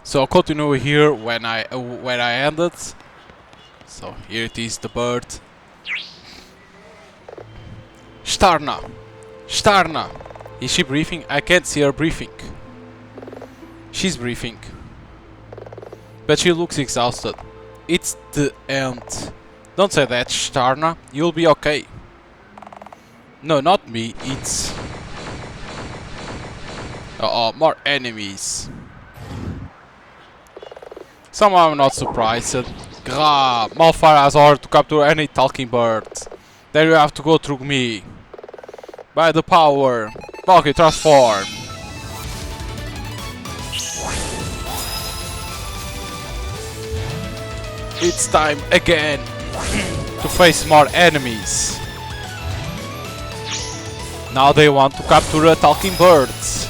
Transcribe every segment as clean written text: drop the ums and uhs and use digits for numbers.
So I'll continue here when I where I ended. So here it is, the bird. Starna! Starna! Is she breathing? I can't see her breathing. She's breathing. But she looks exhausted. It's the end. Don't say that, Starna. You'll be okay. No, not me. It's... Uh-oh, more enemies. Somehow I'm not surprised. Grah, Malfire has ordered to capture any talking bird. Then you have to go through me. By the power. Valkyrie, transform. It's time again to face more enemies. Now they want to capture talking birds.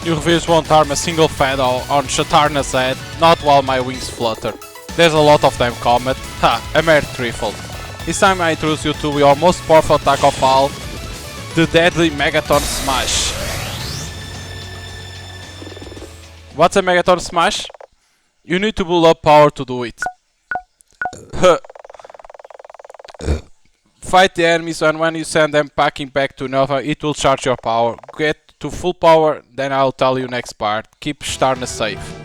Your fears won't harm a single feather on Shatarna's head, not while my wings flutter. There's a lot of them, Comet. Ha, a mere trifle. This time I introduce you to your most powerful attack of all, the deadly Megaton Smash. What's a Megaton Smash? You need to build up power to do it. Fight the enemies, and when you send them packing back to Nova, it will charge your power. Get to full power, then I'll tell you next part. Keep Starna safe.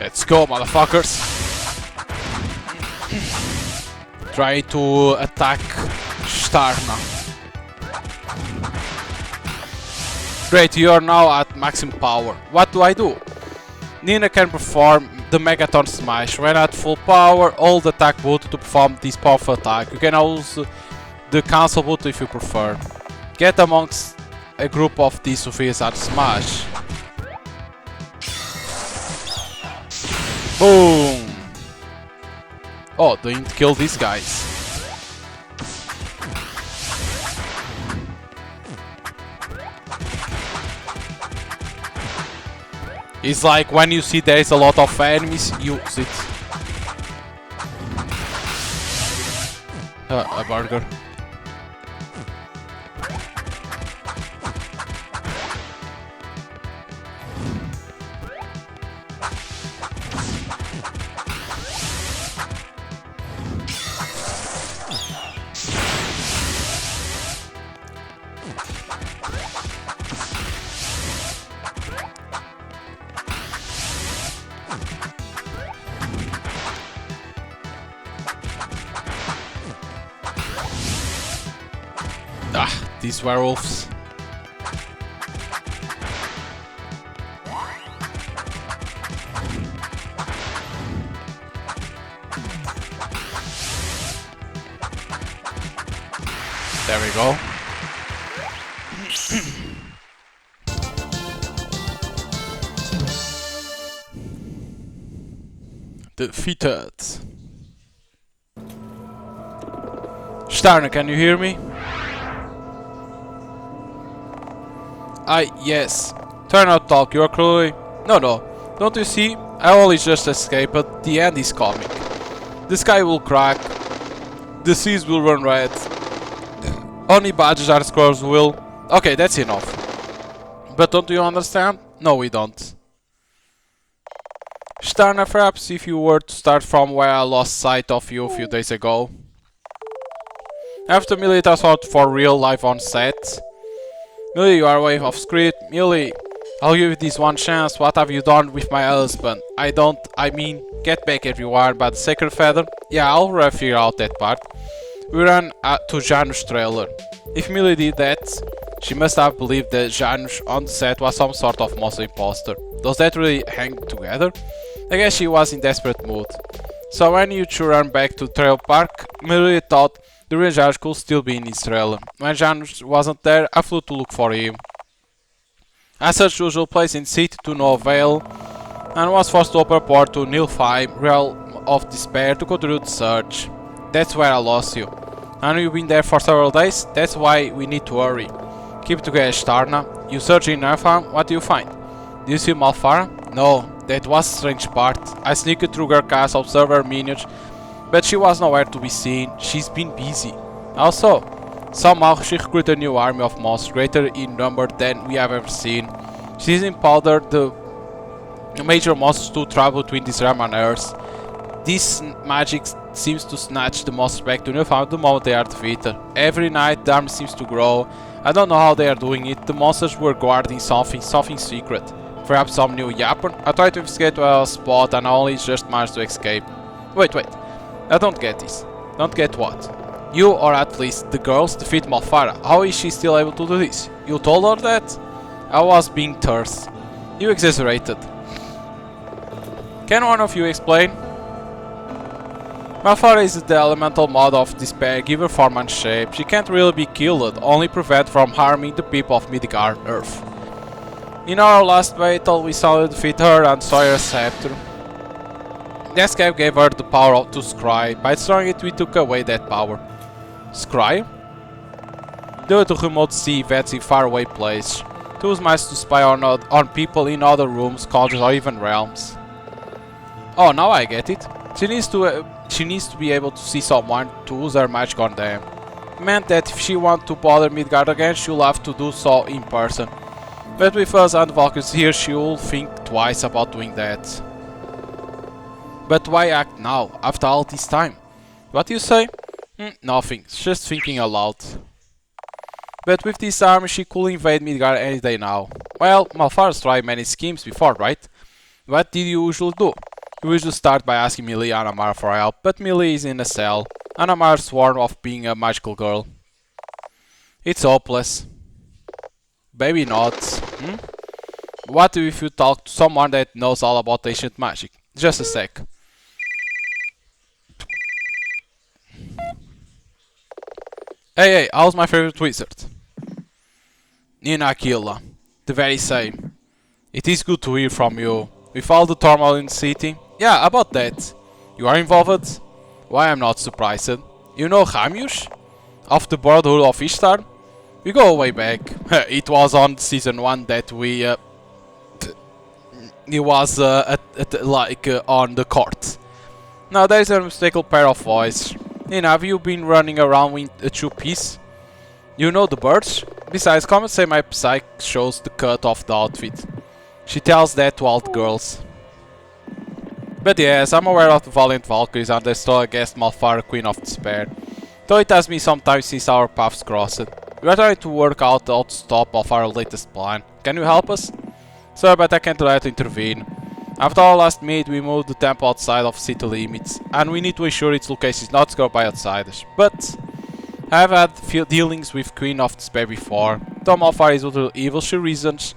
Let's go, motherfuckers! Try to attack Starna. Great, you are now at maximum power. What do? Nina can perform the Megaton Smash. When at full power, hold the attack button to perform this powerful attack. You can also the cancel button if you prefer. Get amongst a group of these Sophias at Smash. Boom! Oh, they didn't kill these guys. It's like when you see there is a lot of enemies, use it. A burger. Ah, these werewolves. There we go. Defeated. Starna, can you hear me? Yes. Turn out talk, you are cruelly... No. Don't you see? I only just escaped, but the end is coming. The sky will crack. The seas will run red. Only badges and scrolls will... Okay, that's enough. But don't you understand? No, we don't. Starna, perhaps if you were to start from where I lost sight of you a few days ago. After Millie transformed for real life on set. Millie, you are away off script. Millie, I'll give you this one chance. What have you done with my husband? I mean, get back everyone, but the sacred feather? Yeah, I'll figure out that part. We ran to Janus trailer. If Millie did that, She must have believed that Janusz on the set was some sort of monster imposter. Does that really hang together? I guess she was in desperate mood. So when you two ran back to Trail Park, Millie thought the real Janusz could still be in Israel. When Janusz wasn't there, I flew to look for him. I searched usual place in city to no avail, and was forced to open a port to Nilfheim, Realm of Despair, to continue the search. That's where I lost you. I know you've been there for several days, that's why we need to hurry. Keep together, Starna. You search in Nilfheim, what do you find? Do you see Malfara? No, that was a strange part. I sneaked through her castle, observed her minions, but she was nowhere to be seen. She's been busy. Also, somehow she recruited a new army of monsters, greater in number than we have ever seen. She's empowered the major monsters to travel between this realm and Earth. This magic seems to snatch the monsters back to Nilfheim the moment they are defeated. Every night the army seems to grow. I don't know how they are doing it. The monsters were guarding something secret. Perhaps some new weapon? I tried to escape to a spot and I only just managed to escape. Wait. I don't get this. Don't get what? You, or at least the girls, defeat Malfara. How is she still able to do this? You told her that? I was being terse. You exaggerated. Can one of you explain? Malfara is the elemental mod of despair, give her form and shape. She can't really be killed, only prevent from harming the people of Midgard, Earth. In our last battle, we saw her defeat her and Sawyer's scepter. The escape gave her the power to scry. By destroying it, we took away that power. Scry? They were to remote sea events in faraway places. Tools managed to spy on people in other rooms, cultures, or even realms. Oh, now I get it. She needs to be able to see someone to use her magic on them. It meant that if she wants to bother Midgard again, she'll have to do so in person. But with us and Valkyries here, she'll think twice about doing that. But why act now, after all this time? What do you say? Nothing, just thinking aloud. But with this army, she could invade Midgard any day now. Well, Malfara's tried many schemes before, right? What did you usually do? You usually start by asking Millie and Amara for help, but Millie is in a cell, and Amara's sworn off being a magical girl. It's hopeless. Maybe not. What if you talk to someone that knows all about ancient magic? Just a sec. Hey, how's my favorite wizard? Nina Aquila. The very same. It is good to hear from you. With all the turmoil in the city? Yeah, about that. You are involved? Why, I'm not surprised. You know Hamiush? Of the Brotherhood of Ishtar? We go way back. It was on season 1 that we... It was on the court. Now there is a mystical pair of voices. Nina, have you been running around with a two-piece? You know the birds? Besides, comments say my psyche shows the cut of the outfit. She tells that to all the girls. But yes, I'm aware of the valiant Valkyries and they stole against Malfara, Queen of Despair. Though it has been some time since our paths crossed. We are trying to work out the stop of our latest plan. Can you help us? Sir, but I can't let you intervene. After our last meet, we moved the temple outside of city limits, and we need to ensure its location is not discovered by outsiders. But I have had few dealings with Queen of Despair before. Though Malfara is utterly evil, she reasons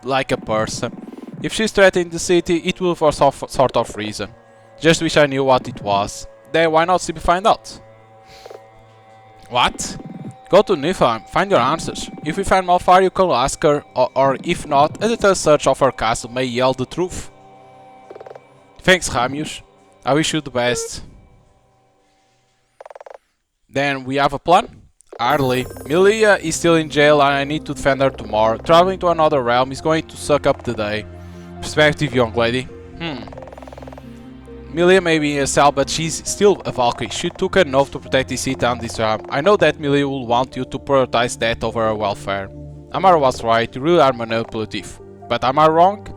like a person. If she's threatening the city, it will for some sort of reason. Just wish I knew what it was. Then why not simply find out? What? Go to Niflheim, find your answers. If we find Malfara, you can ask her, or if not, a detailed search of her castle may yield the truth. Thanks, Hamiush. I wish you the best. Then we have a plan? Hardly. Milia is still in jail and I need to defend her tomorrow. Traveling to another realm is going to suck up the day. Perspective, young lady. Milia may be in a cell, but she's still a Valkyrie. She took an oath to protect this city and this realm. I know that Milia will want you to prioritize that over her welfare. Amara was right, you really are manipulative. But am I wrong?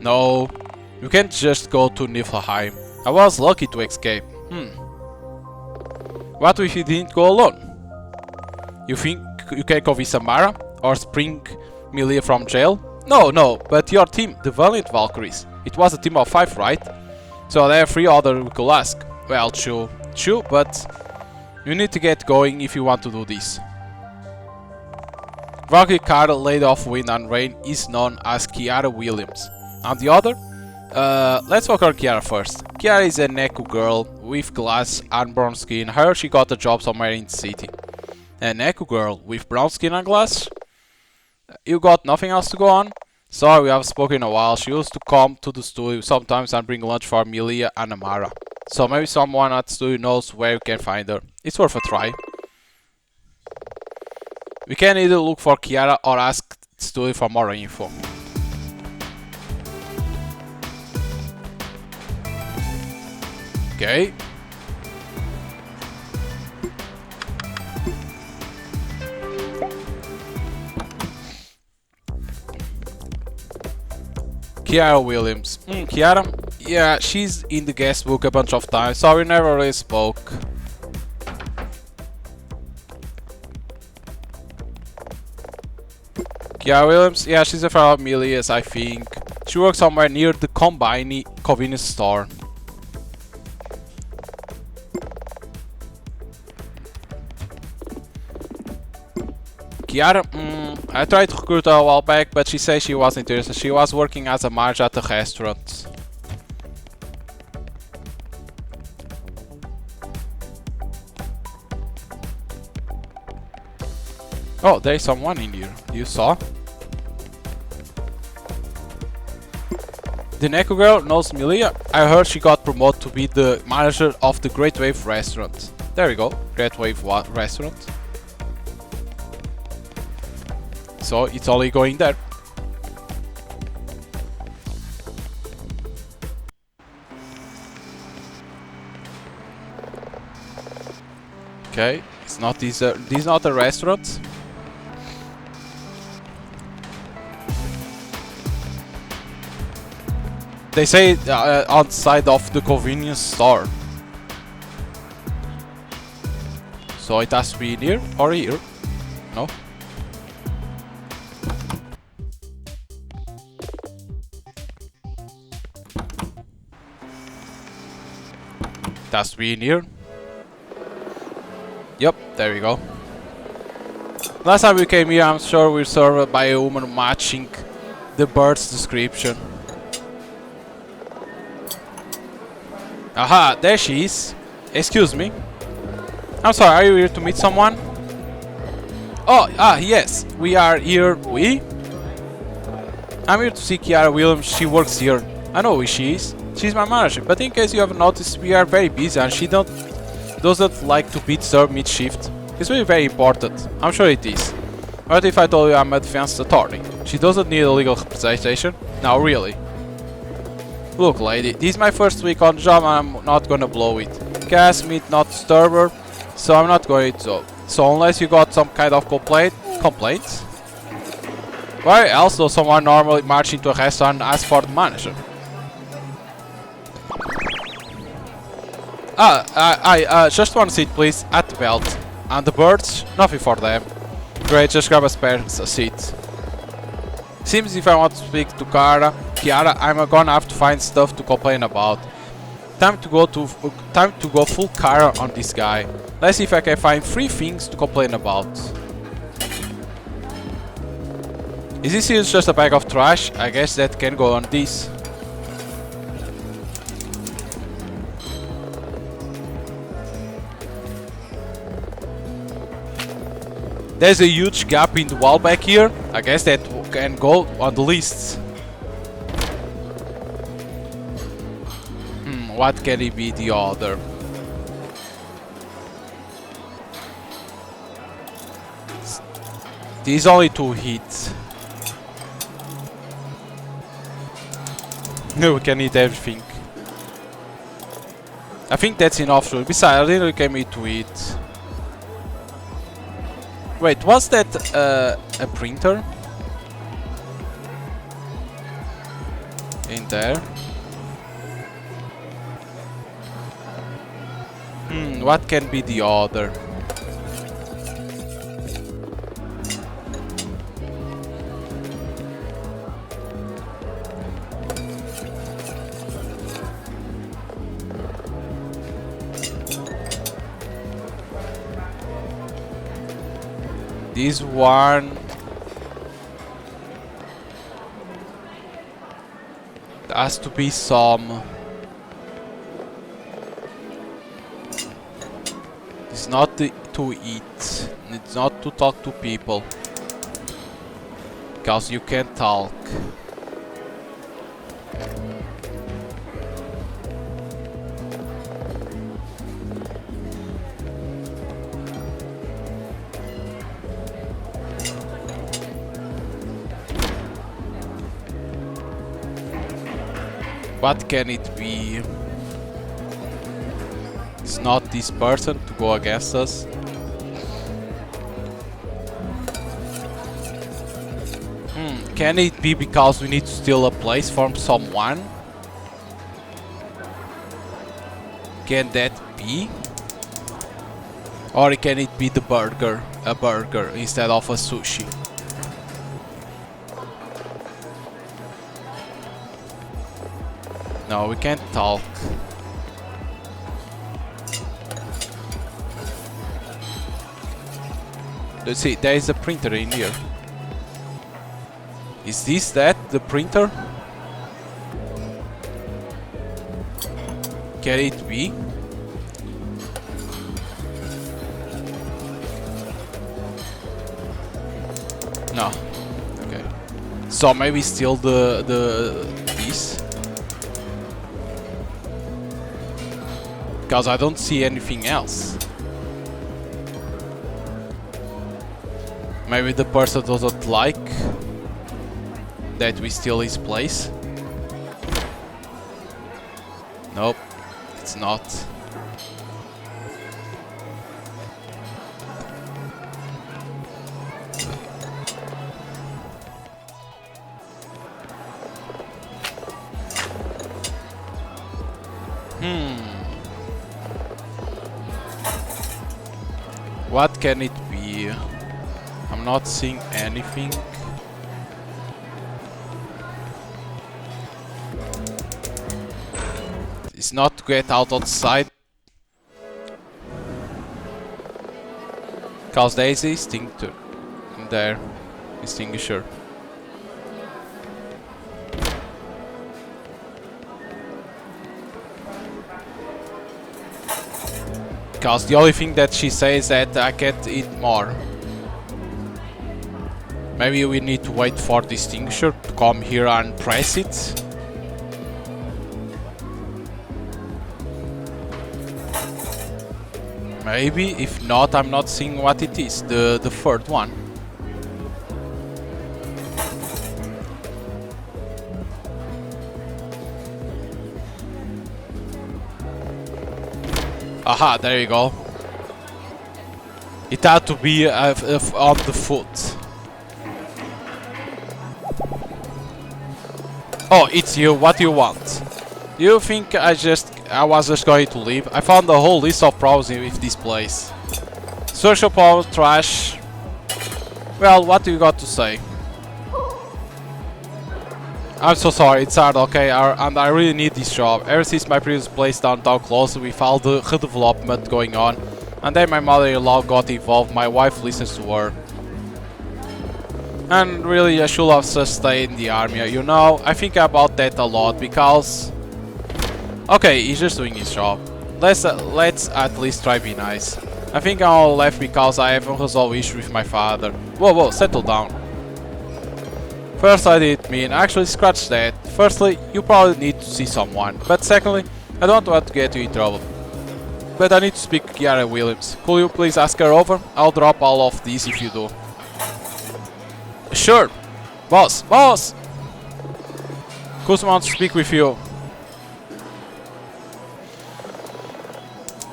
No, you can't just go to Niflheim. I was lucky to escape. What if you didn't go alone? You think you can convince Amara? Or spring Milia from jail? No, but your team, the Valiant Valkyries. It was a team of 5, right? So there are 3 others we could ask. Well, true, but You need to get going if you want to do this. Valkyrie card laid off wind and rain is known as Kiara Williams. And the other? Let's walk on Kiara first. Kiara is a Neku girl with glass and brown skin. Her she got a job somewhere in the city. A Neku girl with brown skin and glass? You got nothing else to go on? Sorry, we have spoken in a while. She used to come to the studio sometimes and bring lunch for Milia and Amara. So maybe someone at the studio knows where we can find her. It's worth a try. We can either look for Kiara or ask the studio for more info. Okay. Kiara Williams. Kiara? Yeah, she's in the guest book a bunch of times, so we never really spoke. Kiara Williams? Yeah, she's a friend of Milia's, I think. She works somewhere near the Combine convenience store. Kiara, I tried to recruit her a while back, but she says she wasn't interested. She was working as a manager at the restaurant. Oh, there's someone in here. You saw? The Neko girl knows Milia. I heard she got promoted to be the manager of the Great Wave restaurant. There we go. Great Wave restaurant. So it's only going there. Okay, it's not this is not a restaurant. They say outside of the convenience store. So it has to be here or here. No? It has to be in here. Yep, there we go. Last time we came here, I'm sure we were served by a woman matching the bird's description. Aha, there she is. Excuse me. I'm sorry, are you here to meet someone? Oh, yes, we are here. I'm here to see Kiara Williams, she works here. I know who she is. She's my manager, but in case you haven't noticed, we are very busy and she doesn't like to be disturbed mid-shift. It's really very important. I'm sure it is. What if I told you I'm a defense attorney? She doesn't need a legal representation. Now really. Look lady, this is my first week on the job and I'm not gonna blow it. She asked me not to disturb her, so I'm not going to. So unless you got some kind of complaints? Why else does someone normally march into a restaurant and ask for the manager? Just one seat please, at the belt. And the birds? Nothing for them. Great, just grab a spare seat. Seems if I want to speak to Kiara, I'm gonna have to find stuff to complain about. Time to go full Kara on this guy. Let's see if I can find 3 things to complain about. Is this here just a bag of trash? I guess that can go on this. There's a huge gap in the wall back here. I guess that can go on the list. What can it be the other? These only 2 hits. No, we can eat everything. I think that's enough. Besides, I didn't really came here to eat. Wait, was that a printer? In there? What can be the other? This one... There has to be some... It's not to eat. It's not to talk to people. Because you can't talk. What can it be? It's not this person to go against us. Can it be because we need to steal a place from someone? Can that be? Or can it be the burger? A burger instead of a sushi? No, we can't talk. Let's see, there is a printer in here. Is this the printer? Can it be? No. Okay. So maybe steal this. Because I don't see anything else. Maybe the person doesn't like that we steal his place. Nope, it's not. What can it be? I'm not seeing anything. It's not to get out outside. Cause there is a extinguisher in there. Extinguisher. Cause the only thing that she says that I can't eat more. Maybe we need to wait for the extinguisher to come here and press it. Maybe, if not, I'm not seeing what it is, the third one. Aha, there you go. It had to be on the foot. Oh, it's you. What do you want? Do you think I was just going to leave? I found a whole list of problems with this place. Social problems, trash. Well, what do you got to say? I'm so sorry, it's hard, okay, and I really need this job. Ever since my previous place downtown closed, with all the redevelopment going on, and then my mother-in-law got involved, my wife listens to her. And really, I should have just stayed in the army, you know? I think about that a lot, because... Okay, he's just doing his job. Let's at least try be nice. I think I'm all left because I haven't resolved issue with my father. Whoa, settle down. First, I didn't mean, actually scratch that. Firstly, you probably need to see someone. But secondly, I don't want to get you in trouble. But I need to speak to Kiara Williams. Could you please ask her over? I'll drop all of these if you do. Sure. Boss! Custom wants to speak with you.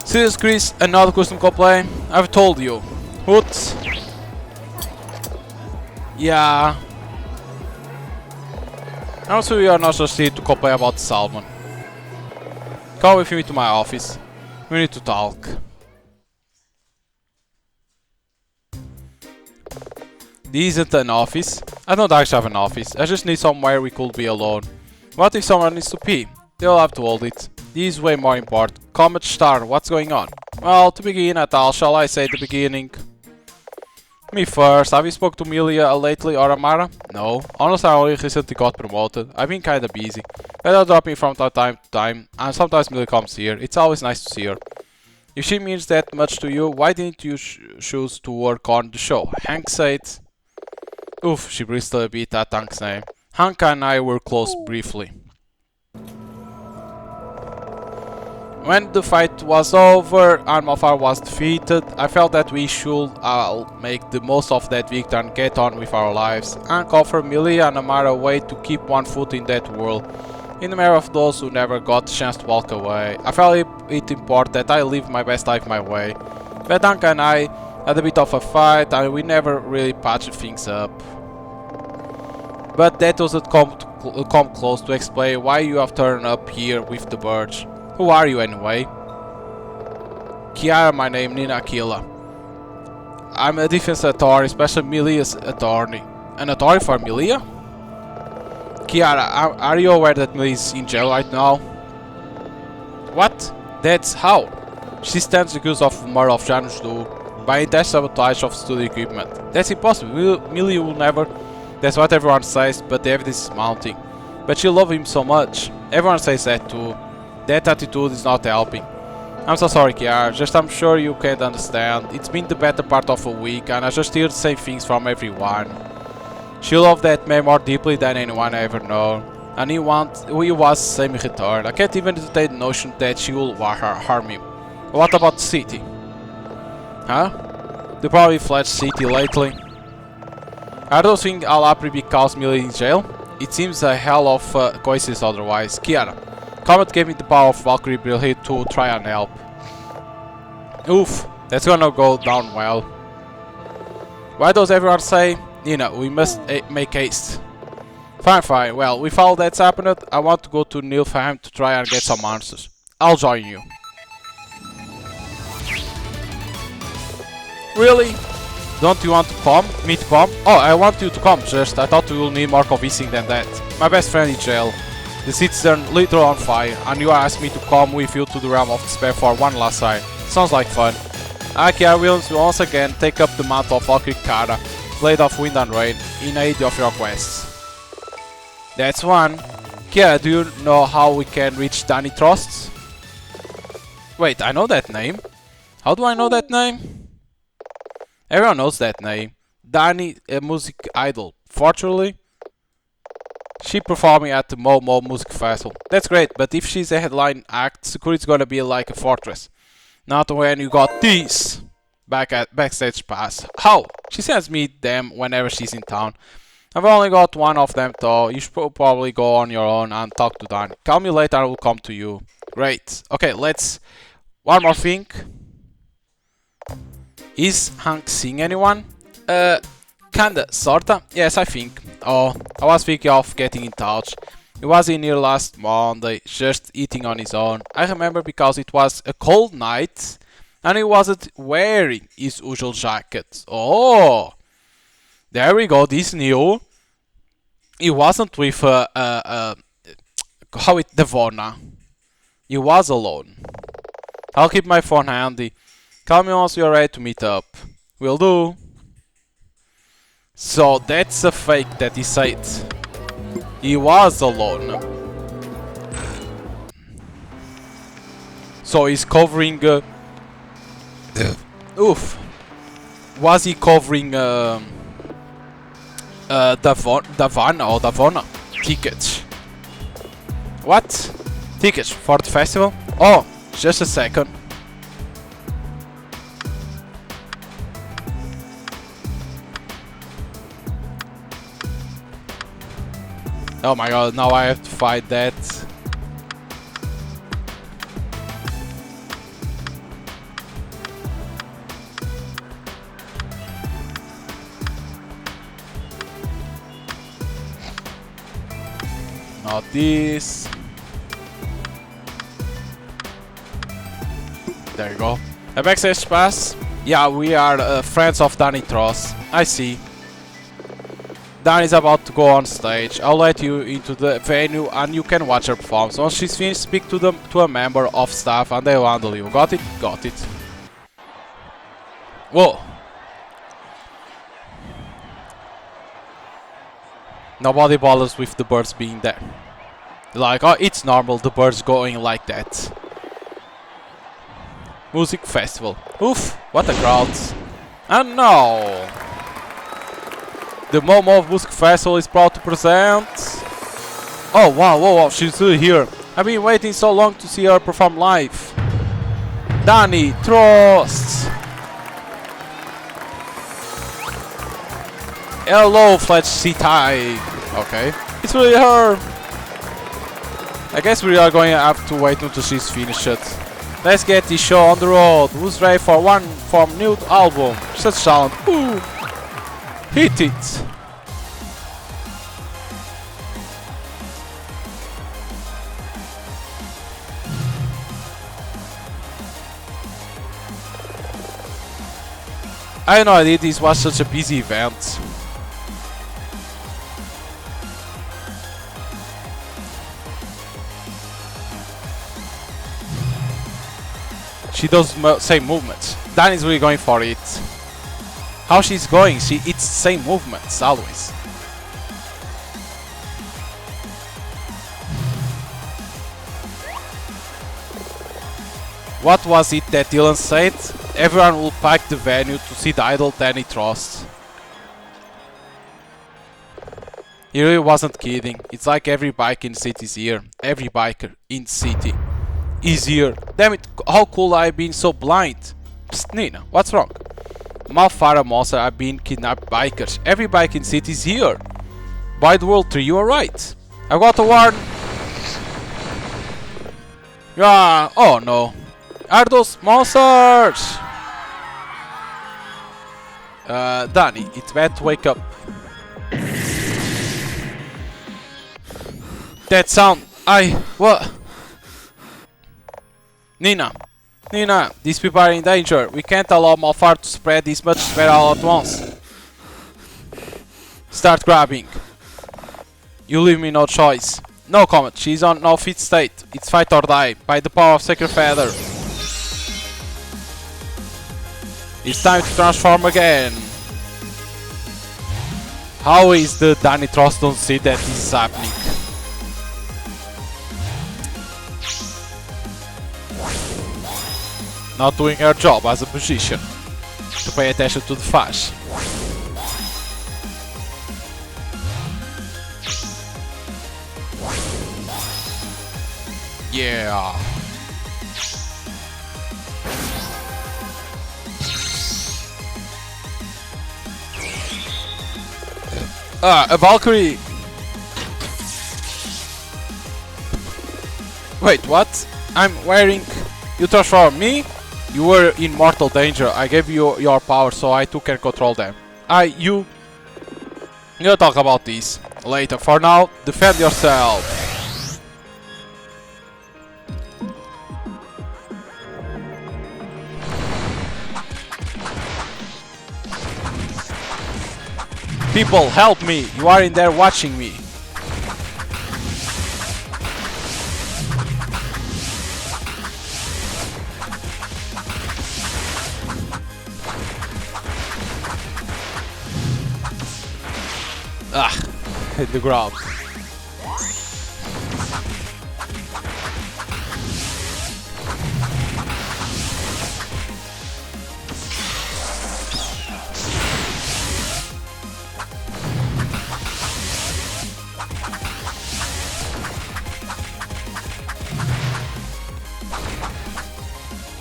Serious Chris, another custom complaint. I've told you. Hoot. Yeah. Also, we are not just here to complain about salmon. Come with me to my office. We need to talk. This isn't an office. I don't actually have an office. I just need somewhere we could be alone. What if someone needs to pee? They'll have to hold it. This is way more important. Comet Star, what's going on? Well, to begin at all, shall I say the beginning? Me first, have you spoke to Milia lately or Amara? No. Honestly, I only recently got promoted. I've been kinda busy. But they'll drop me from time to time, and sometimes Milia comes here. It's always nice to see her. If she means that much to you, why didn't you choose to work on the show? Hank said... Oof, she bristled a bit at Hank's name. Hank and I were close briefly. When the fight was over and Mofar was defeated, I felt that we should make the most of that victory and get on with our lives, and offer Milia and Amara a way to keep one foot in that world, in the memory of those who never got the chance to walk away. I felt it important that I live my best life my way. But Hank and I had a bit of a fight and we never really patched things up. But that doesn't come close to explain why you have turned up here with the birds. Who are you anyway? Kiara, my name, Nina Aquila. I'm a defense attorney, especially Milia's attorney. An attorney for Milia? Kiara, are you aware that Milia is in jail right now? What? That's how? She stands accused of murder of Janus by intentional sabotage of studio equipment. That's impossible. Milia will never... That's what everyone says, but the evidence is mounting. But she loves him so much. Everyone says that too. That attitude is not helping. I'm so sorry, Kiara, just I'm sure you can't understand. It's been the better part of a week and I just hear the same things from everyone. She loved that man more deeply than anyone I ever know. And he was the same in return. I can't even entertain the notion that she will harm him. What about the city? Huh? They probably fledged city lately. I don't think I'll happily because Millie in jail. It seems a hell of a coincidence otherwise. Kiara. Comet gave me the power of Valkyrie Brilliant to try and help. Oof, that's gonna go down well. Why does everyone say, Nina, we must make haste? Fine, well, with all that's happened, I want to go to Nilfheim to try and get some answers. I'll join you. Really? Don't you want to come? Me to come? Oh, I want you to come, just I thought we will need more convincing than that. My best friend in jail. The city's literally on fire, and you asked me to come with you to the realm of despair for one last time. Sounds like fun. Akia Williams will once again take up the mantle of Valkyrie Kara, Blade of Wind and Rain, in aid of your quests. That's one. Kia, do you know how we can reach Danny Trosts? Wait, I know that name. How do I know that name? Everyone knows that name. Danny, a music idol. Fortunately, she performing at the Momo Music Festival. That's great, but if she's a headline act, security's gonna be like a fortress. Not when you got these backstage pass. How? She sends me them whenever she's in town. I've only got one of them though. You should probably go on your own and talk to Dan. Call me later, I will come to you. Great. Okay, let's... One more thing. Is Hank seeing anyone? Kinda, sorta. Yes, I think. Oh, I was thinking of getting in touch. He was in here last Monday, just eating on his own. I remember because it was a cold night and he wasn't wearing his usual jacket. Oh, there we go, this new. He wasn't with Devona. He was alone. I'll keep my phone handy. Call me once you're ready to meet up. Will do. So that's a fake that he said. He was alone. So he's covering... Oof. Was he covering... Davona tickets? What? Tickets for the festival? Oh, just a second. Oh my god, now I have to fight that. Not this. There you go. A backstage pass? Yeah, we are friends of Danny Tross. I see. Dan is about to go on stage. I'll let you into the venue and you can watch her perform. Once she's finished, speak to a member of staff and they'll handle you. Got it? Got it. Whoa. Nobody bothers with the birds being there. Like, oh, it's normal, the birds going like that. Music festival. Oof, what a crowd. And now, the Momo Music Festival is proud to present... Oh, wow, she's still here. I've been waiting so long to see her perform live. Dani Trost. Hello, Fletch Sitai. Okay, it's really her. I guess we are going to have to wait until she's finished. Let's get this show on the road. Who's ready for one from new album? Such sound. Ooh. Hit it. I had no idea this was such a busy event. She does same movements. Dani's really going for it. How she's going? It's same movements always. What was it that Dylan said? Everyone will pack the venue to see the idol Dani trusts. He really wasn't kidding. It's like every bike in the city is here. Every biker in the city is here. Damn it, how cool I've been so blind. Psst, Nina, what's wrong? Malfara monster have been kidnapped bikers. Every bike in the city is here. By the world tree, you are right. I got a warn. Yeah, oh no. Are those monsters? Dani, it's bad to wake up. That sound, what? Nina, these people are in danger. We can't allow Malfar to spread this much spread all at once. Start grabbing. You leave me no choice. No comment, she's on no fit state. It's fight or die, by the power of Sacred Feather. It's time to transform again. How is the Dani Trost don't see that this is happening? Not doing her job as a musician. To pay attention to the flash. Yeah. A Valkyrie! Wait, what? I'm wearing... You transform me? You were in mortal danger. I gave you your power so I too can control them. You'll talk about this later. For now, defend yourself. People, help me! You are in there watching me. Hit the ground.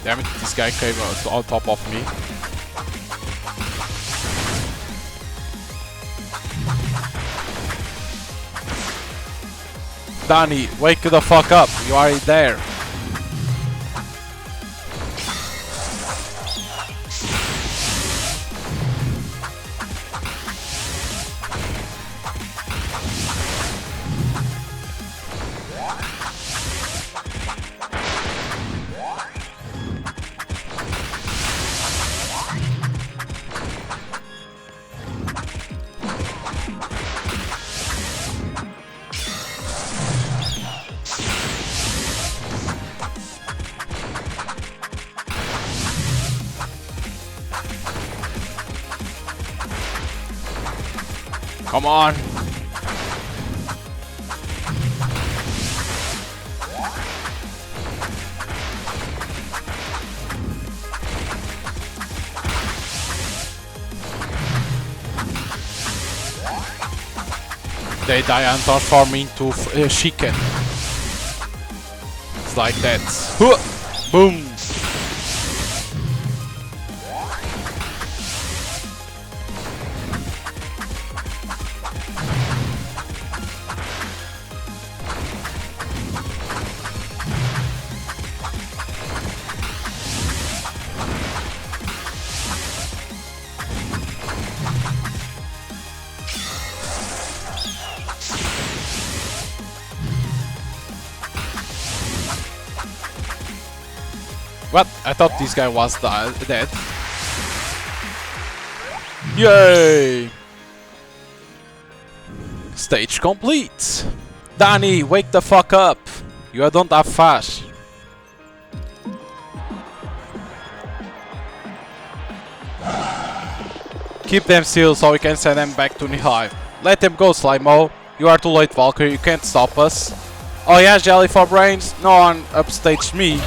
Damn it, this guy came on top of me. Dani, wake the fuck up, you are in there. Come on. They die and transform into chicken. It's like that. Boom! What? I thought this guy was dead. Yay! Stage complete! Danny, wake the fuck up! You don't have flash. Keep them still so we can send them back to Nihai. Let them go, Slimo. You are too late, Valkyrie. You can't stop us. Oh yeah, jelly for brains? No one upstaged me.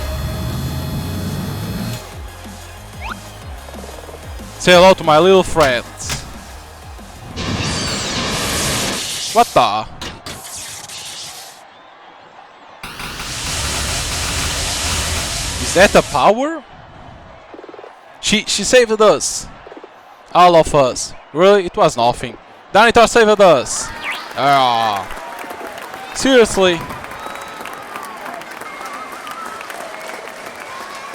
Say hello to my little friends. What the? Is that a power? She saved us. All of us. Really? It was nothing. Danitor saved us. Ah. Seriously?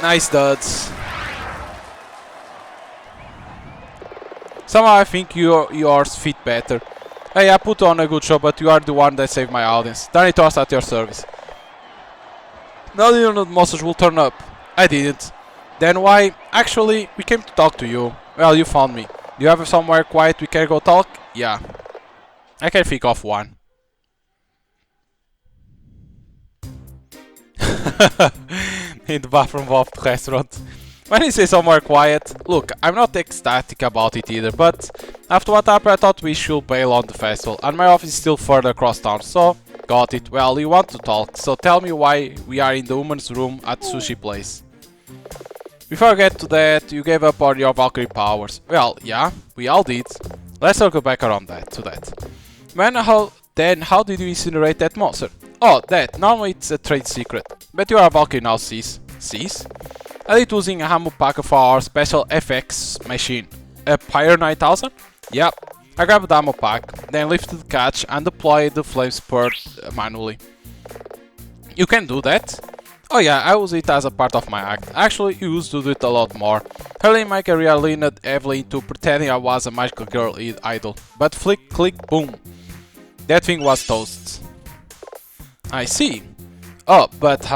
Nice duds. Somehow I think yours fit better. Hey, I put on a good show, but you are the one that saved my audience. Danitor's at your service. Now the internet monsters will turn up. I didn't. Then why? Actually, we came to talk to you. Well, you found me. Do you have somewhere quiet we can go talk? Yeah. I can think of one. In the bathroom of the restaurant. When you say somewhere quiet, look, I'm not ecstatic about it either, but after what happened I thought we should bail on the festival, and my office is still further across town, so got it. Well, you want to talk, so tell me why we are in the woman's room at sushi place. Before I get to that, you gave up on your Valkyrie powers. Well, yeah, we all did. Let's circle back around to that. Then how did you incinerate that monster? Oh, that. Normally it's a trade secret. But you are a Valkyrie now, sis. Sis? I did using a ammo pack for our special FX machine. A Pyre 9000? Yep. I grabbed the ammo pack, then lifted the catch and deployed the flame spurt manually. You can do that? Oh yeah, I use it as a part of my act. Actually, I used to do it a lot more. Early in my career I leaned heavily into pretending I was a magical girl idol. But flick, click, boom. That thing was toast. I see. Oh, but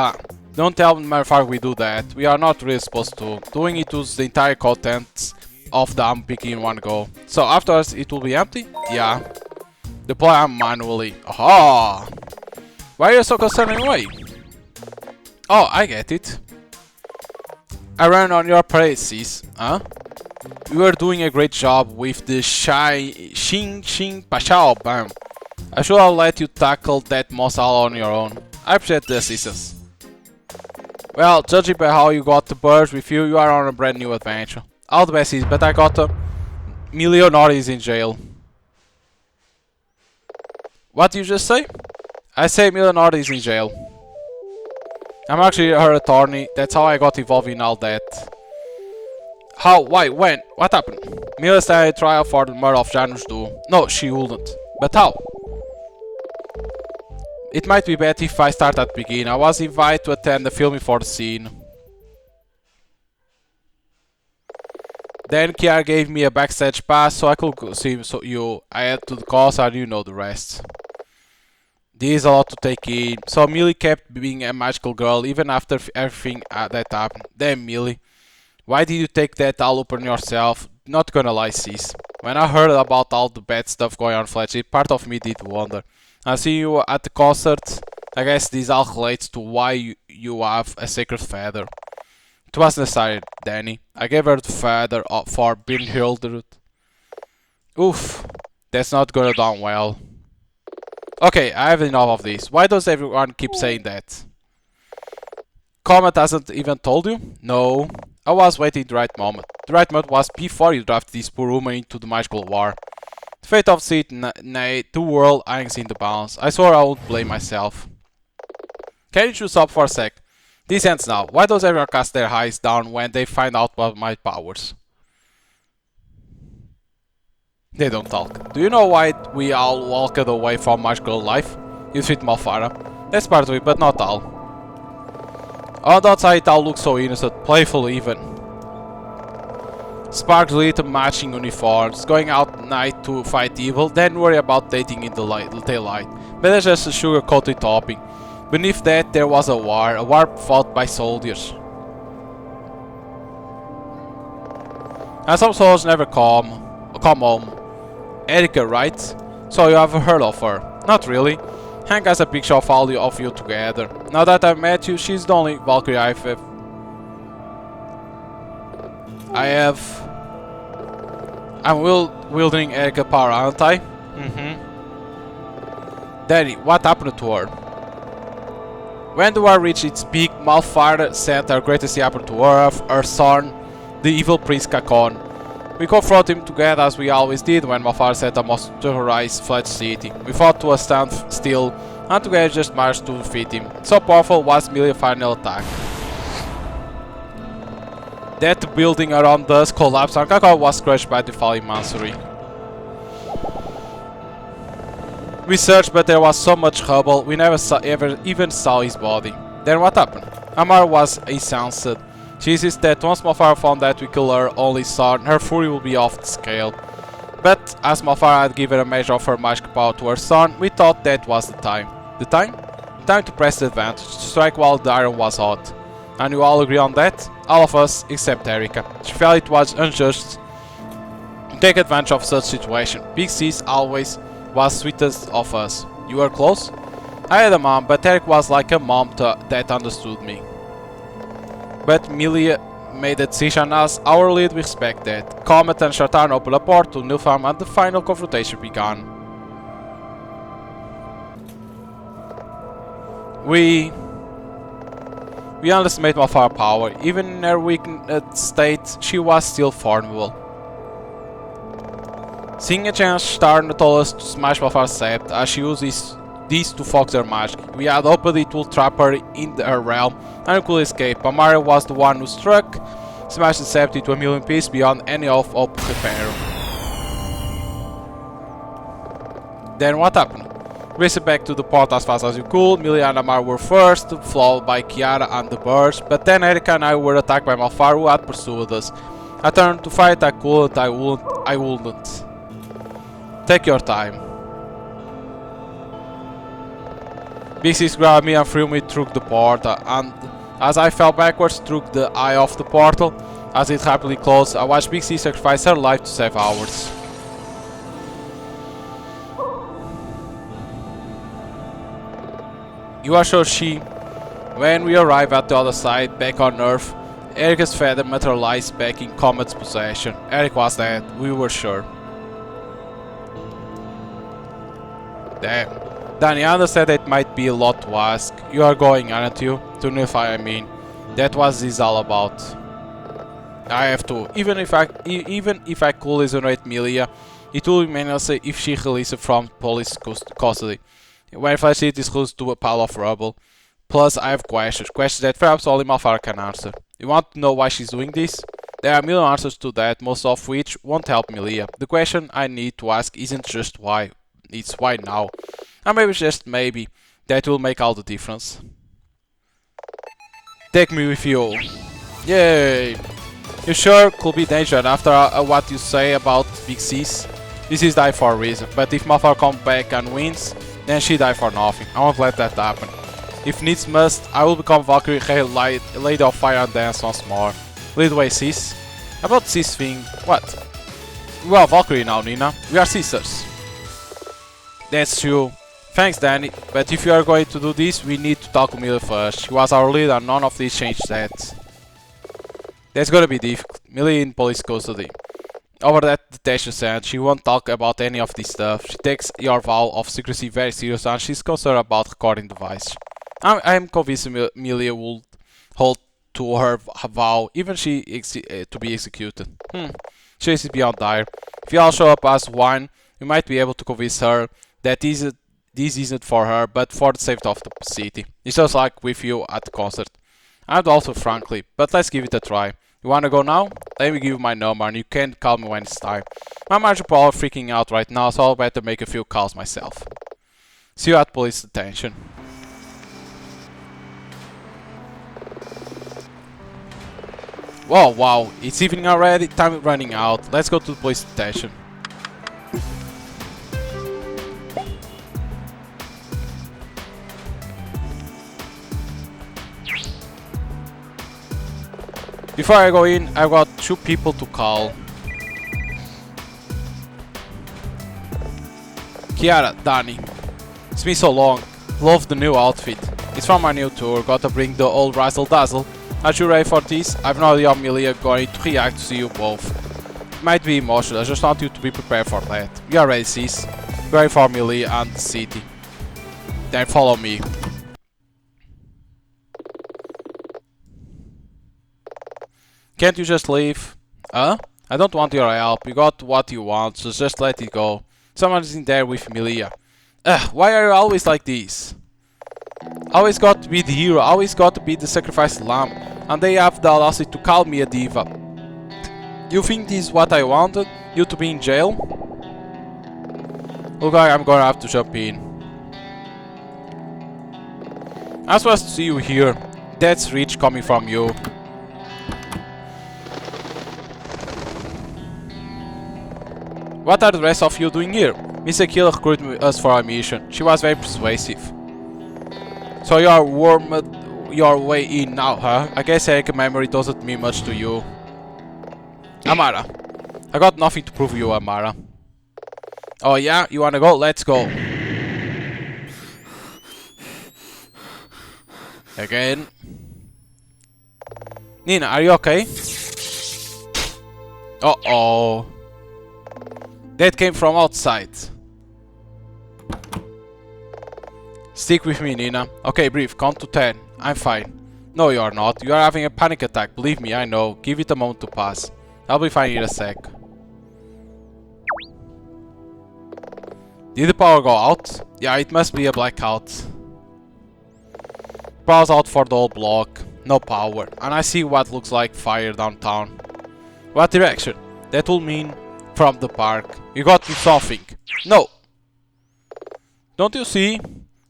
don't tell me motherfucker we do that. We are not really supposed to. Doing it uses the entire contents of the ammo pick in one go. So afterwards it will be empty? Yeah. Deploy ammo manually. Aha! Why are you so concerned anyway? Oh, I get it. I ran on your parade, sis. Huh? You were doing a great job with the Xing Pashao Bam. I should have let you tackle that monster all on your own. I appreciate the assistance. Well, judging by how you got the birds with you, you are on a brand new adventure. All the best, sis, but I got a millionaire is in jail. What did you just say? I say millionaire is in jail. I'm actually her attorney, that's how I got involved in all that. How? Why? When? What happened? Mila started a trial for the murder of Janus duo. No, she wouldn't. But how? It might be better if I start at the beginning. I was invited to attend the filming for the scene. Then Kiara gave me a backstage pass so I could see I had to the cause and you know the rest. This is a lot to take in. So Millie kept being a magical girl even after everything that happened. Damn Millie. Why did you take that all upon yourself? Not gonna lie, sis. When I heard about all the bad stuff going on Fletcher, part of me did wonder. I see you at the concert. I guess this all relates to why you have a sacred feather. It was necessary, Danny. I gave her the feather for being Hildred. Oof. That's not gonna down well. Okay, I have enough of this. Why does everyone keep saying that? Comet hasn't even told you? No. I was waiting the right moment. The right moment was before you drafted this poor woman into the magical war. The fate of seed, nay, the world hangs in the balance. I swore I would blame myself. Can you choose up for a sec? This ends now. Why does everyone cast their eyes down when they find out about my powers? They don't talk. Do you know why we all walked away from magical life? You fit Malfara. That's part of it, but not all. On the outside it all looks so innocent, playful even. Sparks lit matching uniforms, going out at night to fight evil, then worry about dating in the daylight. But that's just a sugar-coated topping. Beneath that there was a war fought by soldiers. And some soldiers never come home. Erika, right? So you have heard of her? Not really. Hank has a picture of all of you together. Now that I've met you, she's the only Valkyrie I'm wielding Erika power, aren't I? Daddy, what happened to her? When the war reached its peak, Malfar sent her greatest weapon to Earth, her son, the evil priest Kakon. We confronted him together as we always did when Malfar set a most terrorized fledged city. We fought to a stand still, and together just marched to defeat him. So powerful was Milia's final attack that the building around us collapsed and Kakon was crushed by the falling Mansory. We searched, but there was so much rubble, we never even saw his body. Then what happened? Amar was incensed. She insisted that once Malfar found that we killed her only son, her fury will be off the scale. But as Malfar had given a measure of her magic power to her son, we thought that was the time. The time? Time to press the advantage, to strike while the iron was hot. And you all agree on that? All of us, except Erika. She felt it was unjust to take advantage of such situation. Big Sis always was sweetest of us. You were close? I had a mom, but Eric was like a mom that understood me. But Milia made a decision as our lead, we respect that. Comet and Shartan opened a port to Nilfheim and the final confrontation began. We underestimate Malfar's power. Even in her weakened state, she was still formidable. Seeing a chance, Shartan told us to smash Malfar's scepter as she used these to focus her magic. We had hoped it would trap her in her realm and we could escape. Amara was the one who struck, smashed the scepter into a million pieces beyond any hope of repair. Then what happened? We raced back to the port as fast as we could. Milia and Amar were first, followed by Kiara and the birds, but then Erika and I were attacked by Malfar who had pursued us. I turned to fight, I couldn't, I wouldn't. Take your time. Big Sis grabbed me and threw me through the portal, and as I fell backwards through the eye of the portal, as it rapidly closed, I watched Big Sis sacrifice her life to save ours. You are sure she... When we arrived at the other side, back on Earth, Erika's feather materialized back in Comet's possession. Eric was dead, we were sure. Damn. Danny, I understand that it might be a lot to ask. You are going, aren't you? To Nilfheim, I mean. That was this all about. I have to. Even if I could incinerate Milia, it would be meaningless if she released from police custody. When Flash City is close to a pile of rubble. Plus, I have questions that perhaps only Malfar can answer. You want to know why she's doing this? There are a million answers to that, most of which won't help Milia. The question I need to ask isn't just why, it's why now. And maybe just maybe, that will make all the difference. Take me with you. Yay! You sure could be dangerous after what you say about Big Sis? This is die for a reason, but if Malfar comes back and wins, then she die for nothing. I won't let that happen. If needs must, I will become Valkyrie, Lady of Fire and dance once more. Lead the way, Sis. About Sis thing, what? We are Valkyrie now, Nina. We are sisters. That's true. Thanks, Danny, but if you are going to do this, we need to talk to Millie first. She was our leader and none of this changed that. That's gonna be difficult. Millie in police custody. Over that detention center, she won't talk about any of this stuff. She takes your vow of secrecy very serious and she's concerned about recording the device. I'm convinced Millie will hold to her vow, even to be executed. Chase is beyond dire. If you all show up as one, we might be able to convince her that this isn't for her, but for the safety of the city. It's just like with you at the concert. I'd also frankly, but let's give it a try. You wanna go now? Let me give you my number and you can call me when it's time. My margin probably freaking out right now, so I'll better make a few calls myself. See you at police detention. Whoa, wow, it's evening already, time running out. Let's go to the police detention. Before I go in, I've got 2 people to call. Kiara, Danny. It's been so long. Love the new outfit. It's from my new tour, gotta bring the old razzle dazzle. Are you ready for this? I've no idea how Amelia going to react to see you both. It might be emotional, I just want you to be prepared for that. You are ready, sis. Ready for Amelia and the city. Then follow me. Can't you just leave? Huh? I don't want your help, you got what you want, so just let it go. Someone's in there with Amelia. Ugh, why are you always like this? Always got to be the hero, always got to be the sacrificed lamb, and they have the audacity to call me a diva. You think this is what I wanted? You to be in jail? Look like I'm gonna have to jump in. I'm supposed to see you here. That's rich coming from you. What are the rest of you doing here? Miss Aquila recruited us for our mission. She was very persuasive. So you are wormed your way in now, huh? I guess Eric memory doesn't mean much to you. Amara. I got nothing to prove you, Amara. Oh yeah? You wanna go? Let's go. Again. Nina, are you okay? Uh-oh. That came from outside. Stick with me, Nina. Okay, breathe. Count to 10. I'm fine. No, you are not. You are having a panic attack. Believe me, I know. Give it a moment to pass. I'll be fine in a sec. Did the power go out? Yeah, it must be a blackout. Power's out for the whole block. No power. And I see what looks like fire downtown. What direction? That will mean from the park. You got to do something. No! Don't you see?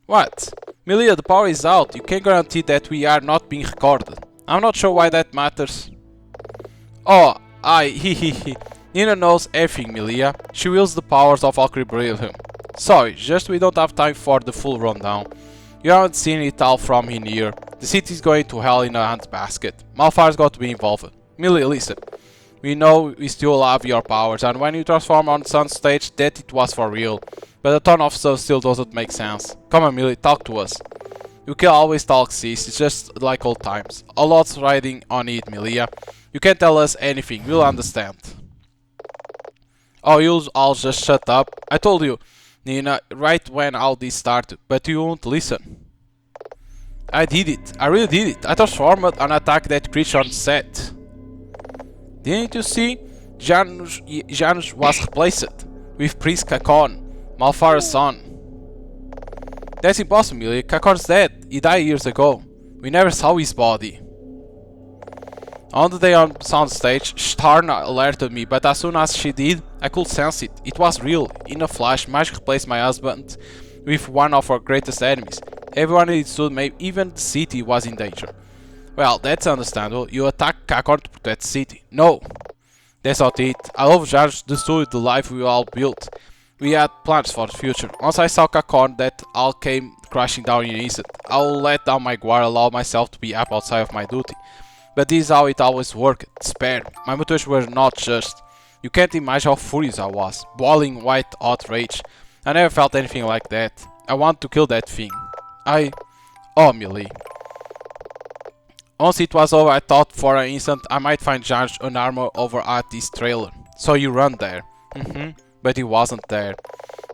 What? Melia, the power is out. You can guarantee that we are not being recorded. I'm not sure why that matters. Oh, hee. Nina knows everything, Melia. She wields the powers of Alcribrium. Sorry, just we don't have time for the full rundown. You haven't seen it all from in here. The city's going to hell in a handbasket. Malfire's got to be involved. Melia, listen. We know we still have your powers, and when you transform on Sun stage, that it was for real. But a ton of stuff still doesn't make sense. Come on, Millie, talk to us. You can always talk, sis. It's just like old times. A lot's riding on it, Melia. You can't tell us anything. We'll understand. Oh, you'll all just shut up. I told you, Nina, right when all this started, but you won't listen. I did it. I really did it. I transformed and attacked that creature on set. Didn't you see? Janus was replaced with Priest Kakon, Malfire's son. That's impossible, Melia. Kakon's dead. He died years ago. We never saw his body. On the day on soundstage, Starna alerted me, but as soon as she did, I could sense it. It was real. In a flash, magic replaced my husband with one of our greatest enemies. Everyone understood, maybe even the city was in danger. Well, that's understandable. You attacked Kakon to protect the city. No, that's not it. I love Janus, destroyed the life we all built. We had plans for the future. Once I saw Kakon, that all came crashing down in an instant. I will let down my guard, allow myself to be up outside of my duty. But this is how it always worked. Despair. My motivations were not just. You can't imagine how furious I was. Boiling white hot rage. I never felt anything like that. I want to kill that thing. Oh, Millie. Once it was over, I thought for an instant I might find Janus an armor over at this trailer. So you run there. But he wasn't there.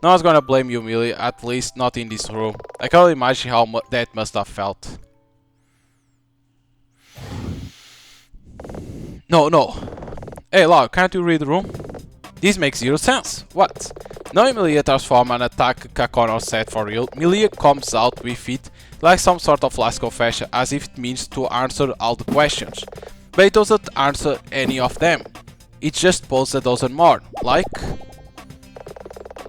No one's gonna blame you, Millie, at least not in this room. I can only imagine how that must have felt. No. Hey, Lau, can't you read the room? This makes zero sense. What? Now Emilia transforms and attacks Kakon on set for real. Emilia comes out with it like some sort of last confession, as if it means to answer all the questions. But it doesn't answer any of them. It just poses a dozen more, like...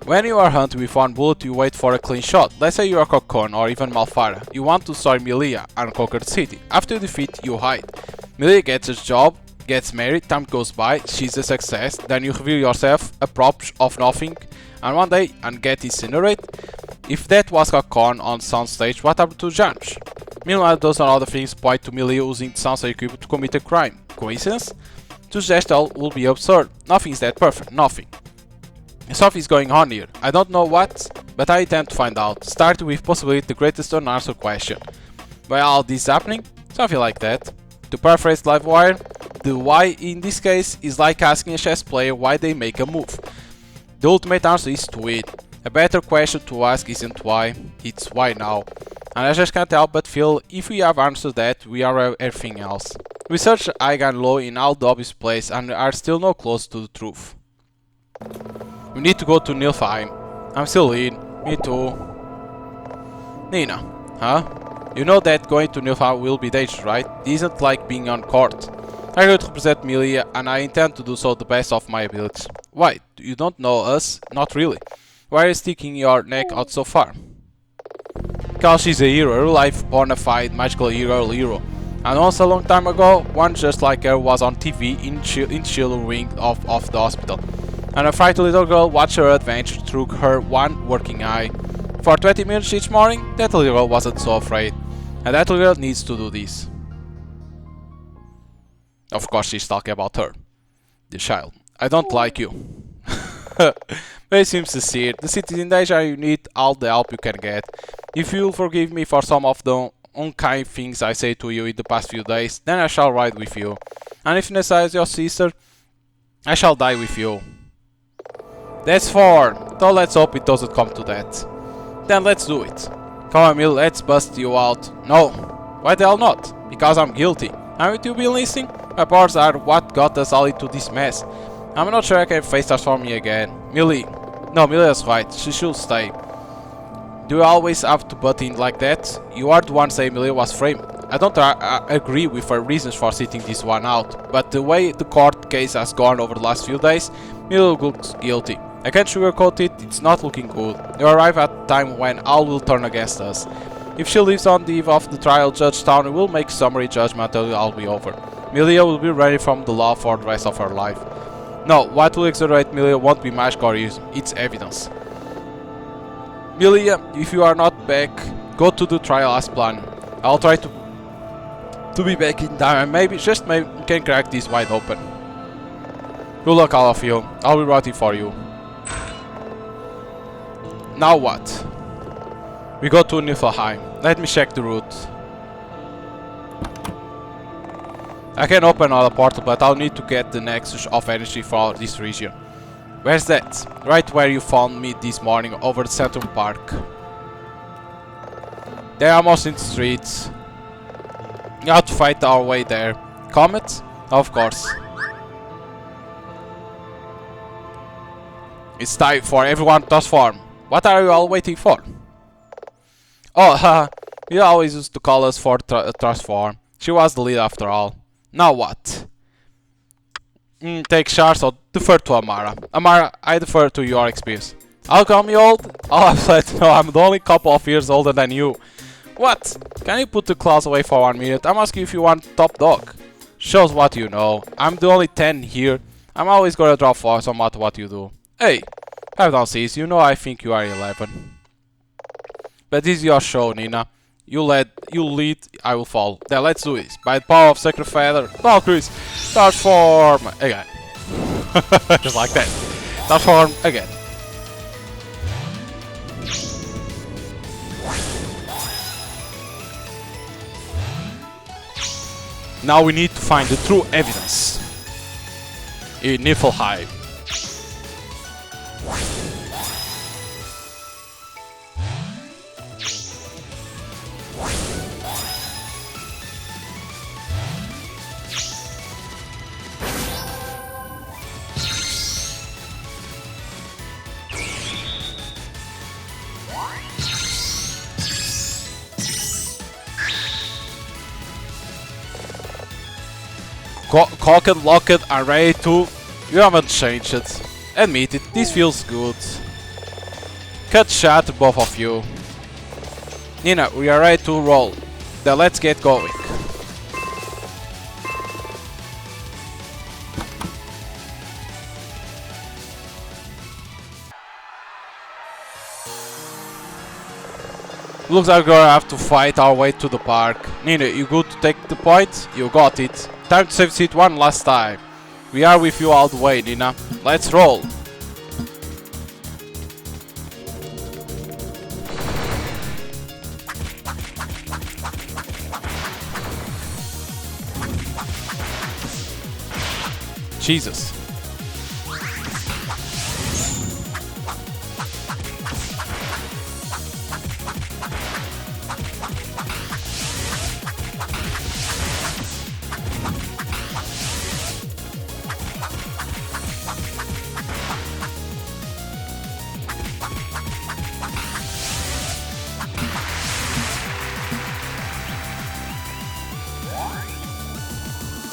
When you are hunted with one bullet, you wait for a clean shot. Let's say you are Kakon or even Malfara. You want to destroy Emilia and conquer the city. After you defeat, you hide. Emilia gets a job, gets married, time goes by, she's a success, then you reveal yourself a prop of nothing, and one day and get incinerated. If that was Kakon on soundstage, what are the two jumps? Meanwhile, those and other things point to Emilia using the soundstage equipment to commit a crime. Coincidence? To suggest all will be absurd. Nothing is that perfect, nothing. Something is going on here. I don't know what, but I intend to find out. Starting with possibly the greatest unanswered question. Why all this is happening? Something like that. To paraphrase Livewire, the why in this case is like asking a chess player why they make a move. The ultimate answer is to win. A better question to ask isn't why, it's why now. And I just can't help but feel if we have answered that, we are everything else. We search high and low in all the obvious places and are still no close to the truth. We need to go to Nilfheim. I'm still in. Me too. Nina. Huh? You know that going to Nilfheim will be dangerous, right? It isn't like being on court. I'm going to represent Emilia and I intend to do so the best of my abilities. Why? You don't know us? Not really. Why are you sticking your neck out so far? Because she's a hero, a real-life, bona-fide, magical hero. And once a long time ago, one just like her was on TV in children's wing of the hospital. And a frightened little girl watched her adventure through her one working eye. For 20 minutes each morning, that little girl wasn't so afraid. And that little girl needs to do this. Of course she's talking about her. The child. I don't like you. But it seems sincere. The city is in danger and you need all the help you can get. If you'll forgive me for some of the unkind things I say to you in the past few days, then I shall ride with you. And if necessary as your sister, I shall die with you. That's 4, though let's hope it doesn't come to that. Then let's do it. Come on, Emil, let's bust you out. No, why the hell not? Because I'm guilty. Haven't you been listening? My powers are what got us all into this mess. I'm not sure I can face transform me again. Millie. No, Millie's right, she should stay. Do you always have to butt in like that? You are the one saying Millie was framed. I don't agree with her reasons for sitting this one out, but the way the court case has gone over the last few days, Millie looks guilty. I can't sugarcoat it, it's not looking good. You arrive at a time when all will turn against us. If she lives on the eve of the trial, Judge Town will make summary judgment until all will be over. Milia will be ready from the law for the rest of her life. No, what will exonerate Milia won't be magic or use, it's evidence. Milia, if you are not back, go to the trial as planned. I'll try to be back in time and maybe, just maybe, we can crack this wide open. Good luck all of you, I'll be rooting for you. Now what? We go to Niflheim. Let me check the route. I can open another portal, but I'll need to get the nexus of energy for this region. Where's that? Right where you found me this morning, over the Central Park. They're almost in the streets. We have to fight our way there. Comet? Of course. It's time for everyone to transform. What are you all waiting for? Oh, haha, you always used to call us for transform. She was the lead after all. Now what? Take charge or defer to Amara. Amara, I defer to your experience. I'll call me old? Oh, I'm glad to know I'm the only couple of years older than you. What? Can you put the claws away for 1 minute? I'm asking if you want top dog. Shows what you know. I'm the only 10 here. I'm always gonna drop force no matter what you do. Hey, have down sis, you know I think you are 11. But this is your show, Nina. You lead, I will follow. Then let's do this. By the power of Sacred Feather, Valkyries, transform again. Just like that. Transform again. Now we need to find the true evidence in Niflheim. cocked, locked, and ready to. You haven't changed it. Admit it, this feels good. Cut shot, both of you. Nina, we are ready to roll. Then let's get going. Looks like we're gonna have to fight our way to the park. Nina, you good to take the point? You got it. Time to save seat one last time. We are with you all the way, Nina. Let's roll. Jesus.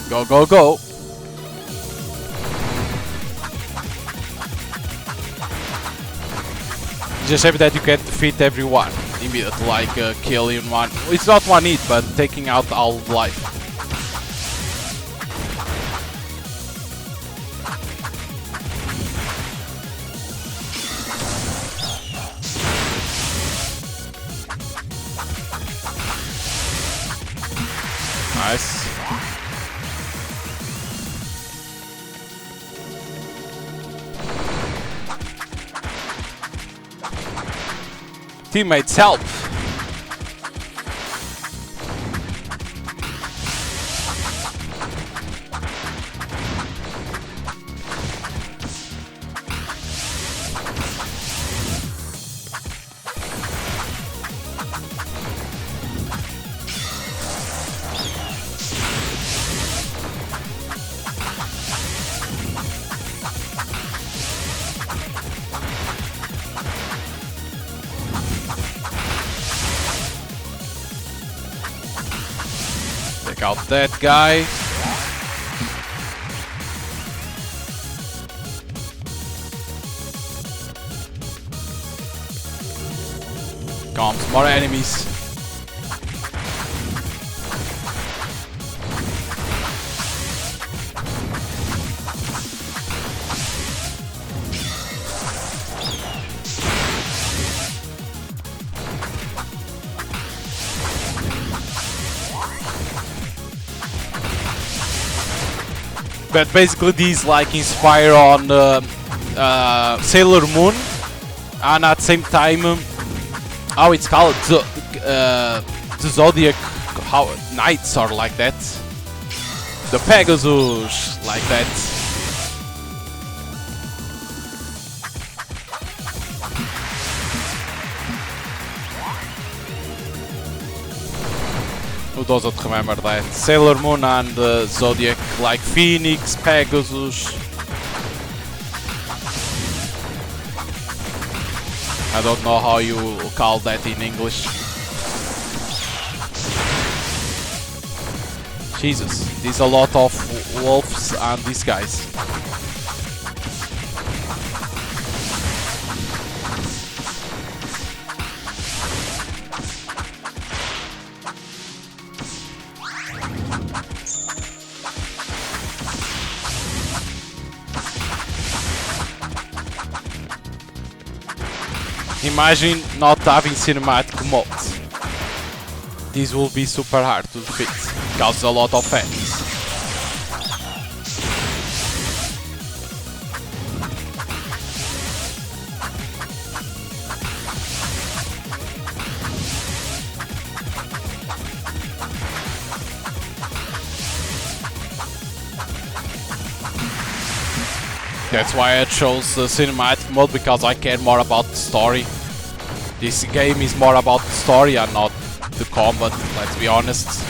Go, go, go. Just happy that you can defeat everyone immediately, like killing one. It's not one hit, but taking out all life. Nice. Teammates, help! Take out that guy. Comes more enemies. But basically these like inspire on Sailor Moon, and at the same time, how it's called, the Zodiac Knights or like that, the Pegasus, like that. Who doesn't remember that? Sailor Moon and Zodiac, like Phoenix, Pegasus. I don't know how you call that in English. Jesus, there's a lot of wolves and these guys. Imagine not having cinematic mode. This will be super hard to defeat, causes a lot of enemies. That's why I chose cinematic mode, because I care more about the story. This game is more about the story and not the combat, let's be honest.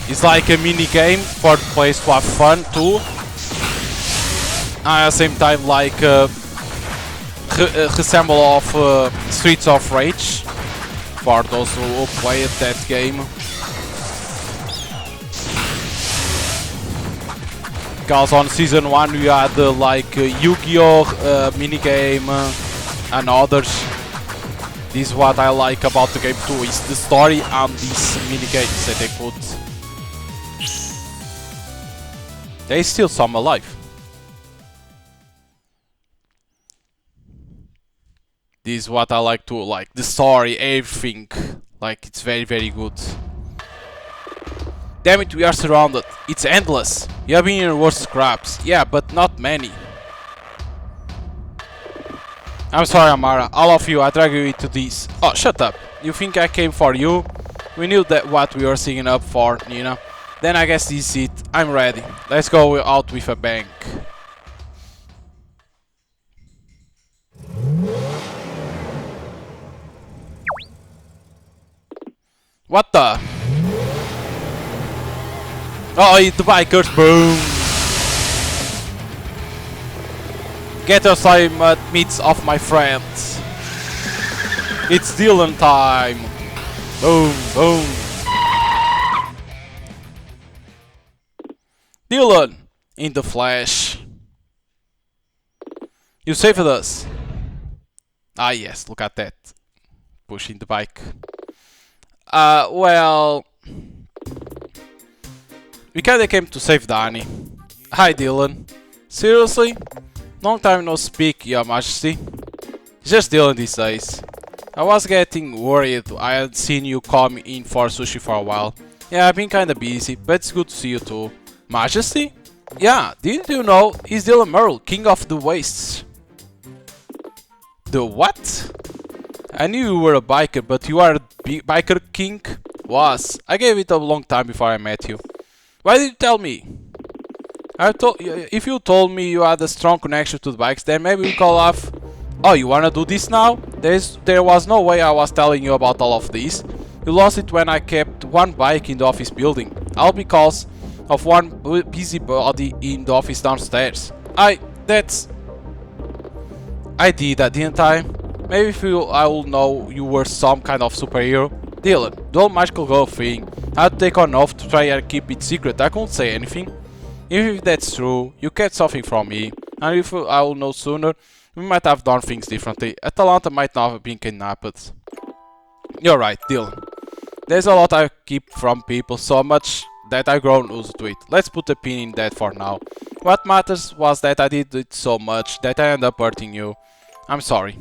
It's like a mini game for the players to have fun too. And at the same time like resemble of Streets of Rage for those who played that game. Because on season 1 we had like Yu-Gi-Oh minigame and others. This is what I like about the game too, is the story and these minigames that they put. There's still some alive. This is what I like too, like the story, everything. Like it's very good. Damn it, we are surrounded. It's endless. You have been in worse scraps. Yeah, but not many. I'm sorry, Amara. All of you, I drag you into this. Oh, shut up. You think I came for you? We knew that what we were singing up for, Nina. Then I guess this is it. I'm ready. Let's go out with a bang. What the? Oh, the bikers, boom! Get us some meats off my friends. It's Dylan time. Boom, boom. Dylan, in the flesh. You saved us. Ah yes, look at that. Pushing the bike. Well... We kinda came to save Danny. Hi Dylan. Seriously? Long time no speak, Your Majesty. Just Dylan these days. I was getting worried. I had seen you come in for sushi for a while. Yeah, I've been kinda busy, but it's good to see you too. Majesty? Yeah, didn't you know? He's Dylan Merle, King of the Wastes. The what? I knew you were a biker, but you are a biker king? Was. I gave it a long time before I met you. Why did you tell me? If you told me you had a strong connection to the bikes, then maybe we could have... Oh, you wanna do this now? There was no way I was telling you about all of this. You lost it when I kept one bike in the office building. All because of one busybody in the office downstairs. I did that, didn't I? Maybe I will know you were some kind of superhero. Dylan, the whole magical girl thing. I had to take on oath to try and keep it secret. I couldn't say anything. Even if that's true, you kept something from me. And if I will know sooner, we might have done things differently. Atalanta might not have been kidnapped. You're right, Dylan. There's a lot I keep from people, so much that I've grown used to it. Let's put a pin in that for now. What matters was that I did it so much that I ended up hurting you. I'm sorry.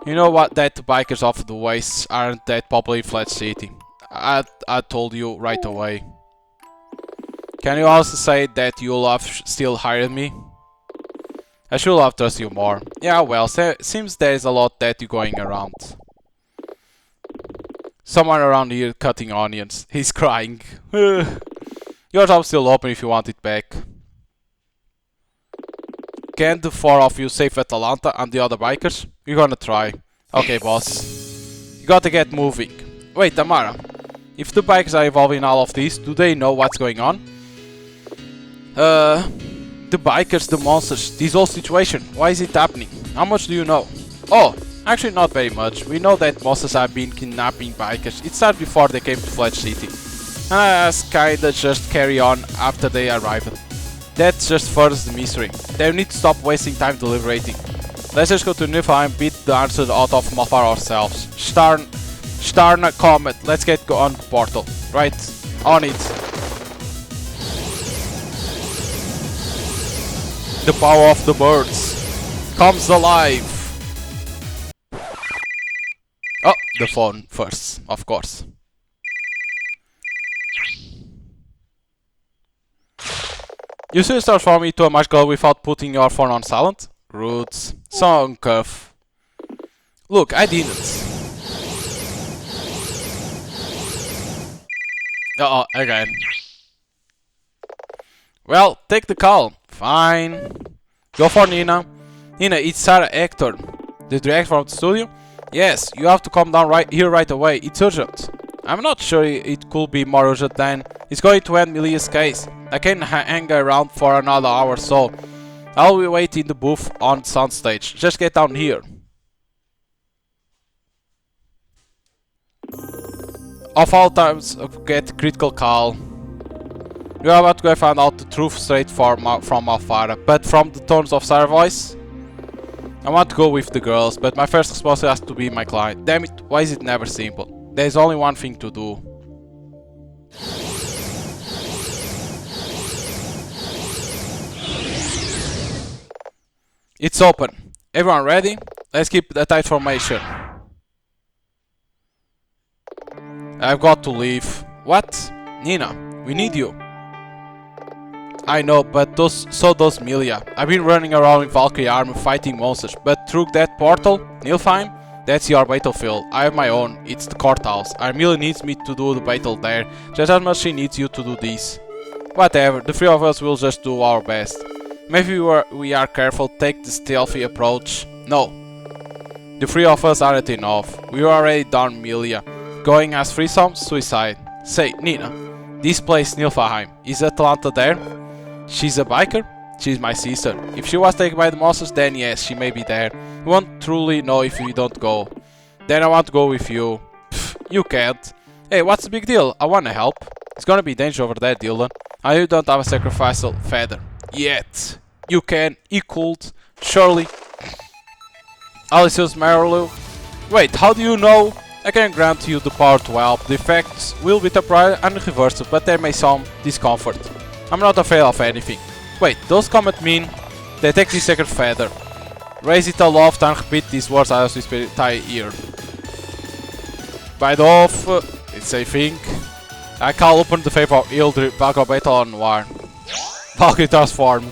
You know what, that bikers of the wastes aren't that popular in Flat City. I told you right away. Can you also say that you'll have still hired me? I should have trusted you more. Yeah, well, seems there's a lot that you're going around. Someone around here cutting onions. He's crying. Your job's still open if you want it back. Can the four of you save Atalanta and the other bikers? We're gonna try. Okay, boss. You gotta get moving. Wait, Tamara. If the bikers are involved in all of this, do they know what's going on? The bikers, the monsters, this whole situation. Why is it happening? How much do you know? Oh, actually not very much. We know that monsters have been kidnapping bikers. It started before they came to Fledge City. And I kinda just carry on after they arrived. That just furthers the mystery. They need to stop wasting time deliberating. Let's just go to Niflheim and beat the answer out of Mafar ourselves. Starna Comet, let's get on the portal. Right, on it. The power of the birds comes alive. Oh, the phone first, of course. You still transform me to a magical without putting your phone on silent? Roots. Song cuff. Look, I didn't. Uh-oh, again. Well, take the call. Fine. Go for Nina. Nina, it's Sarah Hector. The director from the studio? Yes, you have to come down right here right away. It's urgent. I'm not sure it could be more urgent than it's going to end Milia's case. I can hang around for another hour, so I'll be waiting in the booth on soundstage. Just get down here. Of all times, get critical call. We are about to go find out the truth straight from Alfara, but from the tones of Sarah's voice, I want to go with the girls, but my first response has to be my client. Damn it, why is it never simple? There's only one thing to do. It's open. Everyone ready? Let's keep a tight formation. I've got to leave. What? Nina, we need you. I know, but so does Milia. I've been running around with Valkyrie armor fighting monsters, but through that portal, Nilfheim, that's your battlefield. I have my own. It's the courthouse. Milia needs me to do the battle there, just as much she needs you to do this. Whatever, the three of us will just do our best. Maybe we are careful, take the stealthy approach. No. The three of us aren't enough. We already done Milia. Going as threesome, suicide. Say, Nina, this place Nilfheim, is Atalanta there? She's a biker? She's my sister. If she was taken by the monsters, then yes, she may be there. We won't truly know if we don't go. Then I want to go with you. Pfft, you can't. Hey, what's the big deal? I wanna help. It's gonna be danger over there, Dylan. I know you don't have a sacrificial feather. Yet. You can. He could. Surely. Alicius Merlu. Wait, how do you know? I can grant you the power to help. The effects will be temporary and reversible, but there may some discomfort. I'm not afraid of anything. Wait, those comments mean they take this sacred feather. Raise it aloft and repeat these words as we speak ear. Bite off, it's a thing. I call upon the favor of Ildri, Valkyrie Battle on War. Valkyrie transform.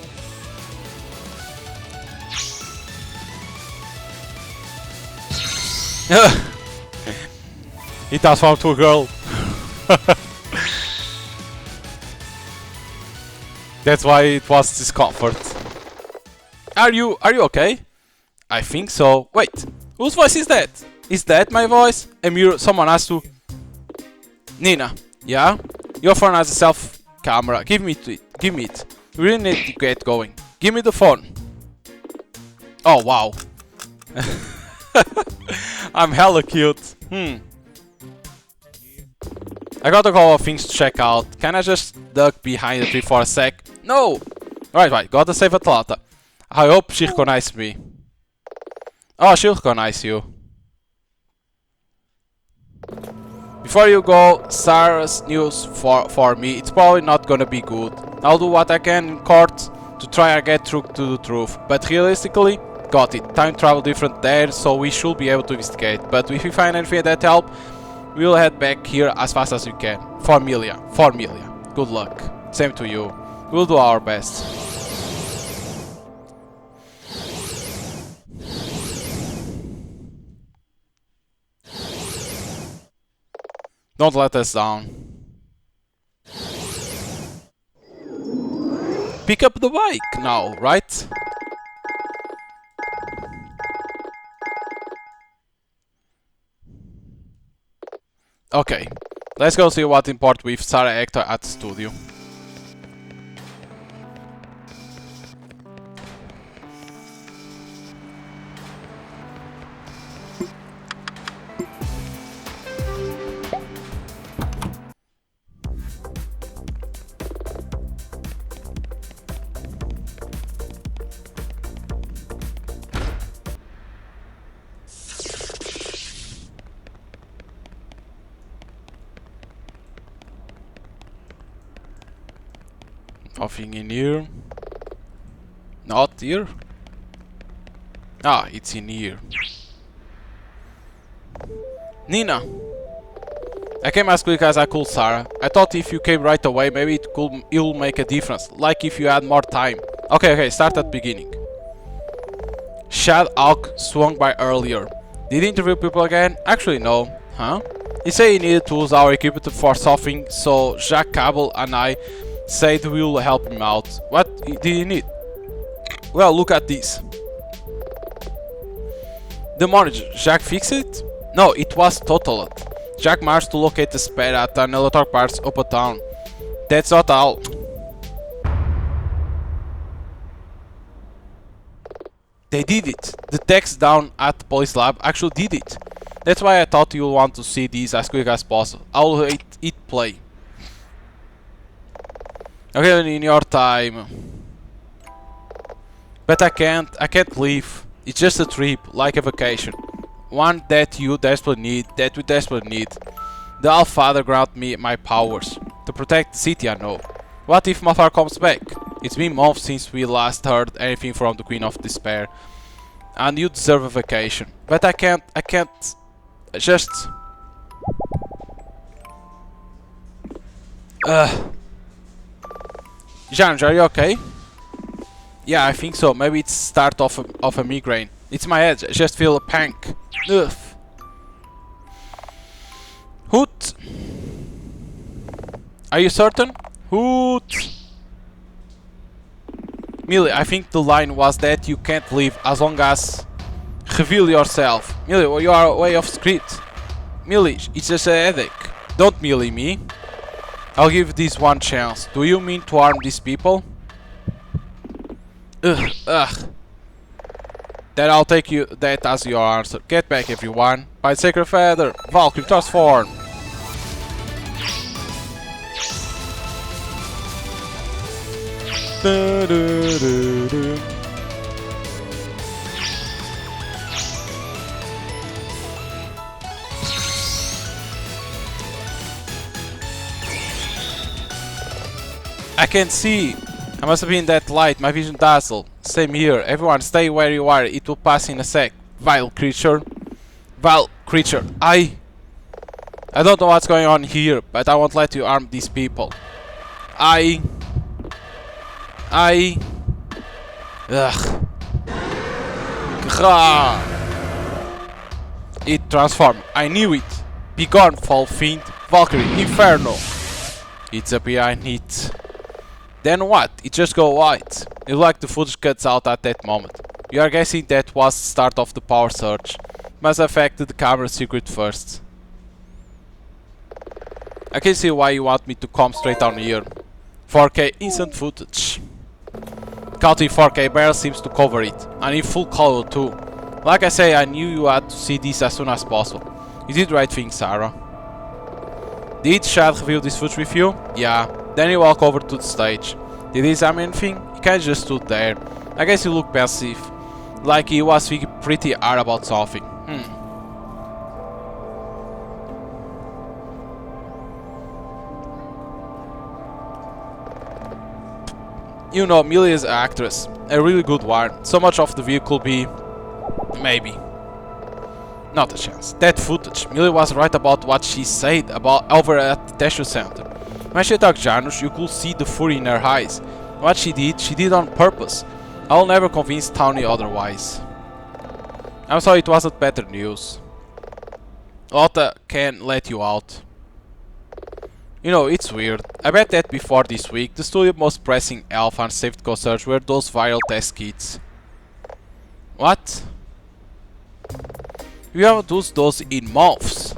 He transformed to a girl. That's why it was discomfort. Are you okay? I think so. Wait, whose voice is that? Is that my voice? A mirror, someone has to... Nina, yeah? Your phone has a self camera. Give me it. Give me it. We really need to get going. Give me the phone. Oh wow. I'm hella cute. I got a couple of things to check out. Can I just duck behind the tree for a sec? No! Right, gotta save Atlanta. I hope she recognizes me. Oh, she'll recognize you. Before you go, Sarah's news for me. It's probably not gonna be good. I'll do what I can in court to try and get through to the truth. But realistically, got it. Time travel different there, so we should be able to investigate. But if we find anything that help, we'll head back here as fast as we can. For Milia. Good luck. Same to you. We'll do our best. Don't let us down. Pick up the bike now, right? Okay, let's go see what import with Sarah Hector at the studio. Nothing in here. Not here. Ah, it's in here. Nina! I came as quick as I could, Sarah. I thought if you came right away, maybe it'll make a difference. Like if you had more time. Okay, start at beginning. Shad Alk swung by earlier. Did he interview people again? Actually no. Huh? He said he needed to use our equipment for something, so Jacques Cabell and I said we'll help him out. What did he need? Well, look at this. The monitor. Jacques fixed it? No, it was totaled. Jacques managed to locate the spare at an electric parts uptown. That's not all. They did it. The techs down at the police lab actually did it. That's why I thought you'll want to see these as quick as possible. I'll hit play. Okay, in your time. But I can't leave. It's just a trip, like a vacation. One that you desperately need, that we desperately need. The All-Father grant me my powers. To protect the city, I know. What if Mafar comes back? It's been months since we last heard anything from the Queen of Despair. And you deserve a vacation. But I can't just... Janj, are you okay? Yeah, I think so. Maybe it's start of a migraine. It's my head. I just feel a panic. Ugh. Hoot. Are you certain? Hoot. Millie, I think the line was that you can't leave as long as... Reveal yourself. Millie, you are way off script. Millie, it's just a headache. Don't Millie me. I'll give this one chance. Do you mean to harm these people? Ugh. Then I'll take that as your answer. Get back, everyone. By the Sacred Feather, Valkyrie transform. I can't see. I must have been that light. My vision dazzled. Same here. Everyone stay where you are. It will pass in a sec. Vile creature. Vile creature. I don't know what's going on here, but I won't let you harm these people. Ugh. Grah. It transformed. I knew it. Be gone, foul fiend. Valkyrie. Inferno. It's up behind it. Then what? It just go white. It's like the footage cuts out at that moment. You are guessing that was the start of the power surge. Must have affected the camera circuit first. I can see why you want me to come straight down here. 4K instant footage. Counting 4K barely seems to cover it. And in full color too. Like I say, I knew you had to see this as soon as possible. You did the right thing, Sarah. Did Shad reveal this footage with you? Yeah. Then he walked over to the stage. Did he examine anything? He kinda just stood there. I guess he looked passive. Like he was thinking pretty hard about something. You know, Millie is an actress. A really good one. So much of the view could be... maybe. Not a chance. That footage. Millie was right about what she said about over at the Teshu Center. When she attacked Janus, you could see the fury in her eyes. What she did on purpose. I'll never convince Tony otherwise. I'm sorry it wasn't better news. Lotta can let you out. You know, it's weird. I bet that before this week, the studio most pressing alpha and safety concerns were those viral test kits. What? We haven't used those in months.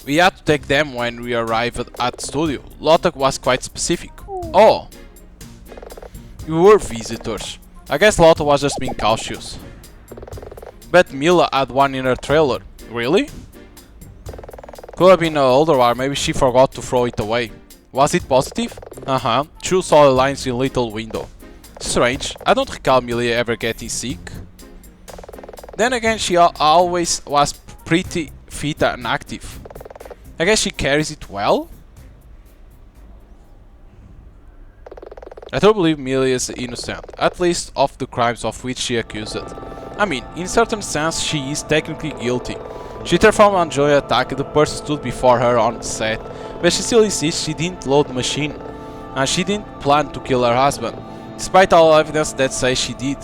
We had to take them when we arrived at the studio. Lotta was quite specific. Oh. You were visitors. I guess Lotta was just being cautious. Bet Mila had one in her trailer. Really? Could have been an older one, maybe she forgot to throw it away. Was it positive? Uh-huh. 2 solid lines in little window. Strange. I don't recall Millie ever getting sick. Then again, she always was pretty fit and active. I guess she carries it well? I don't believe Millie is innocent, at least of the crimes of which she accused. I mean, in certain sense she is technically guilty. She performed an unjust attack and the person stood before her on the set, but she still insists she didn't load the machine, and she didn't plan to kill her husband, despite all evidence that says she did.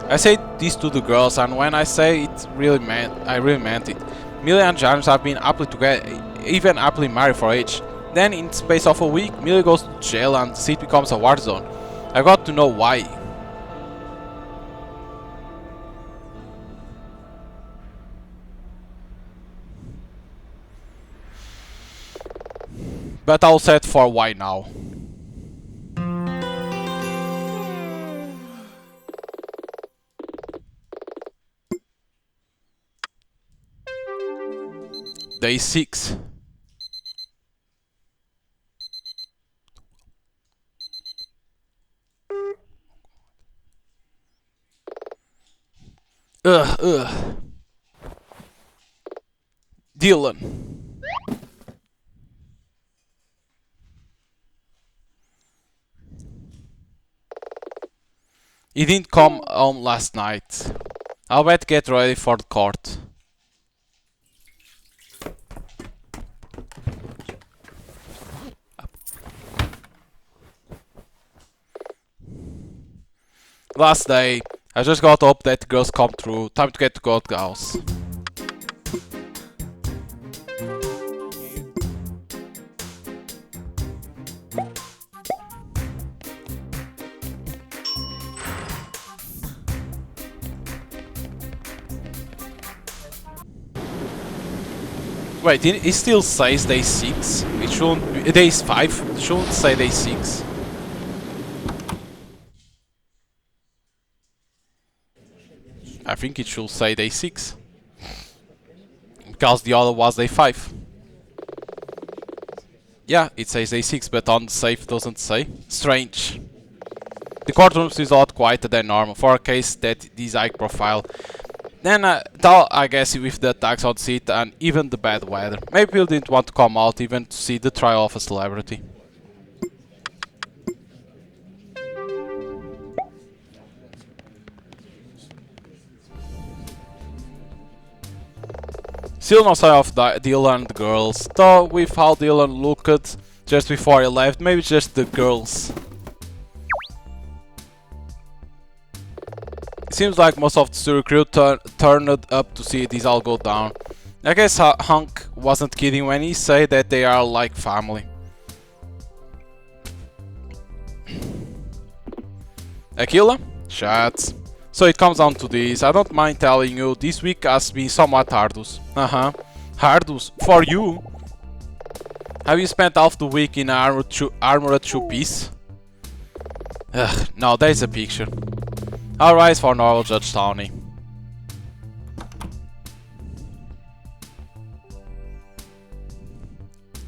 I say this to the girls, and when I say it, I really meant it. Millie and James have been happily together, even happily married for age. Then, in the space of a week, Millie goes to jail and the city becomes a war zone. I got to know why. But I'll set for why now. Day 6. Ugh. Dylan. He didn't come home last night. I'll bet get ready for the court. Last day. I just got up that girls come through. Time to get to court house. Wait, it still says day 6. It shouldn't be, day 5. It shouldn't say day 6. I think it should say day 6. Because the other was day 5. Yeah, it says day 6, but on the safe doesn't say. Strange. The courtroom is a lot quieter than normal for a case that this high profile. Then I guess with the attacks on seat and even the bad weather. Maybe people didn't want to come out even to see the trial of a celebrity. Still no sign of Dylan and the girls, though with how Dylan looked just before he left, maybe just the girls. Seems like most of the jury crew turned up to see this all go down. I guess Hank wasn't kidding when he said that they are like family. Aquila? Shut. So it comes down to this. I don't mind telling you, this week has been somewhat hardus. Hardus? For you? Have you spent half the week in armored two-piece? Ugh, no, there's a picture. I'll rise for normal Judge Tony.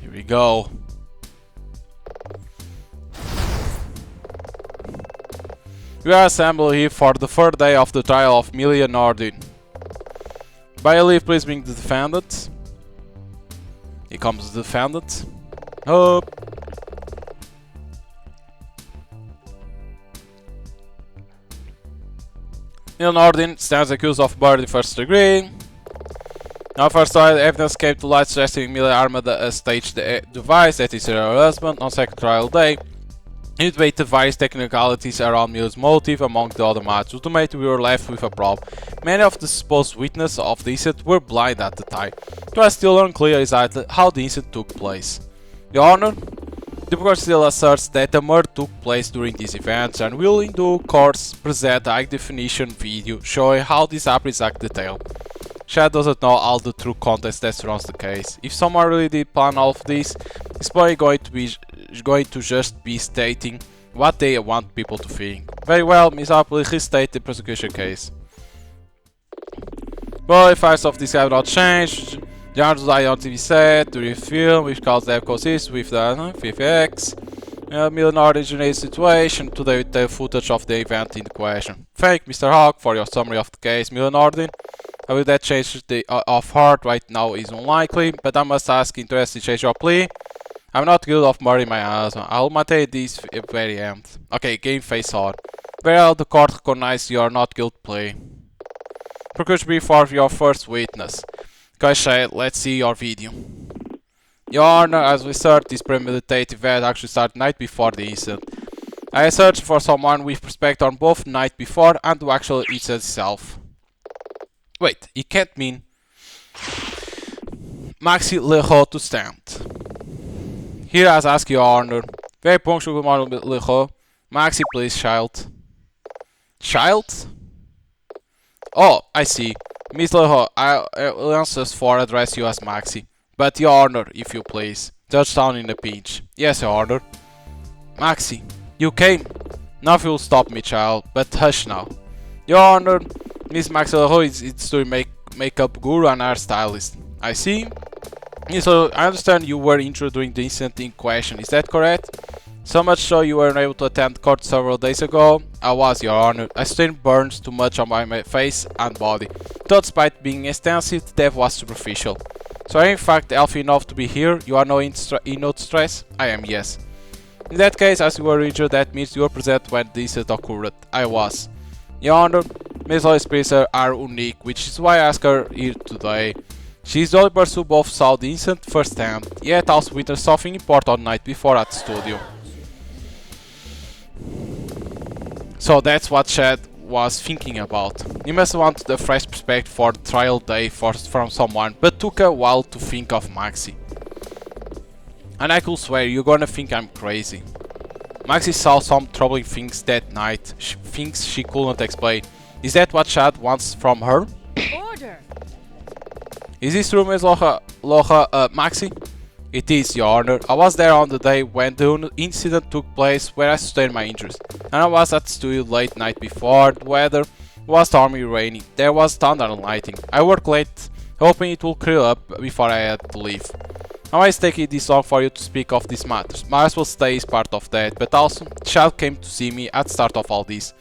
Here we go. We are assembled here for the third day of the trial of Millie and Nordin. By leave, please bring the defendant. Here comes the defendant. Up. Neil Nordin stands accused of murder in first degree. Now, first trial evidence came to light suggesting Millie armed a staged device that is her husband on second trial day. It weighed the various technicalities around Millie's motive among the other matters. Ultimately, we were left with a problem. Many of the supposed witnesses of the incident were blind at the time. It was still unclear exactly how the incident took place. Your Honor, the court still asserts that the murder took place during these events and will in due course present a high-definition video showing how this happened in exact detail. Chad doesn't know all the true context that surrounds the case. If someone really did plan all of this, it's probably going to just be stating what they want people to think. Very well, Ms. Appley, restate the prosecution case. Well, if facts of this have not changed, the answers I on TV set during the film, which caused the consists with the VFX. Millennial originated situation today with the footage of the event in question. Thank Mr. Hawk for your summary of the case, Millennial. Will that change the of heart right now is unlikely, but I must ask, interested to change your plea? I'm not guilty of murdering my husband. I'll maintain this at the very end. Okay, game face on. Well, the court recognizes your not guilty plea. Procure me for your first witness. Cachet, let's see your video. Your Honor, as we start, this premeditated event actually started the night before the incident. I searched for someone with perspective on both the night before and the actual incident itself. Wait, it can't mean Maxi Lejo to stand. Here as ask your Honor. Very punctual model Lejo. Maxi, please, child. Child? Oh, I see. Miss Lejo, I will answer for address you as Maxi. But your Honor, if you please. Judge Town in a pinch. Yes, your Honor. Maxi, you came. Nothing will stop me, child, but hush now. Your Honor, Miss Maxwell is to makeup guru and hairstylist. I see. So I understand you were injured during the incident in question. Is that correct? So much so you were unable to attend court several days ago? I was, Your Honor. I sustained burns too much on my face and body. Though despite being extensive, the death was superficial. So are you in fact healthy enough to be here? You are no in no distress? I am, yes. In that case, as you were injured, that means you were present when this occurred. I was. Your Honor, Miss Lois Priester are unique, which is why I asked her here today. She is the only person who both saw the incident firsthand, yet also witnessed something important night before at the studio. So that's what Chad was thinking about. He must want a fresh perspective for the trial day from someone, but took a while to think of Maxi. And I could swear you're gonna think I'm crazy. Maxi saw some troubling things that night, things she couldn't explain. Is that what Chad wants from her? Order. Is this true, Miss Maxi? It is, Your Honor. I was there on the day when the incident took place where I sustained my injuries. And I was at the studio late night before. The weather was stormy and rainy. There was thunder and lightning. I worked late, hoping it would clear up before I had to leave. Now it's taking this long for you to speak of these matters. Mars will stay as part of that, but also, Child came to see me at the start of all this.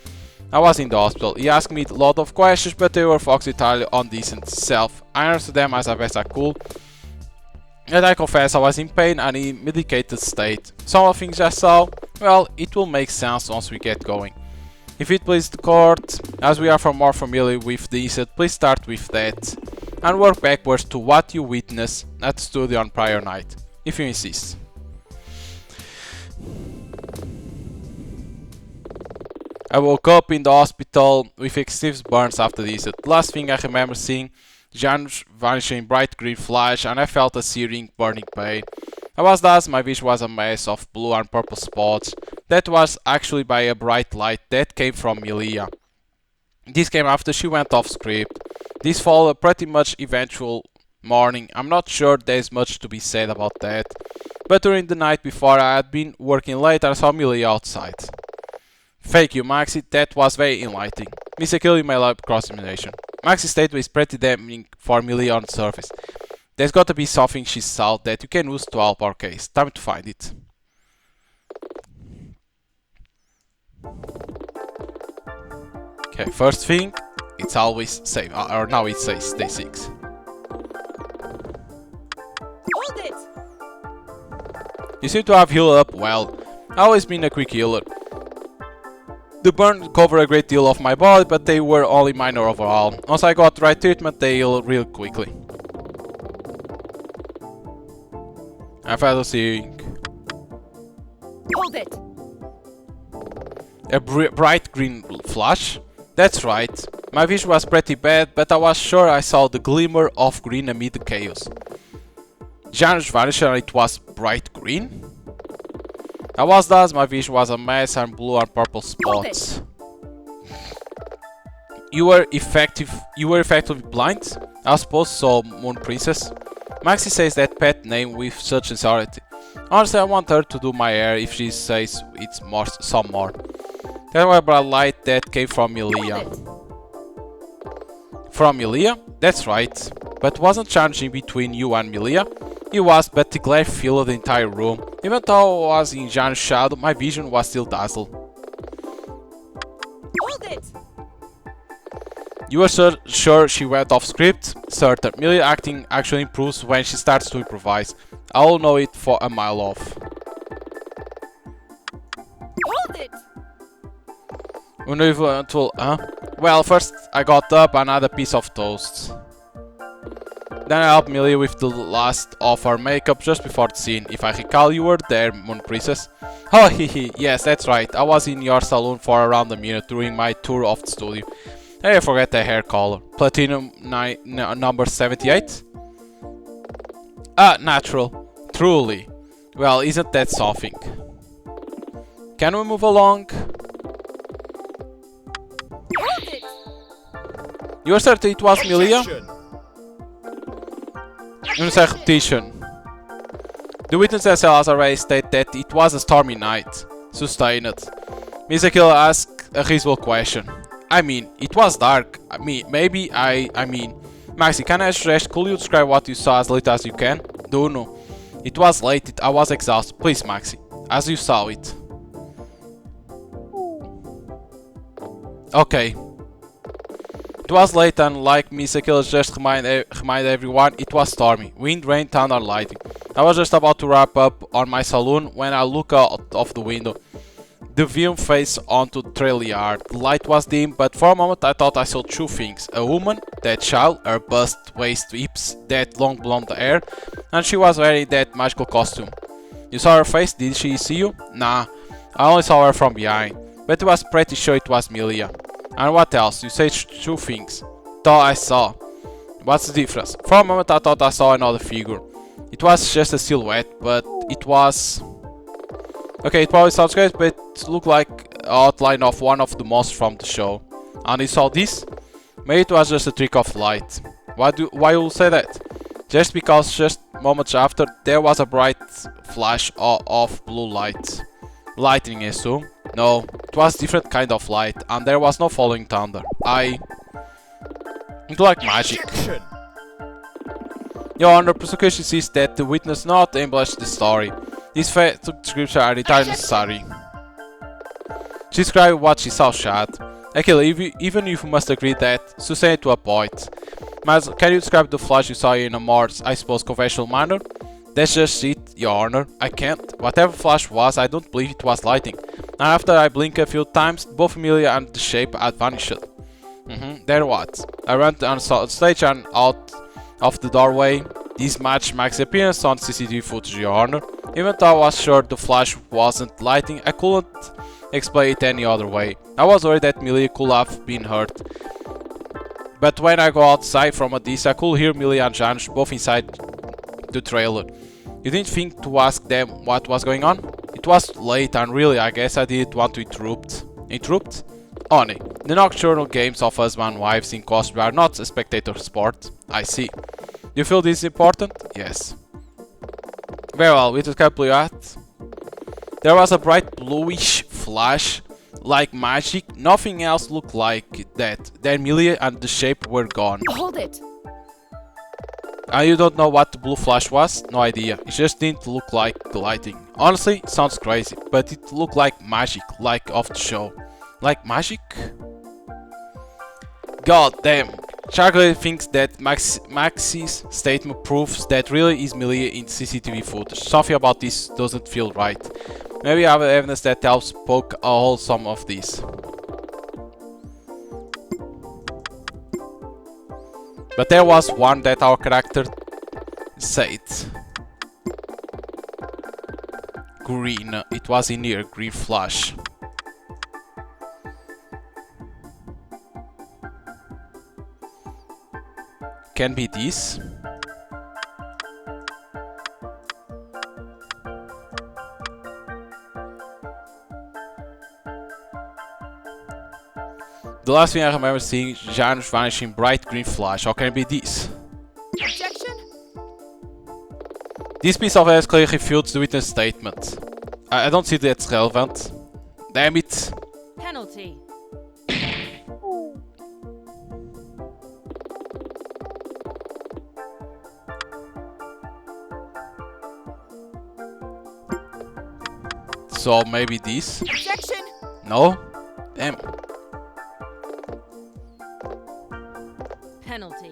I was in the hospital. He asked me a lot of questions, but they were focused entirely on this itself. I answered them as best I could. And I confess I was in pain and in medicated state. Some of the things I saw, well, it will make sense once we get going. If it pleases the court, as we are more familiar with the incident, please start with that. And work backwards to what you witnessed at the studio on prior night, if you insist. I woke up in the hospital with extensive burns after the incident. The last thing I remember seeing Janus vanishing in bright green flash, and I felt a searing, burning pain. I was dazed, my vision was a mess of blue and purple spots. That was actually by a bright light that came from Milia. This came after she went off script. This followed a pretty much eventual morning. I'm not sure there's much to be said about that. But during the night before I had been working late, I saw Milia outside. Thank you, Maxi, that was very enlightening. Miss Aquila, my lab cross-examination. Maxi's statement is pretty damning for Millie on the surface. There's gotta be something she saw that you can use to help our case. Time to find it. Okay, first thing, it's always safe, or now it says day 6. Hold it! You seem to have healed up well. I've always been a quick healer. The burns cover a great deal of my body, but they were only minor overall. Once I got the right treatment, they healed real quickly. I've had a seeing. Hold it! A bright green flash? That's right. My vision was pretty bad, but I was sure I saw the glimmer of green amid the chaos. Janus vanished and it was bright green? I was dazed, my vision was a mess and blue and purple spots. You were effectively blind? I suppose so, Moon Princess. Maxi says that pet name with such sincerity. Honestly, I want her to do my hair if she says it's some more. That was a bright light that came from Milia. From Milia? That's right. But wasn't challenging between you and Milia? It was, but the glare filled the entire room. Even though I was in Jan's shadow, my vision was still dazzled. Hold it! You were sure she went off script? Certain. Milia acting actually improves when she starts to improvise. I'll know it for a mile off. Hold it! Uneventual, huh? Well, first I got up and had a piece of toast. Then I helped Millie with the last of her makeup just before the scene. If I recall, you were there, Moon Princess. Oh, hehe, yes, that's right. I was in your salon for around a minute during my tour of the studio. Hey, I forget the hair color. Platinum number 78? Ah, natural. Truly. Well, isn't that something? Can we move along? Hold it! You are certain it was Milia? Repetition. The witnesses has already stated that it was a stormy night. Sustained. Miss Aquila asked a reasonable question. I mean, it was dark. I mean, Maxi, can I suggest, could you describe what you saw as late as you can? Do no. It was late, I was exhausted. Please, Maxi. as you saw it. Okay. It was late and like Miss Aquila just reminded everyone, it was stormy. Wind, rain, thunder, lightning. I was just about to wrap up on my saloon when I looked out of the window. The view faced onto the trail yard. The light was dim, but for a moment I thought I saw two things. A woman, that child, her bust, waist, hips, that long blonde hair, and she was wearing that magical costume. You saw her face, did she see you? Nah, I only saw her from behind, but I was pretty sure it was Milia. And what else? You said two things. Thought I saw. What's the difference? For a moment I thought I saw another figure. It was just a silhouette, but it was... Okay, it probably sounds great, but it looked like an outline of one of the monsters from the show. And you saw this? Maybe it was just a trick of light. Why you say that? Just because just moments after there was a bright flash of blue light. Lightning, I assume. No, it was different kind of light, and there was no falling thunder. It like magic. Your Honor, prosecution sees that the witness not embellish the story. These facts of scripture are entirely necessary. She described what she saw, Chad. Aquila, even if you must agree that, sustain it to a point. Mas, can you describe the flash you saw in a more, I suppose, conventional manner? That's just it, Your Honor. I can't. Whatever flash was, I don't believe it was lightning. And after I blinked a few times, both Emilia and the shape had vanished. There what? I ran on stage and out of the doorway. This match makes appearance on CCTV footage, Your Honor. Even though I was sure the flash wasn't lightning, I couldn't explain it any other way. I was worried that Millie could have been hurt. But when I go outside from a distance, I could hear Millie and Janusz both inside the trailer. You didn't think to ask them what was going on? It was late and really I guess I didn't want to interrupt. Interrupt? Honey, the nocturnal games of husband and wives in costume are not a spectator sport. I see. You feel this is important? Yes. Very well, with the caveat. There was a bright bluish flash, like magic. Nothing else looked like that. Then Millie and the shape were gone. Hold it. And you don't know what the blue flash was? No idea. It just didn't look like the lighting. Honestly, it sounds crazy, but it looked like magic, like of the show. Like magic? God damn. Charlie thinks that Maxi's statement proves that really is Millie in CCTV footage. Something about this doesn't feel right. Maybe I have evidence that helps poke a hole some of these. But there was one that our character said. Green. It was in here. Green flash. Can be this. The last thing I remember seeing Janusz vanishing bright green flash. How can it be this? Objection? This piece of evidence clearly refutes the witness statement. I don't see that's relevant. Damn it. Penalty. So maybe this? Objection? No? Damn. Penalty.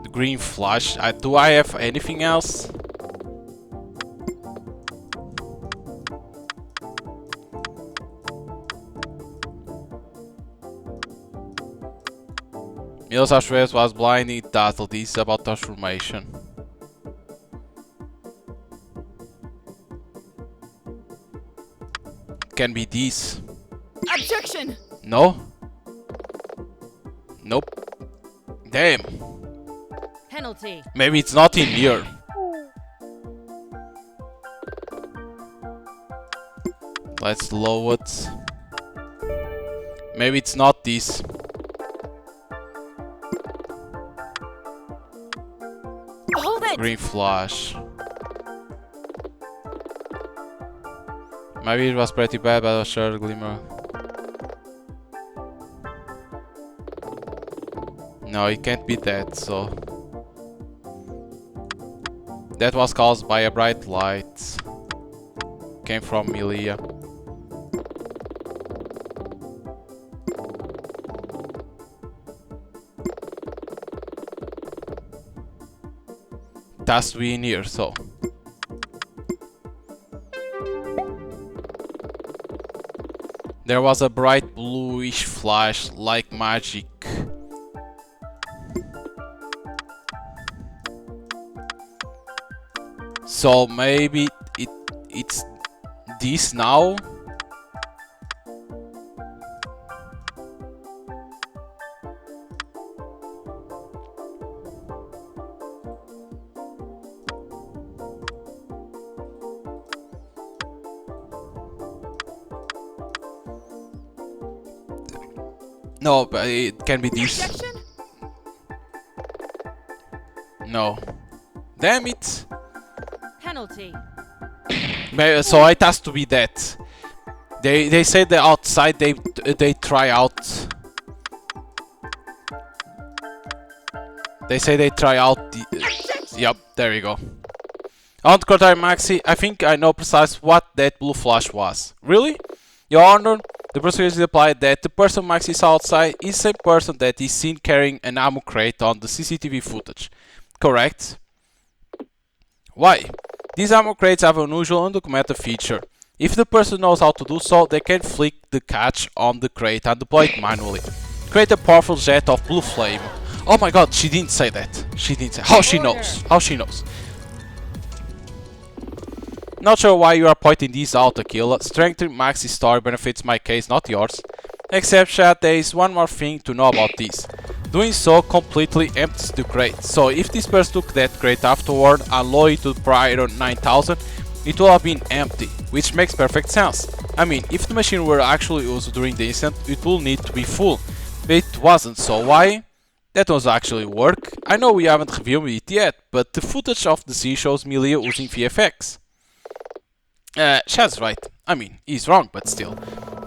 The green flash. Do I have anything else? Milos Ashwez was blinding dazzled. This is about transformation. Can be this. Objection! No? Nope. Damn. Penalty. Maybe it's not in here. Let's lower it. Maybe it's not this. Hold it! Green flash. Maybe it was pretty bad, but I was sure glimmer. No, it can't be that, so... That was caused by a bright light. Came from Milia. That's to be in here, so. There was a bright bluish flash like magic. So maybe it's this now? No, but it can be this. Objection? No. Damn it! Penalty. So it has to be that. They say that outside they try out. They say they try out the. Yep, there we go. On Cortai Maxi, I think I know precisely what that blue flash was. Really? Your Honor, the prosecution implied that the person Maxi saw outside is the same person that is seen carrying an ammo crate on the CCTV footage. Correct? Why? These ammo crates have an unusual undocumented feature. If the person knows how to do so, they can flick the catch on the crate and deploy it manually. Create a powerful jet of blue flame. Oh my god, she didn't say that. She didn't say. How she knows? How she knows? Not sure why you are pointing these out, Aquila. Strengthening Maxi's story benefits my case, not yours. Except that there is one more thing to know about this. Doing so completely empties the crate, so if this person took that crate afterward and lowered it to prior 9000, it will have been empty, which makes perfect sense. I mean, if the machine were actually used during the incident, it will need to be full, but it wasn't, so why? That does actually work. I know we haven't reviewed it yet, but the footage of the scene shows Milia using VFX. Shad's right. I mean, he's wrong, but still.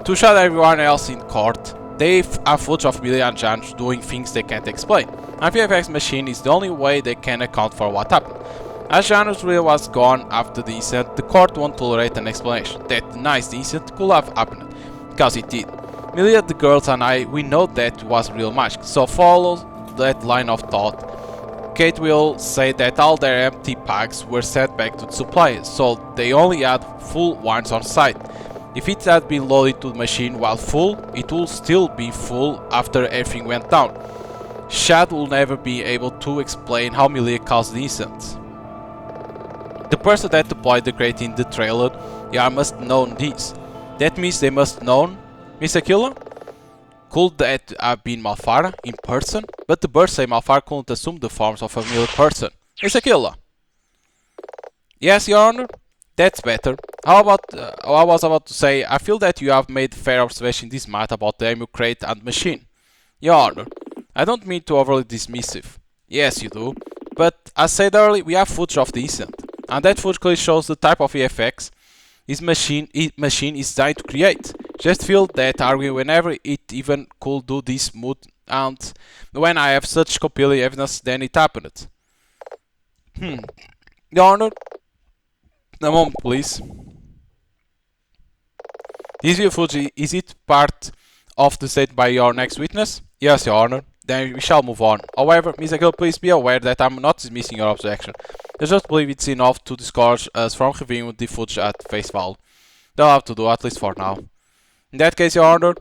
To show everyone else in court, they have footage of Milia and Jan doing things they can't explain. A VFX machine is the only way they can account for what happened. As Janus really was gone after the incident, the court won't tolerate an explanation that denies the incident could have happened, because it did. Milia, the girls and I, we know that was real magic, so follow that line of thought. Kate will say that all their empty packs were sent back to the suppliers, so they only had full ones on site. If it had been loaded to the machine while full, it will still be full after everything went down. Shad will never be able to explain how Milia caused the incident. The person that deployed the crate in the trailer, yeah, must known this. That means they must known Miss Aquila? Could that have been Malfara in person? But the birds say Malfara couldn't assume the forms of a real person. Miss Aquila? Yes, Your Honor? That's better. I was about to say, I feel that you have made fair observation in this matter about the ammo crate and machine. Your Honor, I don't mean to overly dismissive. Yes, you do. But as said earlier, we have footage of the incident. And that footage clearly shows the type of VFX this machine is designed to create. Just feel that arguing whenever it even could do this mood, and when I have such compelling evidence, then it happened. Your Honor, a moment please. This video footage, is it part of the statement by your next witness? Yes, Your Honor. Then we shall move on. However, Ms. Aquila, please be aware that I'm not dismissing your objection. I just believe it's enough to discourage us from reviewing the footage at face value. They'll have to do, at least for now. In that case, Your Honor,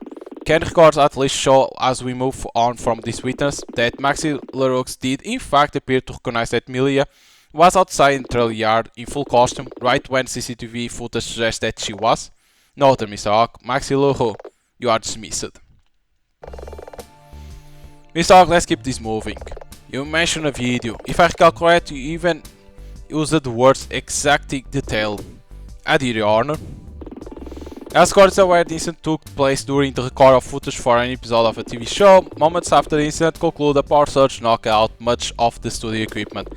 can records at least show, as we move on from this witness, that Maxi Leroux did in fact appear to recognize that Milia was outside in the trailer yard in full costume right when CCTV footage suggests that she was? Noted, Mr. Hawk. Maxi Leroux, you are dismissed. Mr. Hawk, let's keep this moving. You mentioned a video. If I recall correct, you even used the words exacting detail. I did, Your Honor. As court is aware, the incident took place during the record of footage for an episode of a TV show. Moments after the incident concluded, a power surge knocked out much of the studio equipment.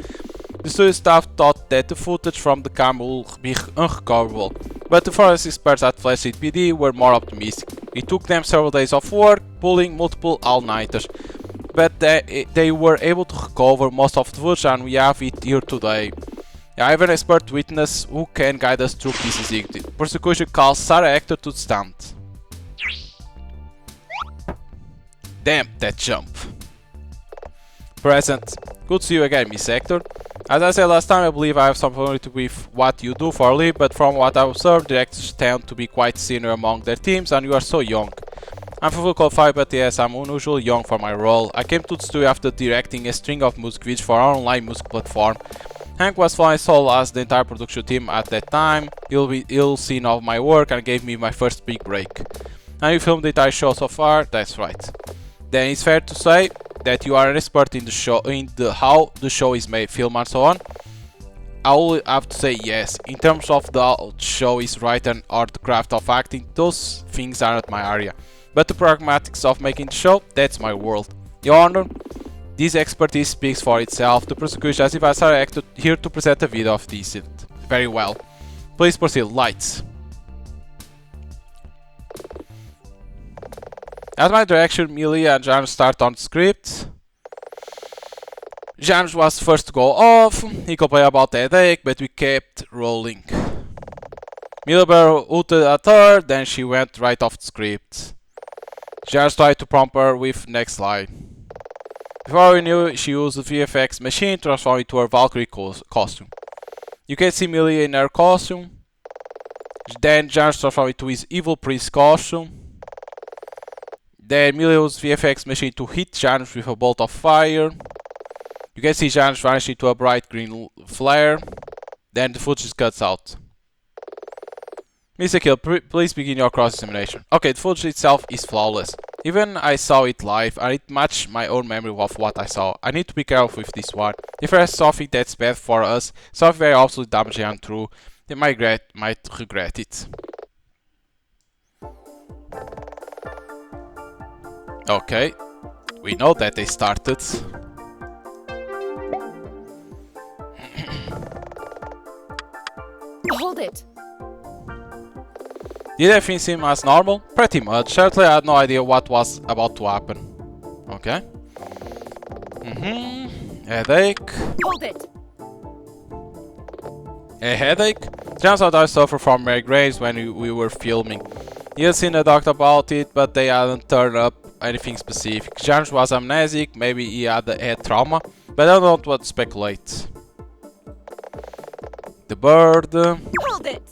The studio staff thought that the footage from the camera would be unrecoverable, but the forensic experts at Flash Street PD were more optimistic. It took them several days of work, pulling multiple all-nighters, but they were able to recover most of the footage and we have it here today. I have an expert witness who can guide us through this executive. Prosecution calls Sarah Hector to the stand. Damn, that jump. Present. Good to see you again, Miss Hector. As I said last time, I believe I have some familiarity with what you do for a living, but from what I observed, directors tend to be quite senior among their teams, and you are so young. I'm fully qualified, but yes, I'm unusually young for my role. I came to the studio after directing a string of music videos for our online music platform. Hank was flying solo as the entire production team at that time. He'll seen all my work and gave me my first big break. And you filmed the entire show so far? That's right. Then it's fair to say that you are an expert in the show, how the show is made, film and so on. I will have to say yes. In terms of how the show is written or the craft of acting, those things are not my area. But the pragmatics of making the show, that's my world. Your Honor, this expertise speaks for itself. The prosecution has invited Sarah Hector here to present a video of this. Very well. Please proceed. Lights. At my direction, Millie and James start on the script. James was first to go off. He complained about the headache, but we kept rolling. Millie hooted at her, then she went right off the script. James tried to prompt her with next line. Before we knew, she used the VFX machine to transform into her Valkyrie costume. You can see Millie in her costume. Then James transformed into his evil priest costume. Then Millie used VFX machine to hit James with a bolt of fire. You can see James vanish into a bright green flare. Then the footage cuts out. Mr. Kill, please begin your cross-examination. Okay, the footage itself is flawless. Even I saw it live and it matched my own memory of what I saw. I need to be careful with this one. If there's something that's bad for us, something very absolutely damaging and true, they might regret it. Okay, we know that they started. Hold it. Did everything seem as normal? Pretty much. Certainly I had no idea what was about to happen. Okay. Headache. Hold it. A headache? Turns out I suffer from migraines when we were filming. He had seen a doctor about it, but they hadn't turned up anything specific. James was amnesic, maybe he had a head trauma, but I don't know what to speculate. The bird. Hold it.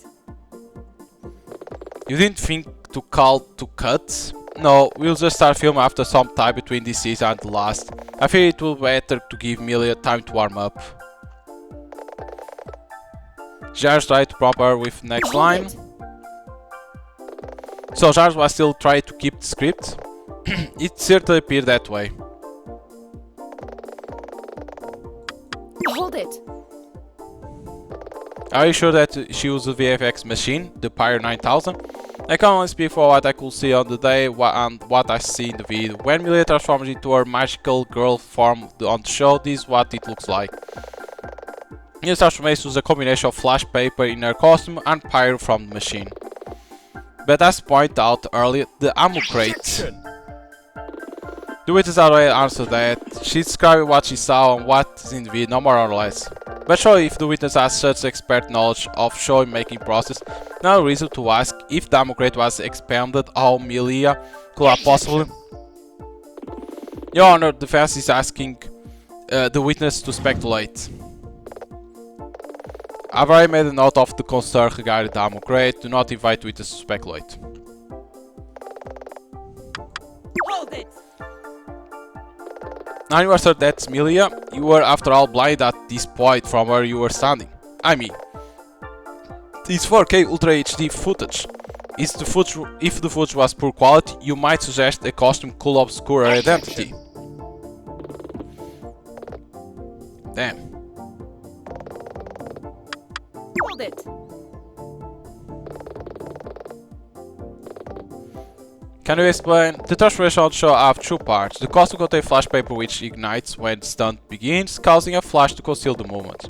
You didn't think to call to cut? No, we'll just start filming after some time between this season and the last. I feel it will be better to give Millie time to warm up. James tried to prompt her with next line. So James was still trying to keep the script? It certainly appeared that way. Hold it. Are you sure that she used the VFX machine, the Pyre 9000? I can only speak for what I could see on the day and what I see in the video. When Millie transforms into her magical girl form on the show, this is what it looks like. This transformation was a combination of flash paper in her costume and pyro from the machine. But as pointed out earlier, the ammo crate. The witness already answered that. She described what she saw and what is in the video, no more or less. But surely if the witness has such expert knowledge of show making process, no reason to ask if the ammo crate was expanded, how Milia could have possibly. Your Honor, the defense is asking the witness to speculate. I've already made a note of the concern regarding the ammo crate. Do not invite witnesses to speculate. Hold it. Now you are certain that's Milia. You were after all blind at this point from where you were standing. I mean, it's 4K Ultra HD footage. If the footage was poor quality, you might suggest a costume could obscure her identity. Damn. Hold it. Can you explain? The transformation on show have two parts. The costume contains flash paper which ignites when the stunt begins, causing a flash to conceal the movement.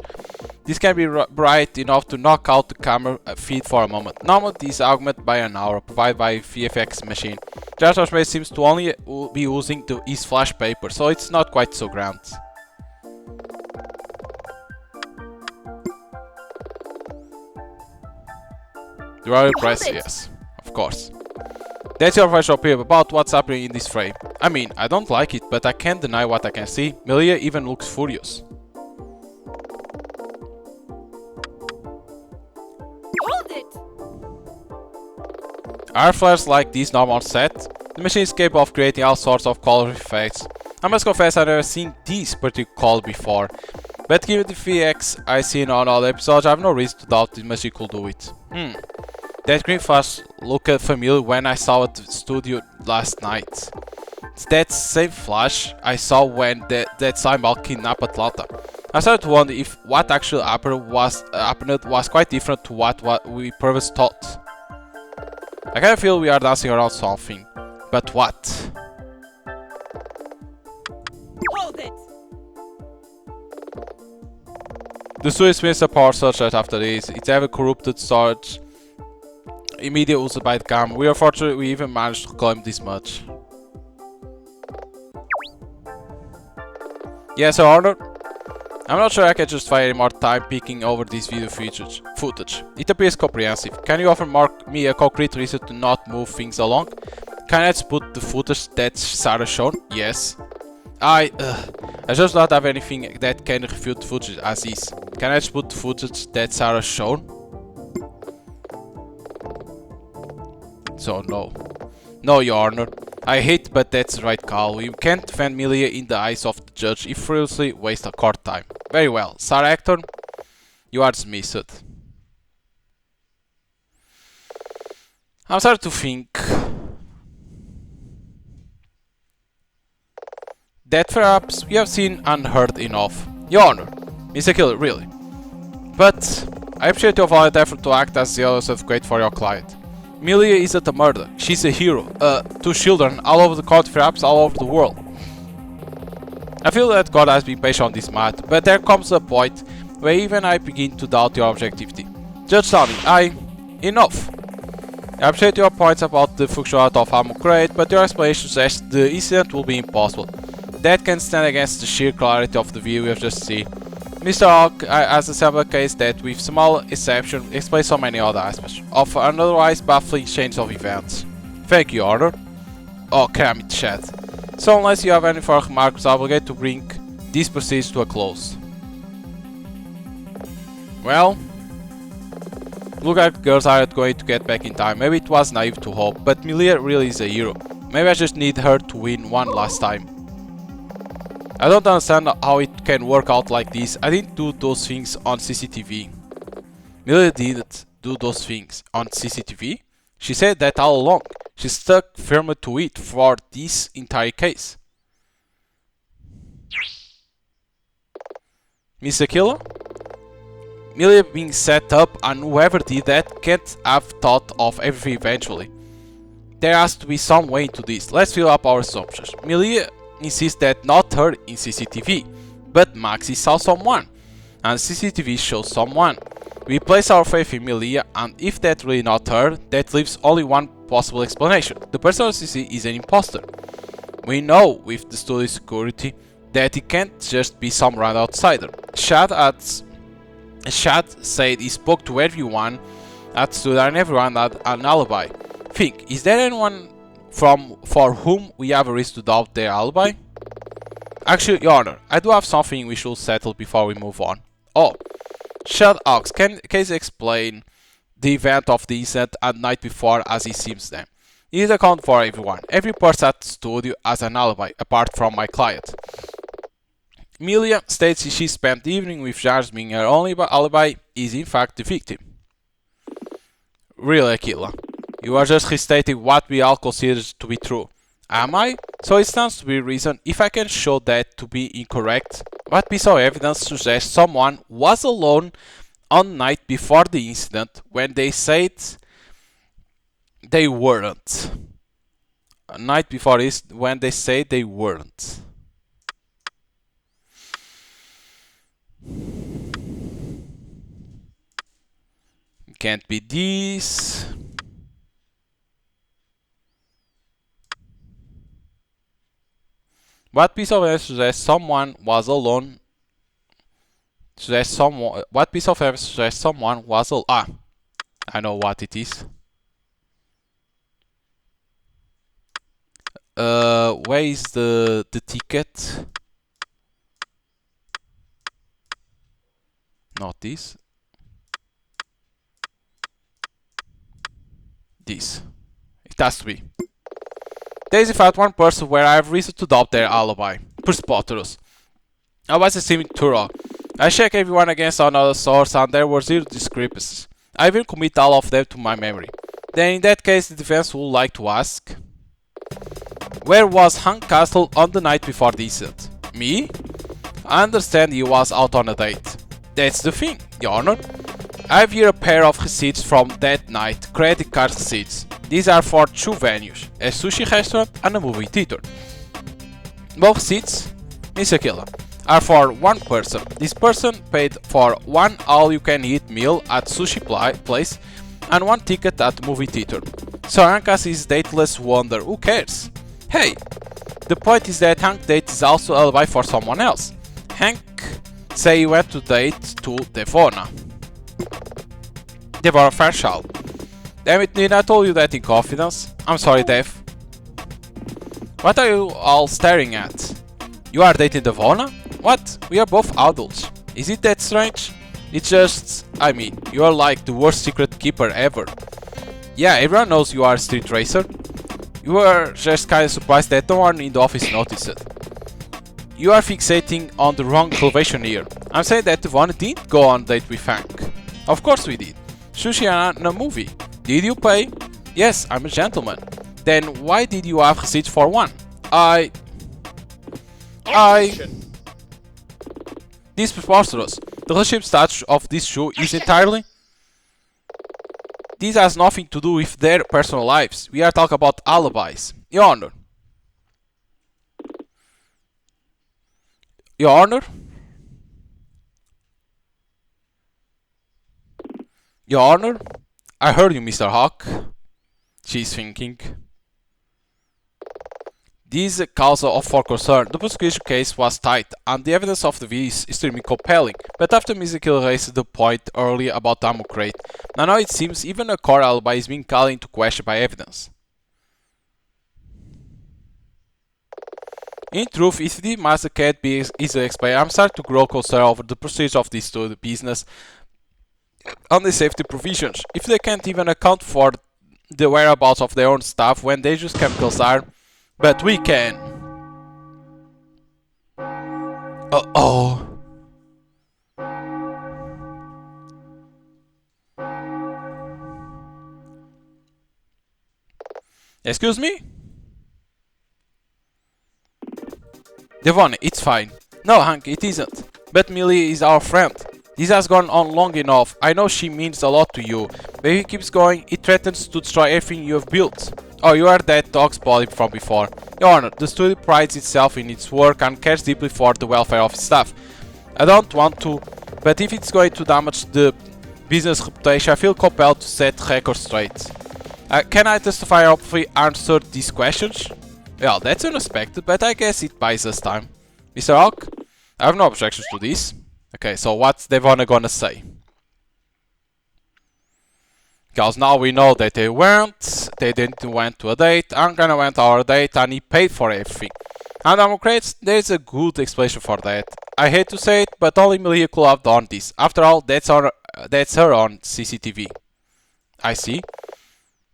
This can be bright enough to knock out the camera feed for a moment. Normally this is augmented by an aura provided by a VFX machine. The transformation seems to only be using his flash paper, so it's not quite so grand. You are impressed, it. yes, of course. That's your first opinion about what's happening in this frame. I mean, I don't like it, but I can't deny what I can see. Melia even looks furious. Hold it. Are flares like these normal on set? The machine is capable of creating all sorts of color effects. I must confess I've never seen these particular colors before. But given the VX I've seen on all episodes, I have no reason to doubt the machine could do it. That green flash looked familiar when I saw it at the studio last night. It's that same flash I saw when that Cymbal kidnapped Atlanta. I started to wonder if what actually happened was quite different to what we previously thought. I kind of feel we are dancing around something. But what? Hold it. The studio experienced a power surge right after this. It's ever corrupted storage immediately used by the camera. We are fortunate we even managed to claim this much. Yes, Your Honor. I'm not sure I can justify any more time peeking over this video footage. It appears comprehensive. Can you offer me a concrete reason to not move things along? Can I just put the footage that Sarah shown? Yes. I just don't have anything that can refute the footage as is. Can I just put the footage that Sarah shown? So no. No, Your Honor. I hate, but that's the right call. You can't defend Melia in the eyes of the judge if seriously waste a court time. Very well. Sarah Actor, you are dismissed. I'm starting to think that perhaps we have seen and heard enough. Your Honor, Mr. Killer, really. But I appreciate your valiant effort to act as the zealous advocate for your client. Melia isn't a murderer, she's a hero. 2 children all over the court, perhaps all over the world. I feel that God has been patient on this matter, but there comes a point where even I begin to doubt your objectivity. Judge Tony, enough! I appreciate your points about the functionality of Ammo Crate, but your explanation suggests the incident will be impossible. That can stand against the sheer clarity of the view we have just seen. Mr. Hawk has a similar case that, with small exception, explains so many other aspects of an otherwise baffling change of events. Thank you, Your Honor. Oh, damn it, chat. So unless you have any further remarks, I will get to bring these proceedings to a close. Well, look like the girls aren't going to get back in time. Maybe it was naive to hope, but Melia really is a hero. Maybe I just need her to win one last time. I don't understand how it can work out like this. I didn't do those things on CCTV. Melia didn't do those things on CCTV? She said that all along. She stuck firmly to it for this entire case. Mr. Killer? Melia being set up, and whoever did that can't have thought of everything eventually. There has to be some way into this. Let's fill up our assumptions. Melia insists that not her in CCTV, but Maxi saw someone, and CCTV shows someone. We place our faith in Melia, and if that's really not her, that leaves only one possible explanation. The person on CC is an imposter. We know with the studio security that it can't just be some random outsider. Shad said he spoke to everyone at the studio and everyone had an alibi. Think, is there anyone for whom we have a reason to doubt their alibi? Actually, Your Honor, I do have something we should settle before we move on. Oh, Shad asks, can you explain the event of the incident at night before as it seems then? It is account for everyone. Every person at the studio has an alibi, apart from my client. Melia states she spent the evening with Jasmine. Her only alibi is in fact the victim. Really, Aquila? You are just restating what we all consider to be true. Am I? So it stands to be reason if I can show that to be incorrect. What piece of evidence suggests someone was alone on the night before the incident when they said they weren't? A night before this when they said they weren't. Can't be this. What piece of evidence suggests someone was alone? What piece of evidence suggests someone was alone? I know what it is. Where is the ticket? Not this. This. It has to be. There is in fact one person where I have reason to doubt their alibi. Perspotterus. I was assuming thorough. I checked everyone against another source and there were zero discrepancies. I will commit all of them to my memory. Then in that case the defense would like to ask, where was Hank Castle on the night before the incident? Me? I understand he was out on a date. That's the thing, Your Honor. I have here a pair of receipts from that night, credit card receipts. These are for two venues, a sushi restaurant and a movie theater. Both receipts, Miss Aquila, are for one person. This person paid for one all-you-can-eat meal at sushi place and one ticket at the movie theater. So Hank has his dateless wonder, who cares? Hey, the point is that Hank date is also alibi for someone else. Hank say he went to date to Devona. Devona Fairchild. Damn it, Nina, I told you that in confidence. I'm sorry, Dev. What are you all staring at? You are dating Devona? What? We are both adults. Is it that strange? It's just... I mean, you are like the worst secret keeper ever. Yeah, everyone knows you are a street racer. You were just kinda surprised that no one in the office noticed it. You are fixating on the wrong elevation here. I'm saying that Devona didn't go on a date with Hank. Of course we did. Sushi and a movie. Did you pay? Yes, I'm a gentleman. Then why did you have receipts for one? This is preposterous. The relationship status of this show is entirely... This has nothing to do with their personal lives. We are talking about alibis. Your Honor. Your Honor? Your Honor? I heard you, Mr. Hawk. She's thinking. This is a cause for concern. The prosecution case was tight, and the evidence of the video is extremely compelling. But after Mr. Kill raised the point earlier about Democrat, now it seems even a core alibi is being called into question by evidence. In truth, if the master can't be easily explained, I'm starting to grow concerned over the procedure of this to the business and the safety provisions. If they can't even account for the whereabouts of their own staff when dangerous chemicals are... But we can. Uh-oh. Excuse me? Devon, it's fine. No, Hank, it isn't. But Millie is our friend. This has gone on long enough. I know she means a lot to you. But if it keeps going, it threatens to destroy everything you have built. Oh, you are that dog's body from before. Your Honor, the studio prides itself in its work and cares deeply for the welfare of its staff. I don't want to, but if it's going to damage the business reputation, I feel compelled to set the record straight. Can I testify hopefully answer these questions? Well, that's unexpected, but I guess it buys us time. Mr. Hawk, I have no objections to this. Okay, so what's Devona gonna say? Because now we know that they didn't went to a date, I'm gonna went to our date and he paid for everything. And I'm afraid there's a good explanation for that. I hate to say it, but only Malia could have done this. After all, that's her on CCTV. I see.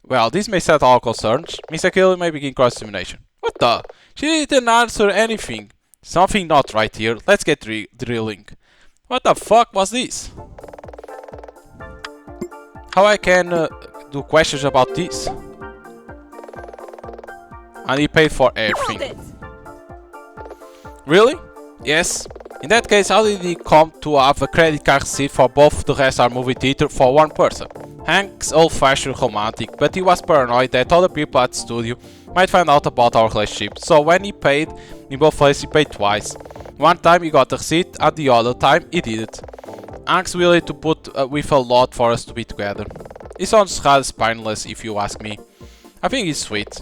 Well, this may settle all concerns. Miss Aquila may begin cross-examination. What the? She didn't answer anything. Something not right here. Let's get drilling. What the fuck was this? How I can do questions about this? And he paid for everything. Really? Yes. In that case, how did he come to have a credit card receipt for both the restaurant movie theater for one person? Hank's old-fashioned romantic, but he was paranoid that other people at the studio might find out about our relationship. So when he paid, in both places he paid twice. One time he got the receipt, and the other time he didn't. Hank's willing to put with a lot for us to be together. He sounds rather spineless if you ask me. I think he's sweet.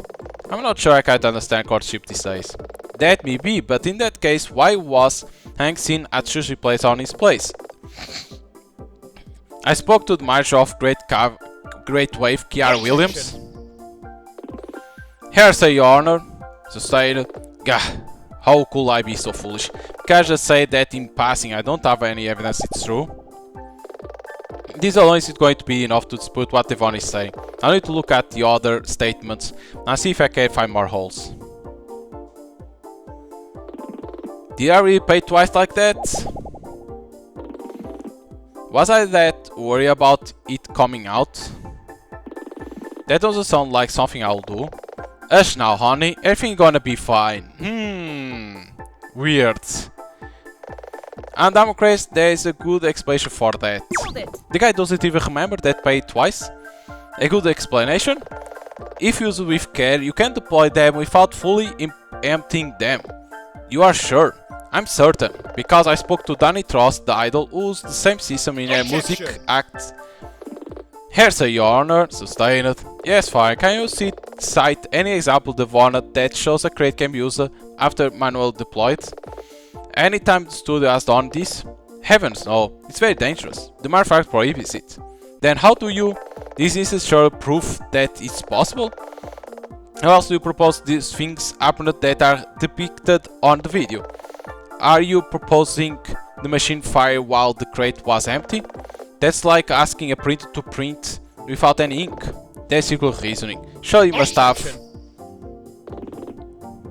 I'm not sure I can understand courtship these days. That may be, but in that case, why was Hank seen at sushi place on his place? I spoke to the manager of Great Great Wave, Kiara Williams. Hersey Your Honor, sustained. Gah, how could I be so foolish? Can I just say that in passing I don't have any evidence it's true? This alone is going to be enough to dispute what Devon is saying. I need to look at the other statements and see if I can find more holes. Did I really pay twice like that? Was I that worried about it coming out? That doesn't sound like something I'll do. Hush now, honey. Everything's gonna be fine. Weird. And I'm crazy, there is a good explanation for that. The guy doesn't even remember that paid twice. A good explanation? If used with care, you can deploy them without fully emptying them. You are sure? I'm certain, because I spoke to Danny Trost, the idol, who used the same system in a music act. Here's a Your Honor, sustained. Yes, fine. Can you cite any example of Devon that shows a crate can be used after manual deployed? Anytime the studio has done this? Heavens no, it's very dangerous. The manufacturer prohibits it. Then how do you? This is sure proof that it's possible? How else do you propose these things happen that are depicted on the video? Are you proposing the machine fire while the crate was empty? That's like asking a printer to print without any ink. That's circular reasoning. Sure you must have.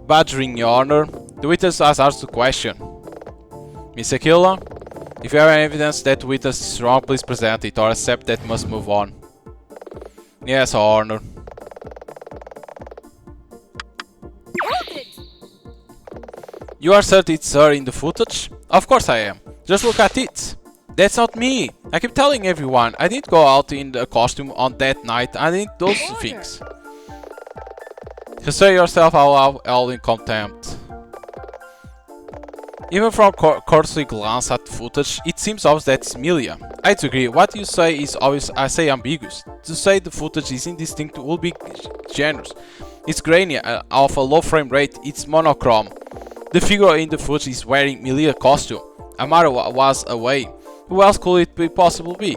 Badgering Your Honor, the witness has asked the question. Miss Aquila, if you have any evidence that the witness is wrong, please present it or accept that must move on. Yes, Your Honor. Hold it! You are certain it's her in the footage? Of course I am. Just look at it. That's not me. I keep telling everyone, I didn't go out in the costume on that night. I didn't do those things. You say yourself all in contempt. Even from cursory glance at the footage, it seems obvious that it's Milia. I agree, what you say is obvious, I say ambiguous. To say the footage is indistinct will be generous. It's grainy, of a low frame rate, it's monochrome. The figure in the footage is wearing Milia costume. Amara was away. Who else could it be possible be?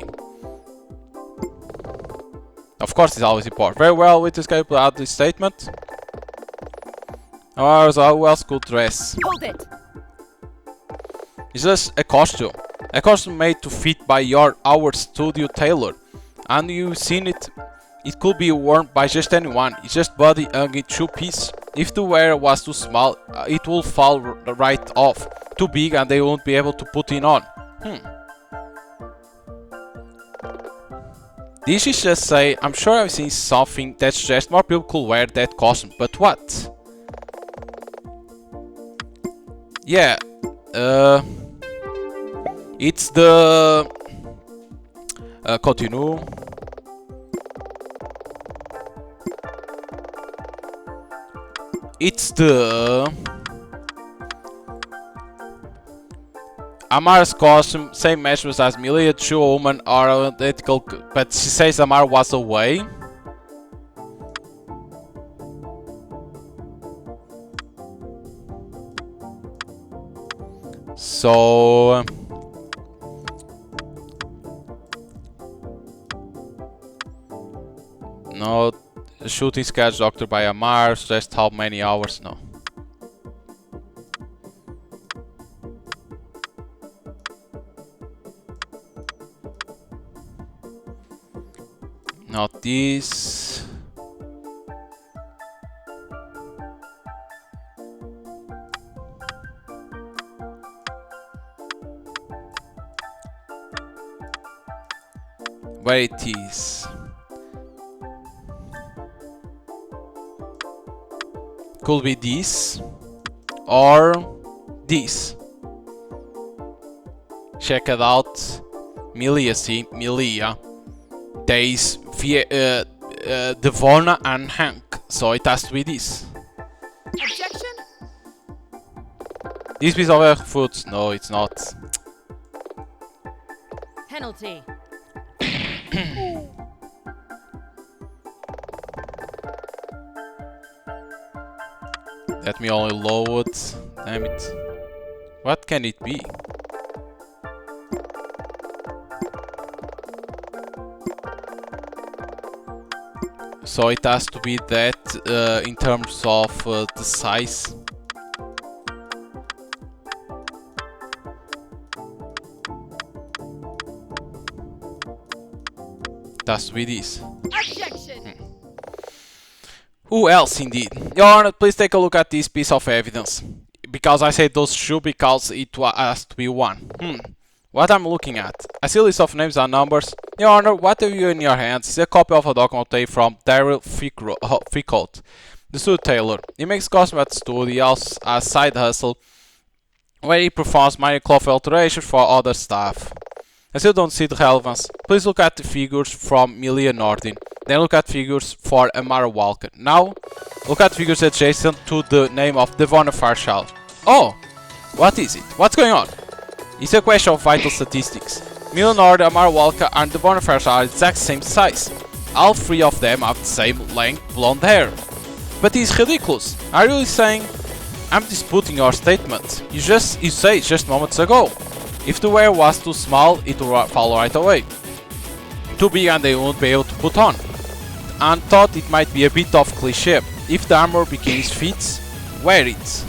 Of course it's always important. Very well, witness can you add this statement? Or who else could dress? Hold it! It's just a costume. A costume made to fit by our studio tailor. And you've seen it. It could be worn by just anyone. It's just body hung in two pieces. If the wearer was too small, it will fall right off. Too big and they won't be able to put it on. This is just say, I'm sure I've seen something that suggests more people could wear that costume, but what? Yeah, it's the... continue. It's the... Amar's costume, same measures as Milia, two women are identical, but she says Amar was away. So... no, the shooting sketch doctored by Amar, just how many hours? No. Not this. Where it is. Could be this or this. Check it out. Milia, see, Milia. There is Devona and Hank, so it has to be this. Objection? This piece of food? No, it's not. Penalty. Let me only load. Damn it. What can it be? So it has to be that in terms of the size. It has to be this. Objection! Who else indeed? Your Honor, please take a look at this piece of evidence. Because I say those two because it has to be one. What I'm looking at? I see a list of names and numbers. Your Honor, what have you in your hands is a copy of a document tape from Daryl Freakout, the studio tailor. He makes costumes at the studio as a side hustle where he performs minor cloth alterations for other staff. I still don't see the relevance. Please look at the figures from Milia Nordin. Then look at figures for Amara Walker. Now, look at figures adjacent to the name of Devona Fairchild. Oh! What is it? What's going on? It's a question of vital statistics. Milia Nordin, Amara Walker and Devona Fairchild are the exact same size. All three of them have the same length blonde hair. But it's ridiculous. Are you really saying... I'm disputing your statement. You said just moments ago. If the wear was too small, it would fall right away. Too big and they won't be able to put on. And thought it might be a bit of cliché. If the armor begins fits, wear it.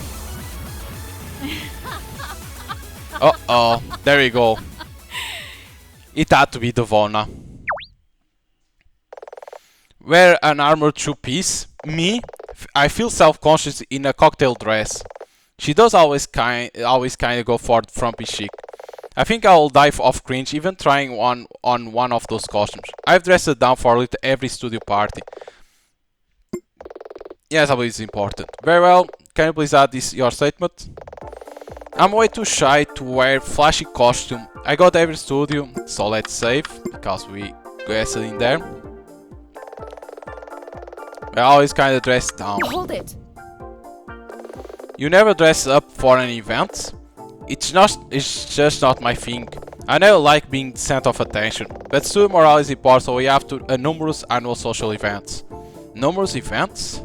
Uh-oh, there we go. It had to be Devona. Wear an armored two-piece? Me? I feel self-conscious in a cocktail dress. She does always kinda go for the frumpy chic. I think I will die of cringe even trying on one of those costumes. I've dressed it down for every studio party. Yes, I believe it's important. Very well, can you please add this your statement? I'm way too shy to wear flashy costume. I got every studio, so let's save, because we guessed it in there. I always kinda dress down. Hold it! You never dress up for an event? It's just not my thing. I never like being the center of attention, but studio morale is important, so we have numerous annual social events. Numerous events?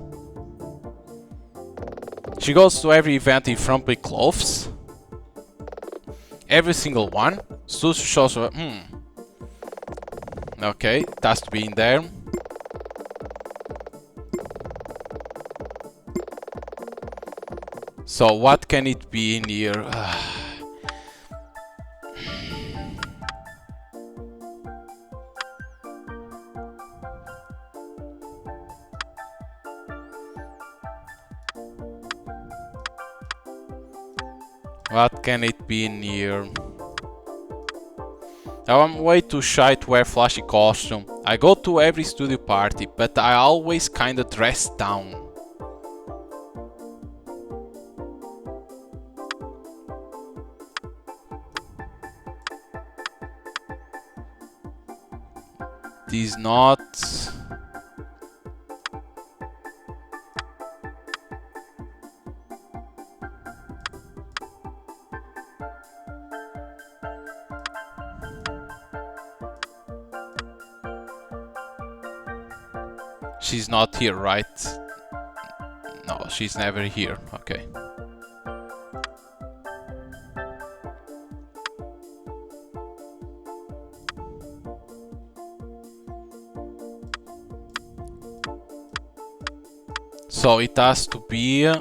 She goes to every event in frumpy clothes? Every single one? Studio shows her, Okay, it has to be in there. So what can it be in here? What can it be in here? Now I'm way too shy to wear flashy costume. I go to every studio party, but I always kinda dress down. This not... She's not here, right? No, she's never here. Okay. So it has to be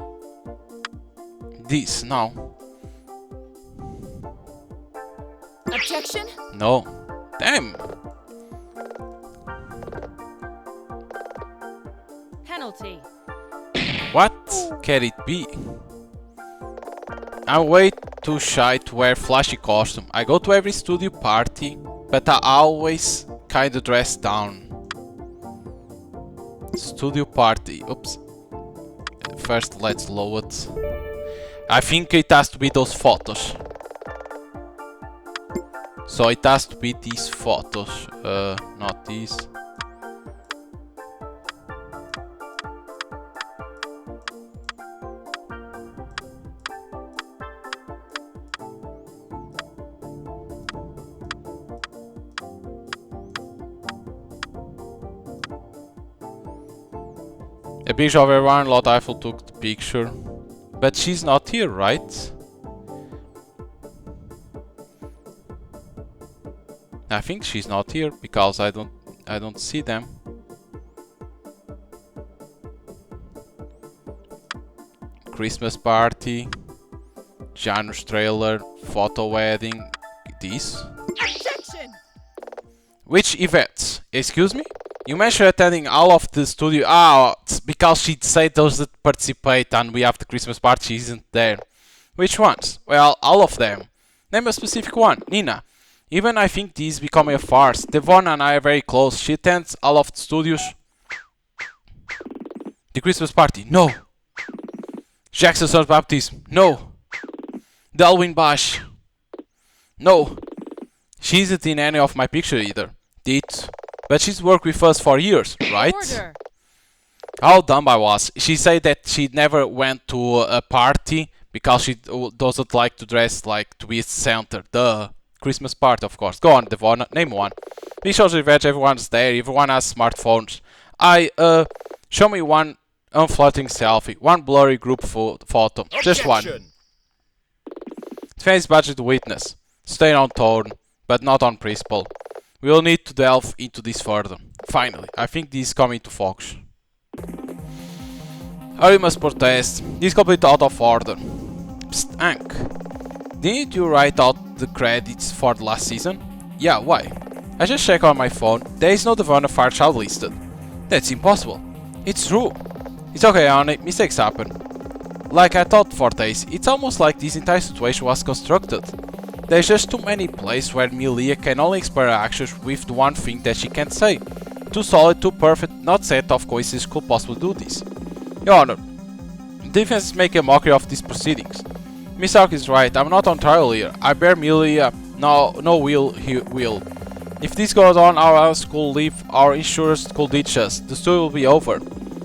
this now. Objection? No. Damn. Penalty. What can it be? I'm way too shy to wear flashy costume. I go to every studio party, but I always kinda dress down. Studio party. Oops. First, let's load. I think it has to be those photos. So it has to be these photos. Not these. A picture of everyone, Lord Eiffel took the picture. But she's not here, right? I think she's not here because I don't see them. Christmas party, Janus trailer, photo wedding, this. Objection! Which events? Excuse me? You mentioned attending all of the studio. Ah, it's because she said those that participate and we have the Christmas party, she isn't there. Which ones? Well, all of them. Name a specific one. Nina. Even I think this is becoming a farce. Devon and I are very close. She attends all of the studios. The Christmas party. No. Jackson's baptism. No. The Halloween bash. No. She isn't in any of my pictures either. Did. But she's worked with us for years, right? Order! How dumb I was. She said that she never went to a party because she doesn't like to dress like to be a center. The Christmas party, of course. Go on, Devon, name one. Be sure to revenge, everyone's there, everyone has smartphones. Show me one unflattering selfie, one blurry group photo, just one. Defense budget witness. Stay on tone, but not on principle. We will need to delve into this further. Finally, I think this is coming to focus. Harry must protest. This is completely out of order. Psst, Hank. Didn't you write out the credits for the last season? Yeah, why? I just checked on my phone. There is no Devon Fairchild listed. That's impossible. It's true. It's okay, honey. Mistakes happen. Like I thought for days, it's almost like this entire situation was constructed. There's just too many places where Milia can only express her actions with the one thing that she can say. Too solid, too perfect, not set of coincidences could possibly do this. Your Honor, the defense is making a mockery of these proceedings. Miss Ark is right, I'm not on trial here. I bear Milia no will. If this goes on, our house could leave, our insurers could ditch us, the story will be over.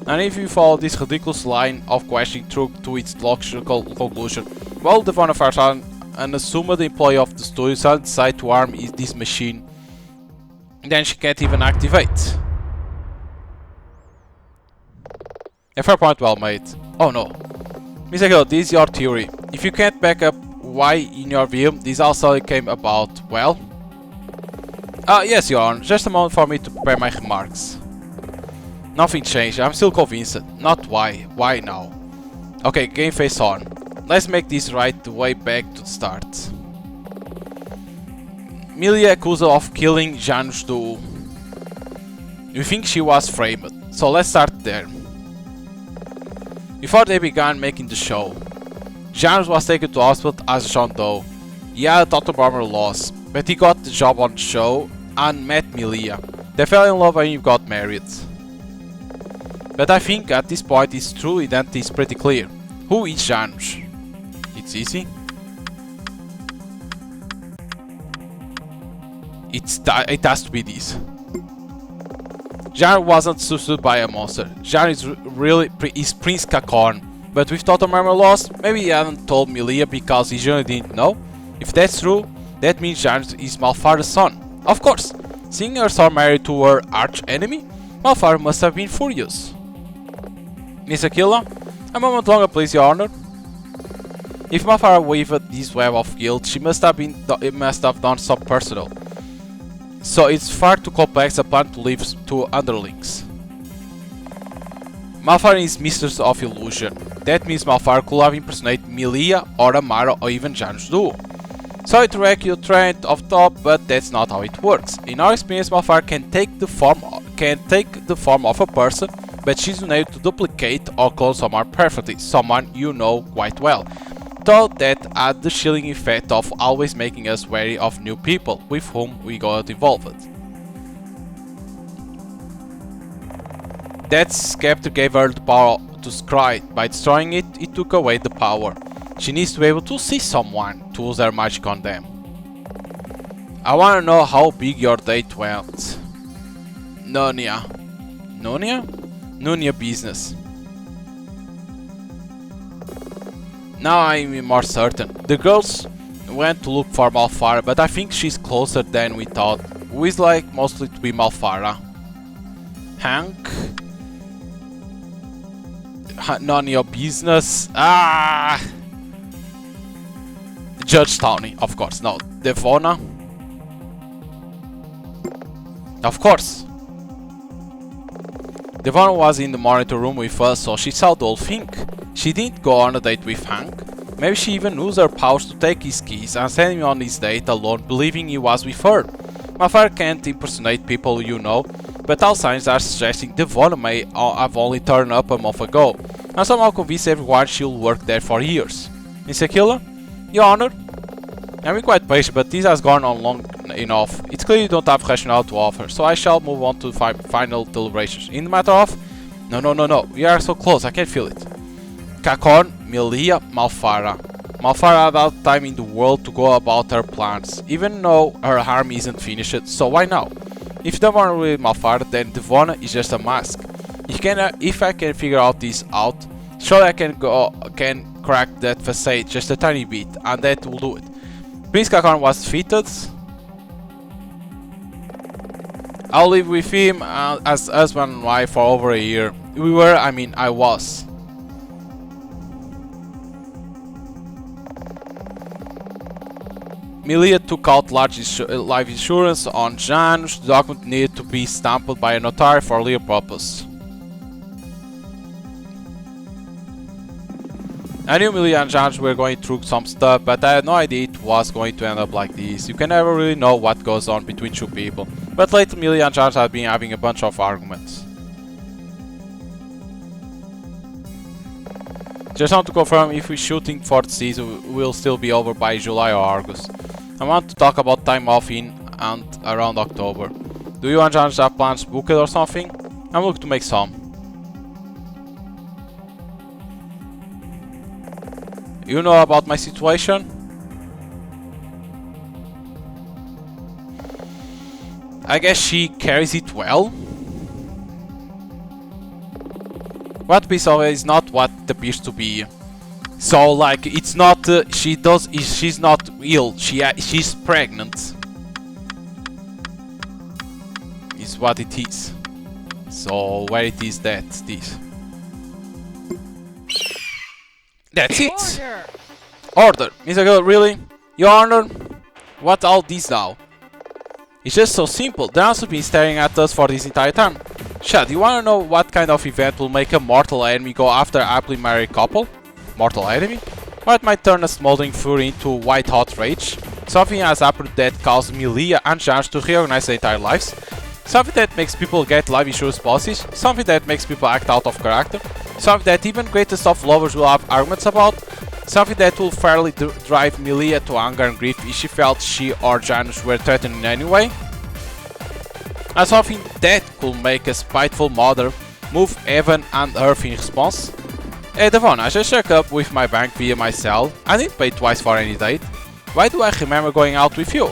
And if you follow this ridiculous line of questioning through to its logical conclusion, well, Devon Farsan, an assumed employee of the studio, shall decide to harm this machine, then she can't even activate. A fair point, well made. Oh no. Mr. Hill, this is your theory. If you can't back up why, in your view, this also came about, well... yes, Your Honor. Just a moment for me to prepare my remarks. Nothing changed. I'm still convinced. Not why. Why now? Okay, game face on. Let's make this right the way back to the start. Milia accused of killing Janus Duo. We think she was framed, so let's start there. Before they began making the show, Janus was taken to hospital as John Doe. He had a Dr. Bomber loss, but he got the job on the show and met Milia. They fell in love and he got married. But I think at this point his true identity is pretty clear. Who is Janus? It's easy. It has to be this. Jan wasn't substituted by a monster. Jan is Prince Kakon. But with total memory loss, maybe he hadn't told Milia because he generally didn't know. If that's true, that means Jan is Malfara's son. Of course, seeing her son married to her arch enemy, Malfara must have been furious. Miss Aquila, a moment longer please, Your Honor. If Malfara weaved this web of guilt, she must have done some personal. So it's far too complex a plan to leave to underlings. Malfara is mistress of illusion. That means Malfara could have impersonated Milia or Amara or even Janus Duo. Sorry to wreck your train of thought, but that's not how it works. In our experience, Malfara can take the form of a person, but she's unable to duplicate or clone someone perfectly, someone you know quite well. Though that had the chilling effect of always making us wary of new people with whom we got involved. That scepter gave her the power to scry. By destroying it, it took away the power. She needs to be able to see someone to use her magic on them. I wanna know how big your date went. Nunia. Nunia? Nunia business. Now I'm more certain. The girls went to look for Malfara, but I think she's closer than we thought. Who is like mostly to be Malfara? Hank? None of your business. Ah! Judge Tony, of course. No, Devona. Of course. Devona was in the monitor room with us, so she saw the whole thing. She didn't go on a date with Hank. Maybe she even used her powers to take his keys and send him on his date alone, believing he was with her. My father can't impersonate people you know, but all signs are suggesting Devona may have only turned up a month ago. I'm somehow convinced everyone she'll work there for years. Miss Aquila? Your Honor? I'm being quite patient, but this has gone on long enough. It's clear you don't have rationale to offer, so I shall move on to final deliberations. In the matter of... No. We are so close, I can feel it. Kakon, Milia, Malfara. Malfara had all the time in the world to go about her plans, even though her harm isn't finished, so why now? If you don't want to read Malfara, then Devona is just a mask. If I can figure this out, sure I can crack that facade just a tiny bit, and that will do it. Prince Kakon was defeated. I'll live with him as husband and wife for over a year. I was. Milia took out life insurance on Janusz. The document needed to be stamped by a notary for legal purpose. I knew Milia and Janusz were going through some stuff, but I had no idea it was going to end up like this. You can never really know what goes on between two people. But later Milia and Janusz had been having a bunch of arguments. Just want to confirm if we're shooting for the season will still be over by July or August. I want to talk about time off in and around October. Do you and Janusz have plans booked or something? I'm looking to make some. You know about my situation? I guess she carries it well. What piece of it is not what it appears to be. So like it's not she's not ill, she's pregnant. Is what it is. So where it is this. That's it! Order! Mr. Girl, really? Your Honor? What all this now? It's just so simple. The answer's been staring at us for this entire time. Chad, you wanna know what kind of event will make a mortal enemy go after a happily married couple? Mortal enemy? What might turn a smoldering fury into white hot rage? Something has happened that caused Milia and Janusz to reorganize their entire lives? Something that makes people get life insurance policies? Something that makes people act out of character? Something that even greatest of lovers will have arguments about? Something that will fairly drive Milia to anger and grief if she felt she or Janusz were threatened in any way? And something that could make a spiteful mother move heaven and earth in response? Hey Devon, I just checked up with my bank via my cell. I didn't pay twice for any date. Why do I remember going out with you?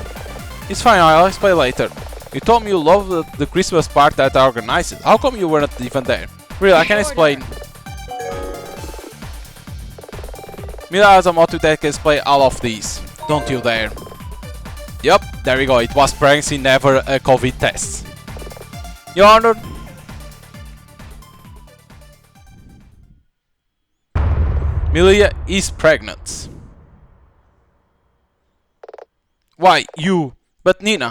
It's fine, I'll explain later. You told me you loved the Christmas party that I organized. How come you weren't even there? Really, I can explain. Mila has a motive that can explain all of these. Don't you dare. Yup, there we go. It was pregnancy, never a COVID test. Your Honor. Milia is pregnant. Why, you? But Nina,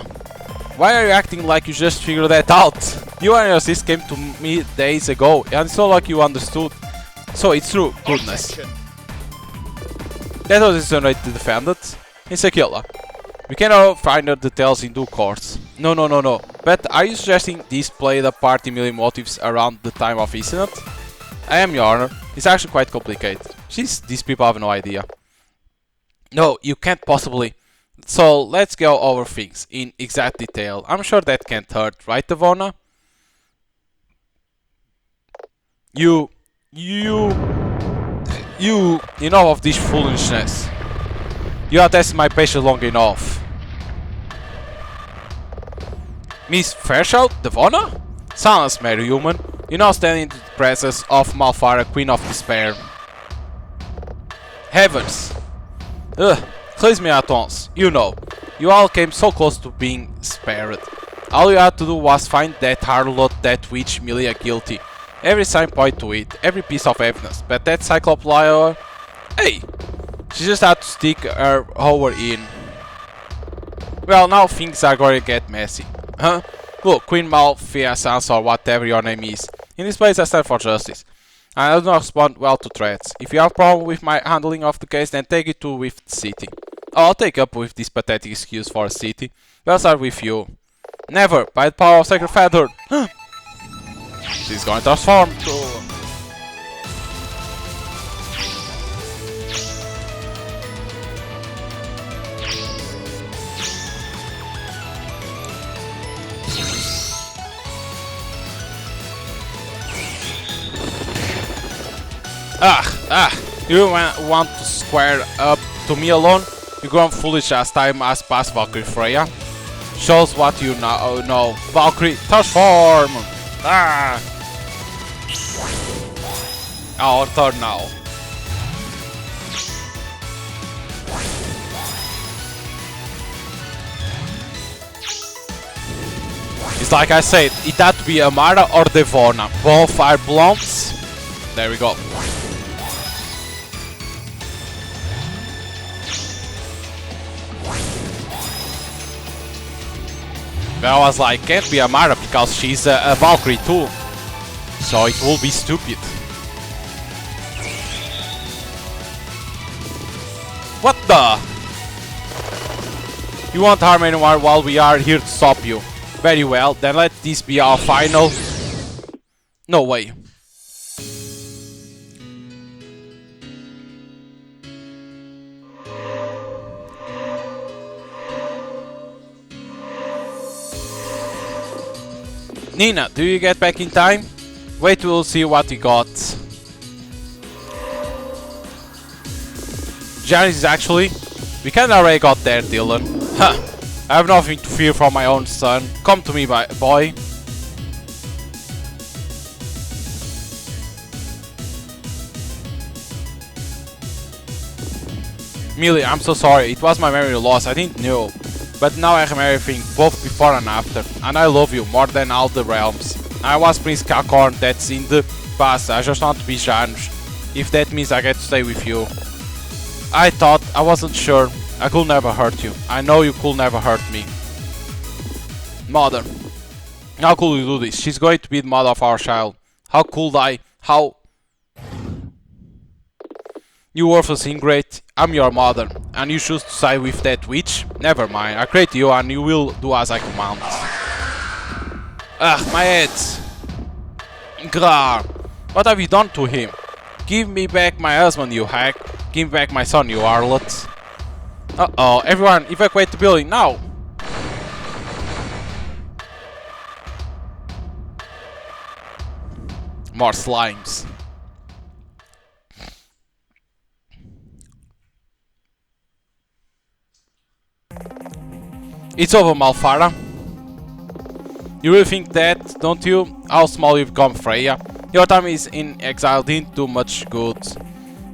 why are you acting like you just figured that out? You and your sis came to me days ago, and it's not like you understood. So it's true, goodness. That was insinuated to defend it. It's Aquila. We can now find out details in due course. No. But are you suggesting this played a part in Milia motives around the time of incident? I am, Your Honor. It's actually quite complicated. These people have no idea. No, you can't possibly. So let's go over things in exact detail. I'm sure that can't hurt, right, Devona? You know of this foolishness. You have tested my patience long enough. Miss Fairchild, Devona? Silence, Mary Human. You now stand in the presence of Malfara, Queen of Despair. Heavens! Close me at once. You know, you all came so close to being spared. All you had to do was find that harlot, that witch, Milia guilty. Every sign point to it, every piece of evidence, but that Cyclops liar... Hey! She just had to stick her over in. Well, now things are going to get messy. Huh? Look, Queen Malfiasance or whatever your name is. In this place I stand for justice. I do not respond well to threats. If you have a problem with my handling of the case, then take it to with the city. I'll take up with this pathetic excuse for a city. We'll start with you. Never, by the power of Sacred Feather. She's going to transform to... You want to square up to me alone? You grown foolish as time has passed, Valkyrie Freya. Shows what you know. Valkyrie, transform! Our turn now. It's like I said, it had to be Amara or Devona. Both are blondes. There we go. I was like, can't be Amara because she's a Valkyrie too. So it will be stupid. What the? You won't harm anyone while we are here to stop you. Very well, then let this be our final. No way. Nina, do you get back in time? Wait, we'll see what we got. Janice actually. We kinda already got there, Dylan. Huh. I have nothing to fear from my own son. Come to me, boy. Millie, I'm so sorry. It was my memory loss. I didn't know. But now I have everything, both before and after. And I love you more than all the realms. I was Prince Cacorn, that's in the past. I just want to be Janus. If that means I get to stay with you. I thought, I wasn't sure. I could never hurt you. I know you could never hurt me. Mother. How could you do this? She's going to be the mother of our child. How could I? How? You worthless ingrate. I'm your mother. And you choose to side with that witch? Never mind. I create you and you will do as I command. Ugh, my head. Grrr. What have you done to him? Give me back my husband, you hack. Give me back my son, you harlot. Uh-oh, everyone evacuate the building now! More slimes. It's over, Malfara. You really think that, don't you? How small you've become, Freya. Your time is in exile didn't do much good.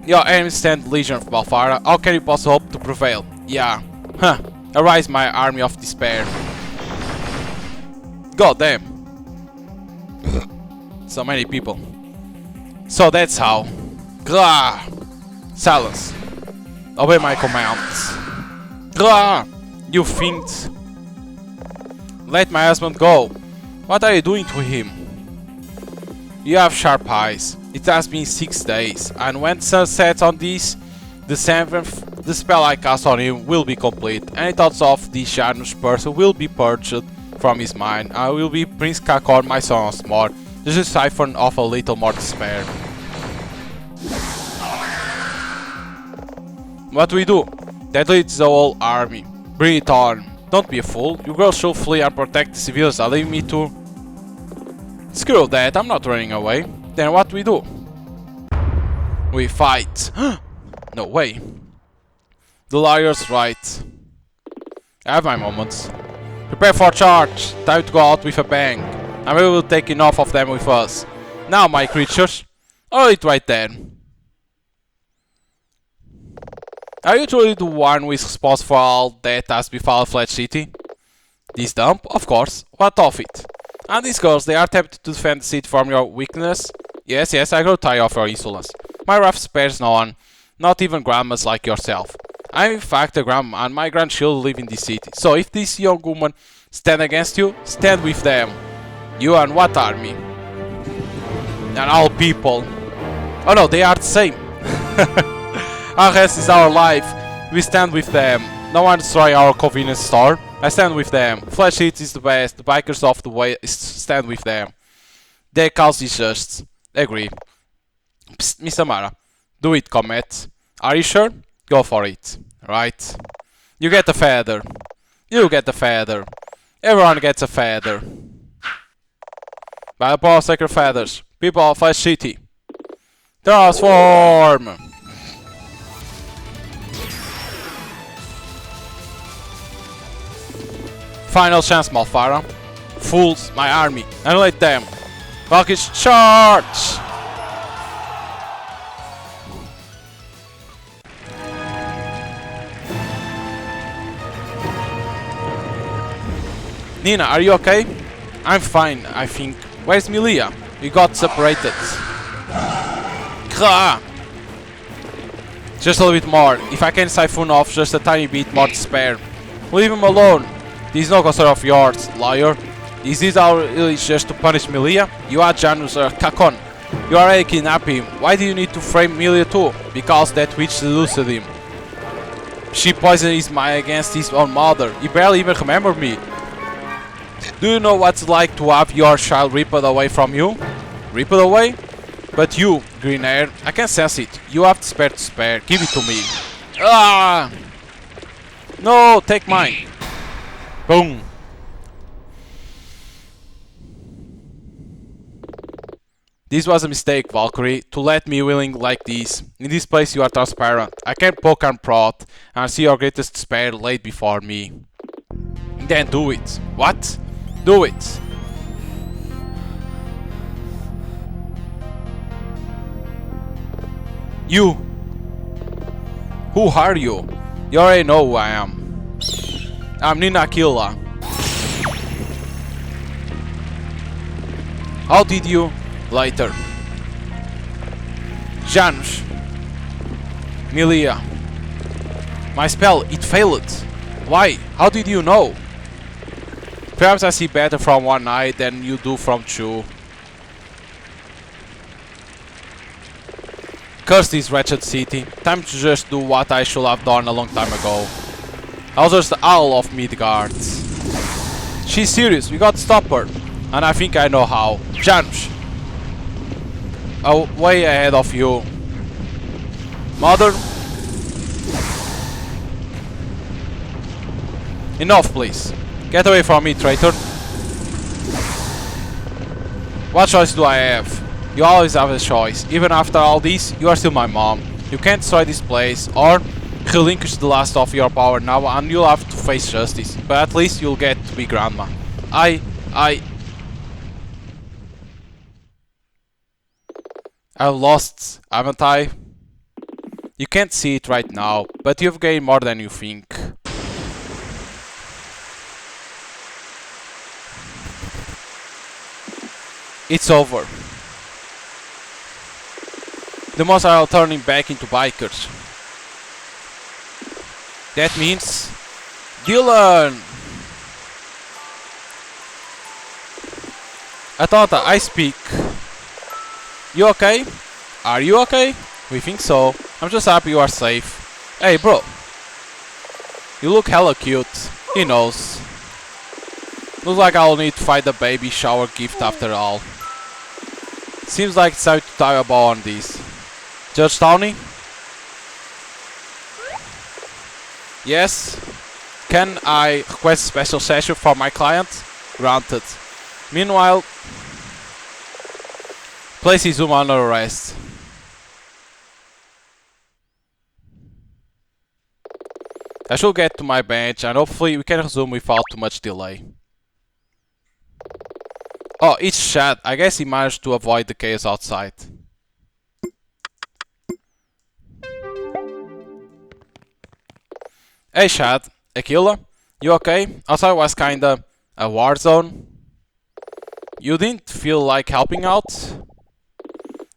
Your enemies stand legion of Malfara. How can you possibly hope to prevail? Yeah. Huh. Arise, my army of despair. God damn. So many people. So that's how. Grrr. Silence. Obey my commands. Grrr. You fiends. Let my husband go. What are you doing to him? You have sharp eyes. It has been 6 days, and when sun sets on this, the 7th, the spell I cast on him will be complete. Any thoughts of this Janus person will be purged from his mind. I will be Prince Cacorn, my son once more. Just a siphon of a little more despair. What do we do? That leads the whole army. Bring it on. Don't be a fool. You girls should flee and protect the civilians. Allow me to. Screw that, I'm not running away. Then what do we do? We fight. No way. The liar's right. I have my moments. Prepare for charge. Time to go out with a bang. And we will take enough of them with us. Now, my creatures. Hold it right there. Are you truly the one who is responsible for all that has befallen Flat City? This dump? Of course. What of it? And these girls, they are tempted to defend the city from your weakness? Yes, I grow tired of your insolence. My wrath spares no one, not even grandmas like yourself. I am in fact a grandma, and my grandchildren live in this city. So if this young woman stand against you, stand with them. You and what army? And all people. Oh no, they are the same. Our rest is our life. We stand with them. No one destroy our convenience store. I stand with them. Flash Hits is the best. The bikers of the way stand with them. Their cause is just. Agree. Psst, Miss Amara. Do it, Comet. Are you sure? Go for it. Right. You get a feather. You get a feather. Everyone gets a feather. By the power of sacred feathers, people of Flash City. Transform! Final chance, Malfara. Fools, my army. Annihilate them. Valkyries, charge! Nina, are you okay? I'm fine, I think. Where's Milia? We got separated. Krah! Just a little bit more. If I can siphon off just a tiny bit more to spare. Leave him alone. This is no concern of yours, liar. Is this our illusion just to punish Milia? You are Janus or Kakon. You are ready to kidnap him. Why do you need to frame Milia too? Because that witch seduced him. She poisoned his mind against his own mother. He barely even remembered me. Do you know what it's like to have your child ripped away from you? Ripped away? But you, green hair, I can sense it. You have to spare. Give it to me. Ah! No, take mine. Boom. This was a mistake, Valkyrie, to let me willing like this. In this place you are transparent. I can poke and prod and see your greatest spare laid before me. Then do it. What? Do it. You. Who are you? You already know who I am. I'm Nina Aquila. How did you? Later. Janus. Milia. My spell, it failed. Why? How did you know? Perhaps I see better from one eye than you do from two. Curse this wretched city. Time to just do what I should have done a long time ago. I was just the owl of Midgard. She's serious, we got to stop her. And I think I know how. Janus. Way ahead of you. Mother. Enough, please. Get away from me, traitor. What choice do I have? You always have a choice. Even after all this, you are still my mom. You can't destroy this place, or relinquish the last of your power now and you'll have to face justice. But at least you'll get to be grandma. I lost, haven't I? You can't see it right now, but you've gained more than you think. It's over. The monsters are all turning back into bikers. That means... Dylan! Atanta, I speak. You okay? Are you okay? We think so. I'm just happy you are safe. Hey bro. You look hella cute. He knows. Looks like I'll need to find a baby shower gift after all. Seems like it's time to tie a bow on this. Judge Tony? Yes? Can I request a special session for my client? Granted. Meanwhile, place his room under arrest. I should get to my bench and hopefully we can resume without too much delay. Oh, it's Chad. I guess he managed to avoid the chaos outside. Hey Chad, Aquila, you okay? Outside was kinda a war zone. You didn't feel like helping out?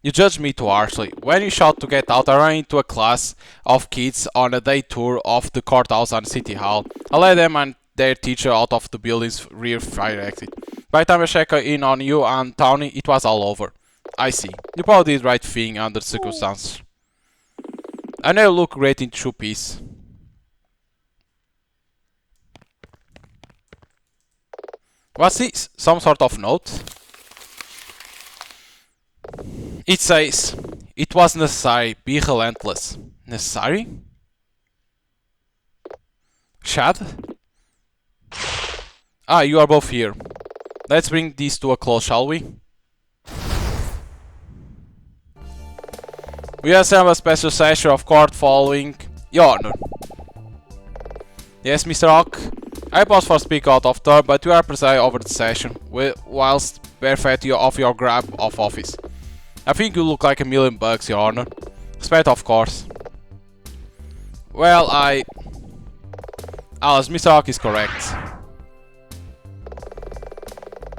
You judged me too harshly. When you shot to get out, I ran into a class of kids on a day tour of the courthouse and City Hall. I led them and their teacher out of the building's rear fire exit. By the time I checked in on you and Tony, it was all over. I see. You probably did the right thing under the circumstances. I know you look great in two-piece. What's this? Some sort of note? It says, it was necessary, be relentless. Necessary? Chad? Ah, you are both here. Let's bring these to a close, shall we? We also have a special session of court following your honor. Yes, Mr. Hawk? I pause for speak out of turn, but you are presiding over the session, whilst bereft of your grab of office. I think you look like a million bucks, your honor. Respect, of course. Well, Alice, Mr. Hawk is correct.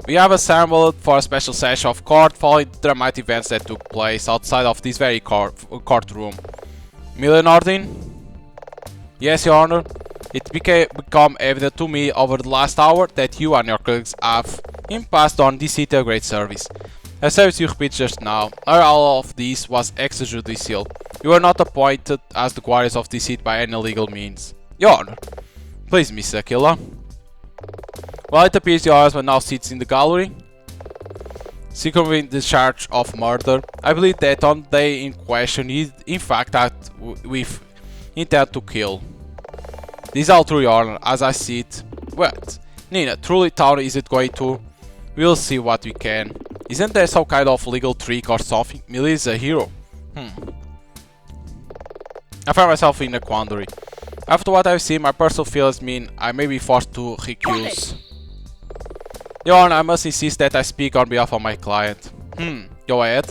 We have assembled for a special session of court following the dramatic events that took place outside of this very courtroom. Million Ordin? Yes, your honor. It become evident to me over the last hour that you and your colleagues have, in past, done this city a great service. A service you repeat just now, all of this was extrajudicial. You were not appointed as the guardians of this seat by any legal means. Your honor. Please, Mr. Aquila. Well, it appears your husband now sits in the gallery, secretly the charge of murder. I believe that on the day in question he in fact acted with intent to kill. This is all true, your honor, as I see it. What? Nina, truly town is it going to? We'll see what we can. Isn't there some kind of legal trick or something? Millie is a hero. I find myself in a quandary. After what I've seen, my personal feelings mean I may be forced to recuse. Your honor, I must insist that I speak on behalf of my client. Go ahead.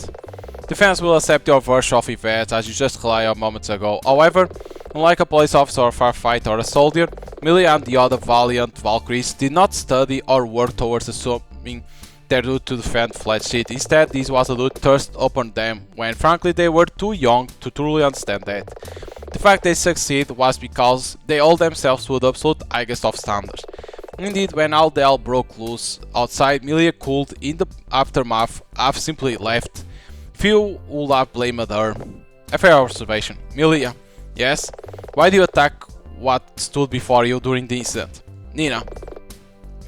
Defense will accept your version of events as you just relied moments ago. However, unlike a police officer or firefighter or a soldier, Millie and the other valiant Valkyries did not study or work towards assuming their duty to defend Flat Sheet. Instead, this was a duty thrust upon them when frankly they were too young to truly understand that. The fact they succeed was because they held themselves to the absolute highest of standards. Indeed, when all hell broke loose outside, Millie could, in the aftermath, have simply left. Few would have blamed her. A fair observation. Millie, yes? Why do you attack what stood before you during the incident? Nina.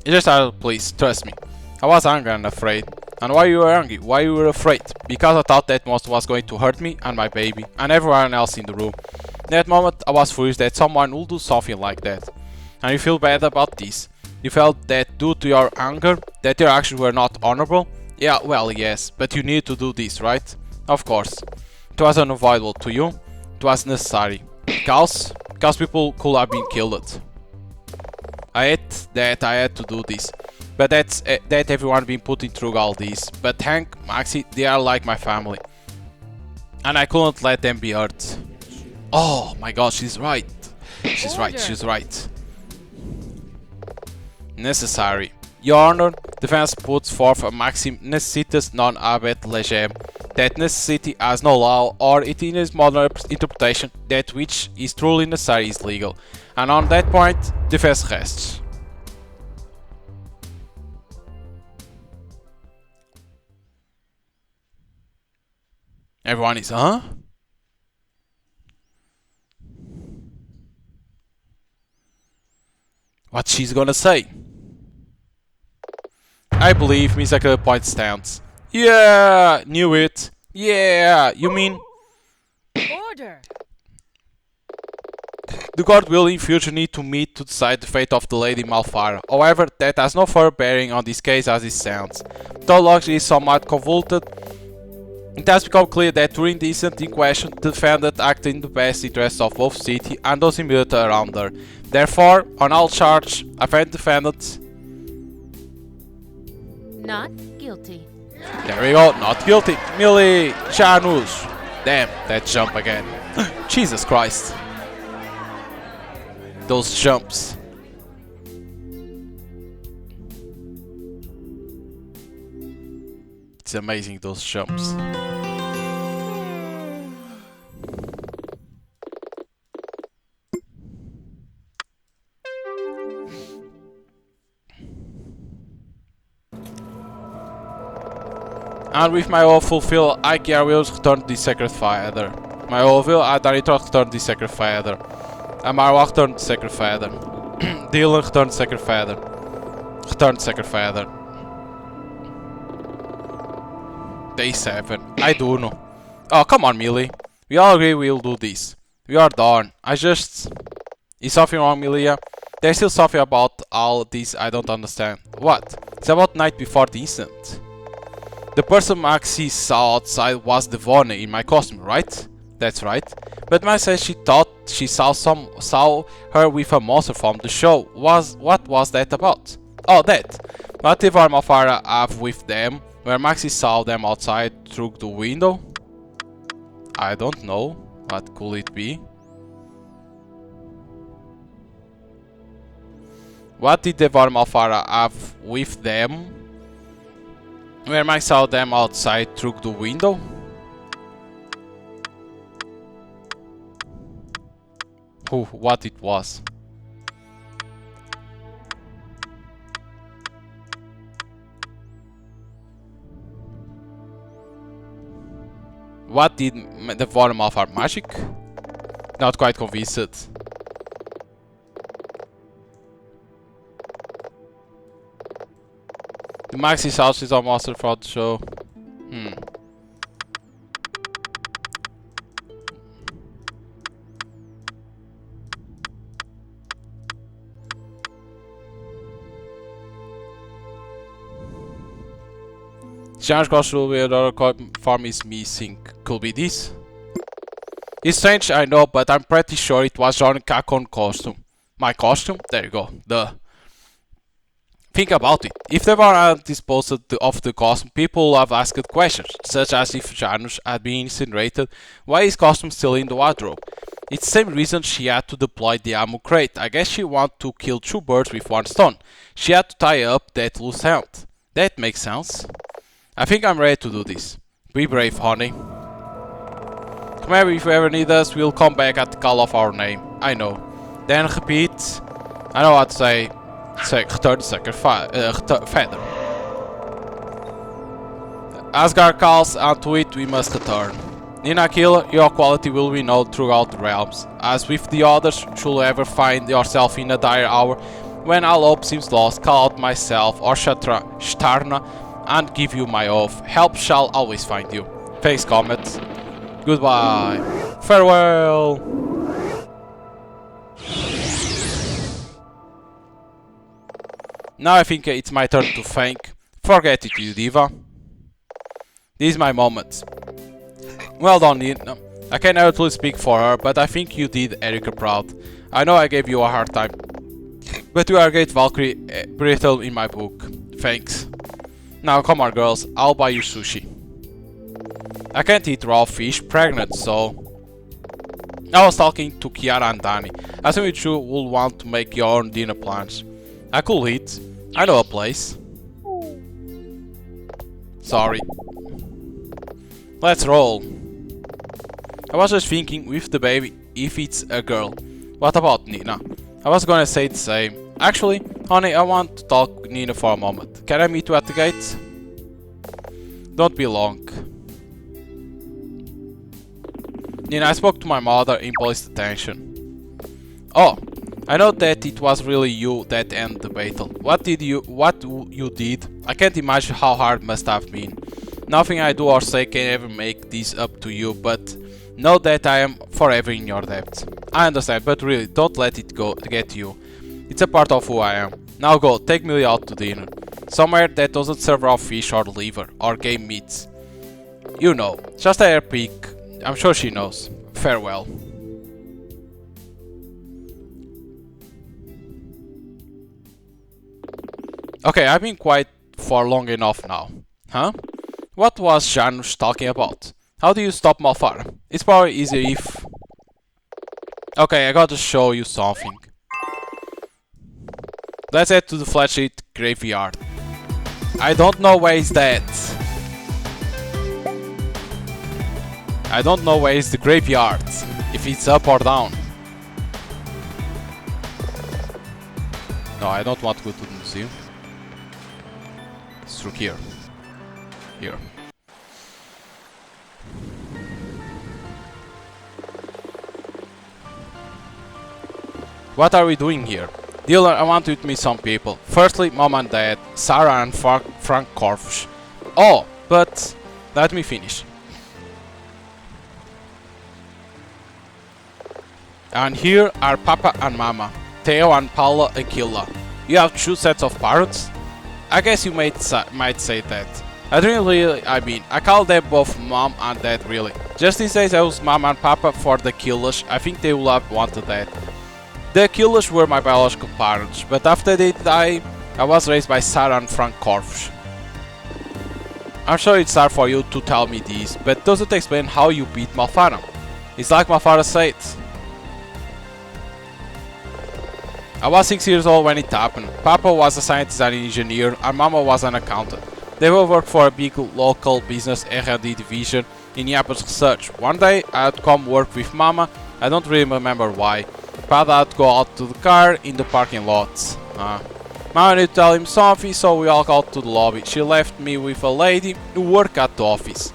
You just started, please, trust me. I was angry and afraid. And why you were angry? Why you were afraid? Because I thought that monster was going to hurt me and my baby and everyone else in the room. In that moment I was furious that someone would do something like that. And you feel bad about this. You felt that due to your anger, that your actions were not honorable? Yeah, well, yes, but you need to do this, right? Of course. It was unavoidable to you. It was necessary. Because people could have been killed. I had to do this. But that everyone been putting through all this. But Hank, Maxie, they are like my family. And I couldn't let them be hurt. Oh my god, she's right. She's right. Necessary. Your honor, defense puts forth a maxim necessitas non habet legem. That necessity has no law, or it in its modern interpretation, that which is truly necessary is legal. And on that point, defense rests. Everyone is, huh? What she's gonna say? I believe Misaka point stands. Yeah, knew it. Yeah, you mean Order. the court will in future need to meet to decide the fate of the Lady Malfire. However, that has no further bearing on this case as it stands. Though logic is somewhat convoluted, it has become clear that during the incident in question, the defendant acted in the best interests of both city and those immediately around her. Therefore, on all charge, I find the defendant Not guilty. There we go, not guilty. Millie Janus. Damn, that jump again. Jesus Christ. Those jumps. It's amazing, those jumps. And with my oath fulfilled, Aquila will return the sacred feather. My oath will Adarito return the sacred feather. Amarwa return the sacred feather. Dylan return the sacred feather. Return the sacred feather. Day 7. I do know. Oh, come on, Millie. We all agree we'll do this. We are done. Is something wrong, Milia? There's still something about all this I don't understand. What? It's about night before the incident. The person Maxie saw outside was the Devon in my costume, right? That's right. But Max said she thought she saw her with a monster from the show. What was that about? Oh, that. What did Varmafara have with them, where Maxie saw them outside through the window? I don't know. What could it be? What did the Varmafara have with them, where Maxie saw them outside through the window? What it was. What did the volume of our magic? Not quite convinced. The Maxi House is our master for the show. Challenge costume where the farm is missing. Could be this. It's strange, I know, but I'm pretty sure it was Johnny Kakon costume. My costume? There you go. Duh. Think about it. If they were disposed of the costume, people would have asked questions, such as if Janus had been incinerated, why is costume still in the wardrobe? It's the same reason she had to deploy the ammo crate. I guess she wanted to kill two birds with one stone. She had to tie up that loose hand. That makes sense. I think I'm ready to do this. Be brave, honey. Come here, if you ever need us, we'll come back at the call of our name. I know. Then repeat. I know what to say. Return sacred feather. Asgard calls, and to it we must return. In Aquila, your quality will be known throughout the realms. As with the others, should you ever find yourself in a dire hour, when all hope seems lost, call out myself or Shtarna, and give you my oath. Help shall always find you. Thanks, Comet. Goodbye. Farewell. Now I think it's my turn to thank. Forget it, you diva. This is my moment. Well done, Nina. I can never truly speak for her, but I think you did Erika proud. I know I gave you a hard time, but you are a great Valkyrie, brittle in my book. Thanks. Now come on, girls, I'll buy you sushi. I can't eat raw fish, pregnant, so... I was talking to Kiara and Danny. I assumed you would want to make your own dinner plans. I could eat. I know a place. Sorry. Let's roll. I was just thinking with the baby, if it's a girl. What about Nina? I was gonna say the same. Actually, honey, I want to talk with Nina for a moment. Can I meet you at the gate? Don't be long. Nina, I spoke to my mother in police detention. Oh, I know that it was really you that ended the battle. What you did? I can't imagine how hard it must have been. Nothing I do or say can ever make this up to you, but know that I am forever in your debt. I understand, but really, don't let it get you. It's a part of who I am. Now go, take Millie out to dinner. Somewhere that doesn't serve raw fish or liver or game meats. You know, just a peek. I'm sure she knows. Farewell. Okay, I've been quiet for long enough now. Huh? What was Janus talking about? How do you stop Malfara? It's probably easier if... Okay, I gotta show you something. Let's head to the flashlight graveyard. I don't know where is that. I don't know where is the graveyard. If it's up or down. No, I don't want to go to the museum. It's through here. Here. What are we doing here? Dealer, I want you to meet some people. Firstly, Mom and Dad, Sarah and Frank Korfsch. Oh, but let me finish. And here are Papa and Mama, Theo and Paula Aquila. You have 2 sets of parents? I guess you might say that. I call them both Mom and Dad really. Just these days I use Mama and Papa for the Aquillas. I think they would have wanted that. The Aquillas were my biological parents, but after they died, I was raised by Sarah and Frank Korfsch. I'm sure it's hard for you to tell me this, but does it explain how you beat my father? It's like my father said. I was 6 years old when it happened. Papa was a scientist and engineer, and Mama was an accountant. They both worked for a big local business R&D division in Yap's research. One day I had come work with Mama, I don't really remember why. Papa had to go out to the car in the parking lot. Mama needed to tell him something, so we all got to the lobby. She left me with a lady who worked at the office.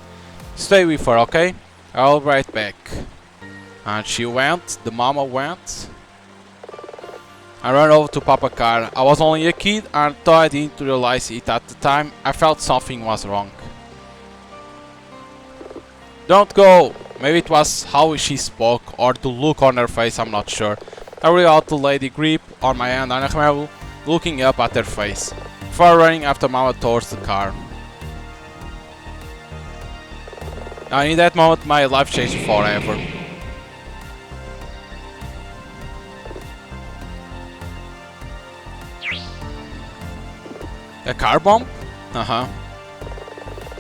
Stay with her, okay? I'll be right back. And she went, the Mama went. I ran over to Papa's car. I was only a kid and though I didn't realize it at the time, I felt something was wrong. Don't go! Maybe it was how she spoke or the look on her face, I'm not sure. I really felt the lady grip on my hand and I remember looking up at her face, before running after Mama towards the car. And in that moment my life changed forever. A car bomb?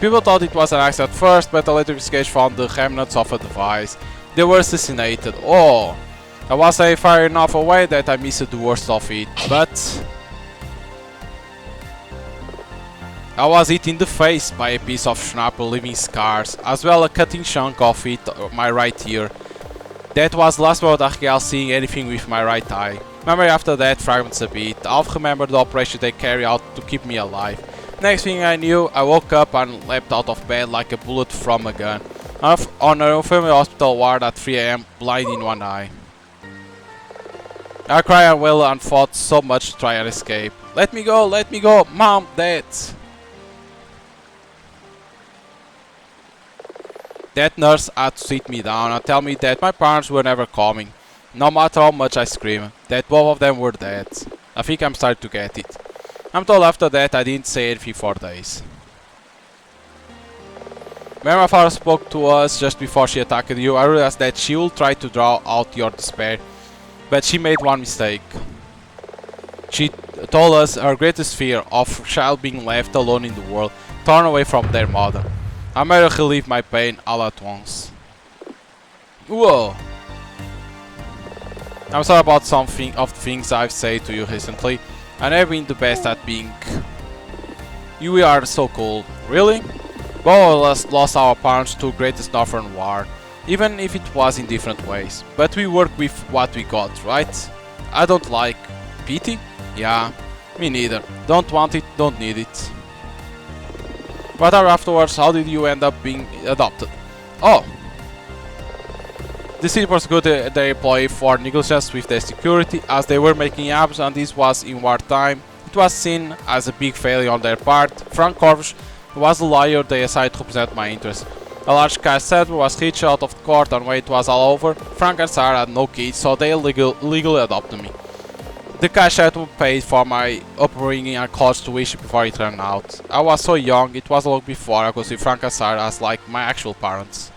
People thought it was an accident at first, but the later investigation found the remnants of a device. They were assassinated. Oh, I was far enough away that I missed the worst of it, but I was hit in the face by a piece of shrapnel leaving scars, as well a cutting chunk of it on my right ear. That was the last moment I recall seeing anything with my right eye. Memory after that fragments a bit. I'll remember the operation they carried out to keep me alive. Next thing I knew, I woke up and leapt out of bed like a bullet from a gun. On a family hospital ward at 3 AM, blind in one eye. I cried and wailed and fought so much to try and escape. Let me go, Mom, Dad. That nurse had to sit me down and tell me that my parents were never coming. No matter how much I screamed, that both of them were dead. I think I'm starting to get it. I'm told after that I didn't say anything for days. When my father spoke to us just before she attacked you, I realized that she will try to draw out your despair. But she made one mistake. She told us her greatest fear of a child being left alone in the world, torn away from their mother. I made her relieve my pain all at once. Whoa! I'm sorry about some of the things I've said to you recently. I've never been the best at being. You are so cool. Really? Both of us lost our parents to the Greatest Northern War, even if it was in different ways. But we work with what we got, right? I don't like pity? Yeah, me neither. Don't want it, don't need it. What are afterwards? How did you end up being adopted? Oh! The city prosecuted their employee for negligence with their security as they were making apps, and this was in wartime. It was seen as a big failure on their part. Frank Korfsch was the lawyer they assigned to represent my interests. A large cash settlement was reached out of the court, and when it was all over, Frank and Sarah had no kids, so they legally adopted me. The cash settlement paid for my upbringing and college tuition before it ran out. I was so young, it was long before I could see Frank and Sarah as like my actual parents.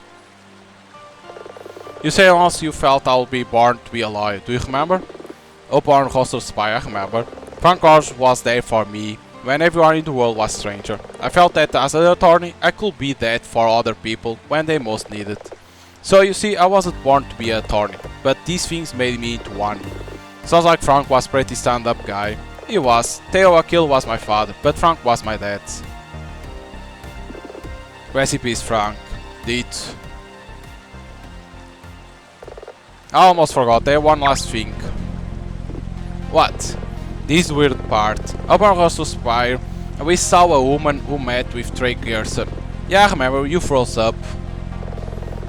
You say once you felt I would be born to be a lawyer, do you remember? Upon Roster Spy, I remember. Frank Korfsch was there for me, when everyone in the world was a stranger. I felt that as an attorney, I could be that for other people when they most needed. So you see, I wasn't born to be an attorney, but these things made me into one. Sounds like Frank was a pretty stand-up guy. He was. Theo Aquila was my father, but Frank was my dad. Recipes, Frank. Did. I almost forgot, there one last thing. What? This weird part. Upon Russell's Spire, we saw a woman who met with Trey Gerson. Yeah, I remember, you froze up.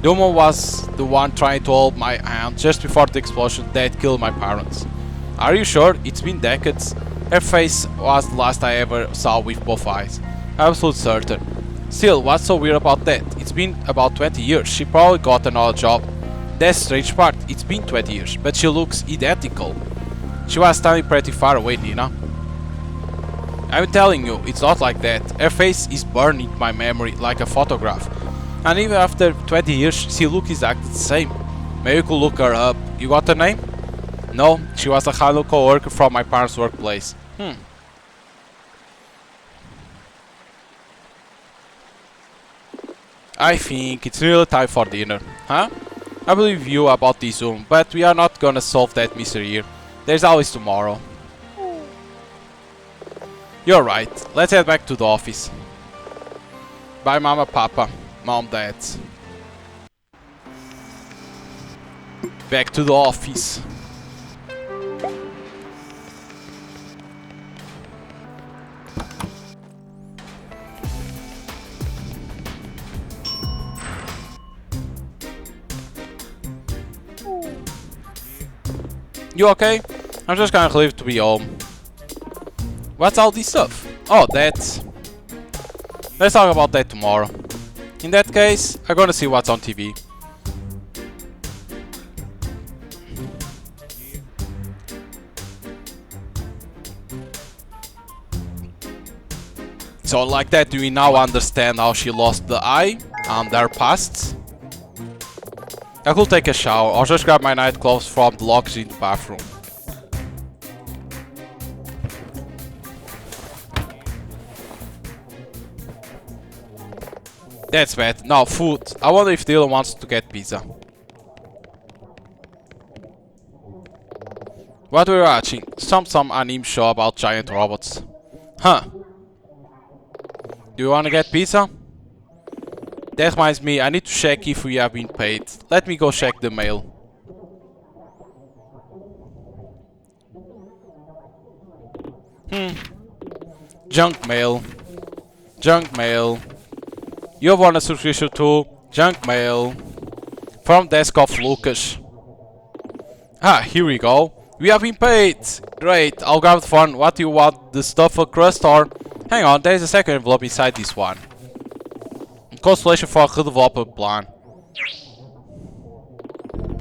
The woman was the one trying to hold my hand just before the explosion that killed my parents. Are you sure? It's been decades. Her face was the last I ever saw with both eyes. Absolute certain. Still, what's so weird about that? It's been about 20 years. She probably got another job. That's the strange part. It's been 20 years, but she looks identical. She was standing pretty far away, Nina. I'm telling you, it's not like that. Her face is burned into my memory like a photograph. And even after 20 years, she looks exactly the same. Maybe you could look her up. You got her name? No, she was a high co-worker from my parents' workplace. I think it's nearly time for dinner. Huh? I believe you about this Zoom, but we are not gonna solve that mystery here. There's always tomorrow. You're right. Let's head back to the office. Bye, Mama, Papa, Mom, Dad. Back to the office. You okay? I'm just gonna leave to be home. What's all this stuff? Oh, that's... Let's talk about that tomorrow. In that case, I'm gonna see what's on TV. So like that, do we now understand how she lost the eye and their pasts? I could take a shower or just grab my night clothes from the lockers in the bathroom. That's bad. Now food. I wonder if Dylan wants to get pizza. What were you watching? Some anime show about giant robots. Huh. Do you wanna get pizza? That reminds me, I need to check if we have been paid. Let me go check the mail. Junk mail. Junk mail. You have won a subscription to Junk mail. From desk of Lucas. Ah, here we go. We have been paid. Great, I'll grab the phone. What do you want? The stuffed crust or... Hang on, there's a second envelope inside this one. Constellation for a redevelopment plan.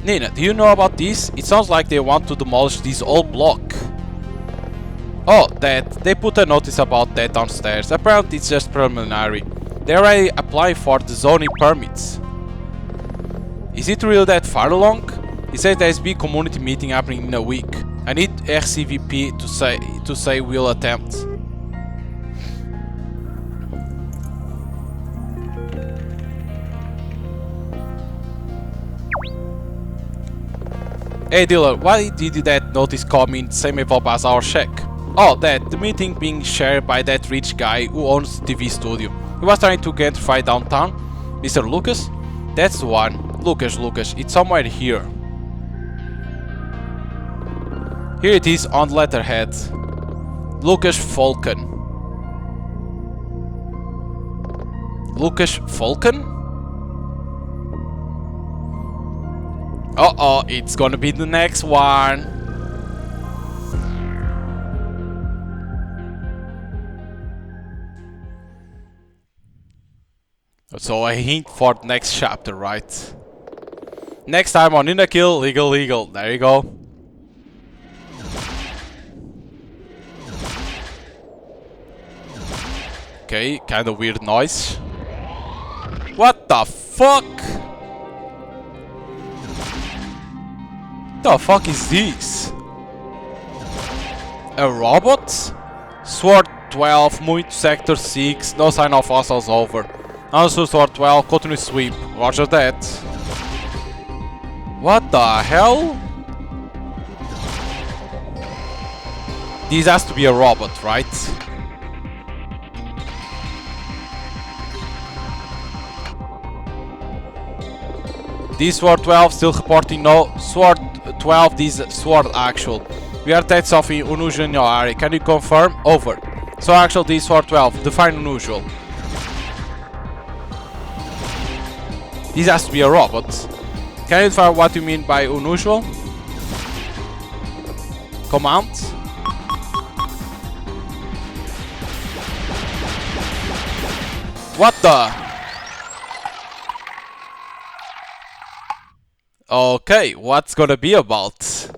Nina, do you know about this? It sounds like they want to demolish this old block. Oh, that. They put a notice about that downstairs. Apparently it's just preliminary. They're already applying for the zoning permits. Is it really that far along? He says there's a big community meeting happening in a week. I need RCVP to say we'll attempt. Hey dealer, why did that notice come in the same envelope as our check? Oh, that, the meeting being shared by that rich guy who owns the TV studio. He was trying to gentrify downtown. Mr. Lucas? That's the one. Lucas, it's somewhere here. Here it is on the letterhead. Lucas Falcon. Lucas Falcon? Uh-oh, it's gonna be the next one. So a hint for the next chapter, right? Next time on In a Kill, Legal. There you go. Okay, kind of weird noise. What the fuck? The fuck is this? A robot? Sword 12, moving to sector 6, no sign of hostiles over. Answer Sword 12, continue sweep. Roger that. What the hell? This has to be a robot, right? This Sword 12 still reporting no. Sword 12, this Sword actual. We are detecting something unusual in your area. Can you confirm? Over. So actual, this Sword 12. Define unusual. This has to be a robot. Can you define what you mean by unusual? Command. What the? Okay, what's gonna be about?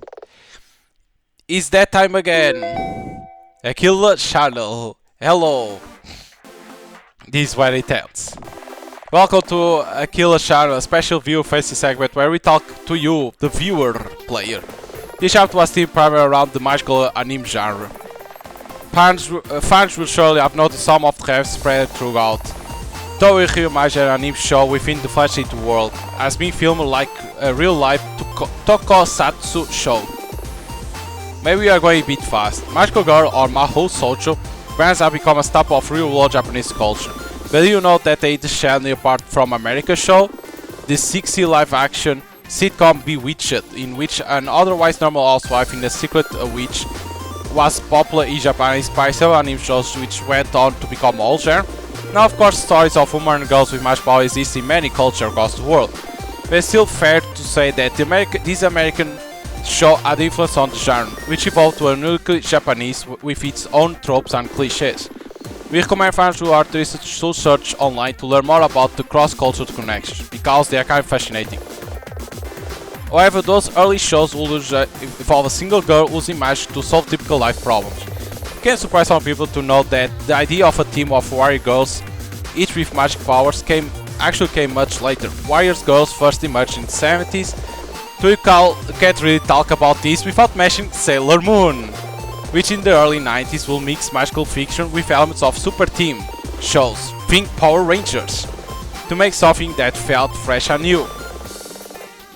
It's that time again. Aquila channel. Hello. This is where it ends. Welcome to Aquila channel, a special view fancy segment where we talk to you, the viewer player. This chapter was themed primarily around the magical anime genre. Fans will surely have noticed some of the refs spread throughout. Though we reimagine an anime show within the flashlight world, as being filmed like a real-life tokusatsu show. Maybe we are going a bit fast. Magical Girl or Mahou Shoujo brands have become a staple of real-world Japanese culture. But do you know that they distinguish apart from America's show? The 6C live-action sitcom Bewitched, in which an otherwise normal housewife in a secret witch was popular in Japan, inspired several anime shows which went on to become all genre. Now, of course, stories of women and girls with magic power exist in many cultures across the world. But it's still fair to say that this American show had influence on the genre, which evolved to a uniquely Japanese with its own tropes and cliches. We recommend fans who are interested to search online to learn more about the cross-cultural connections, because they are kind of fascinating. However, those early shows will involve a single girl using magic to solve typical life problems. It can surprise some people to know that the idea of a team of warrior girls, each with magic powers, actually came much later. Warrior girls first emerged in the 70s. Can't really talk about this without mentioning Sailor Moon, which in the early 90s will mix magical fiction with elements of super team shows, think Power Rangers, to make something that felt fresh and new.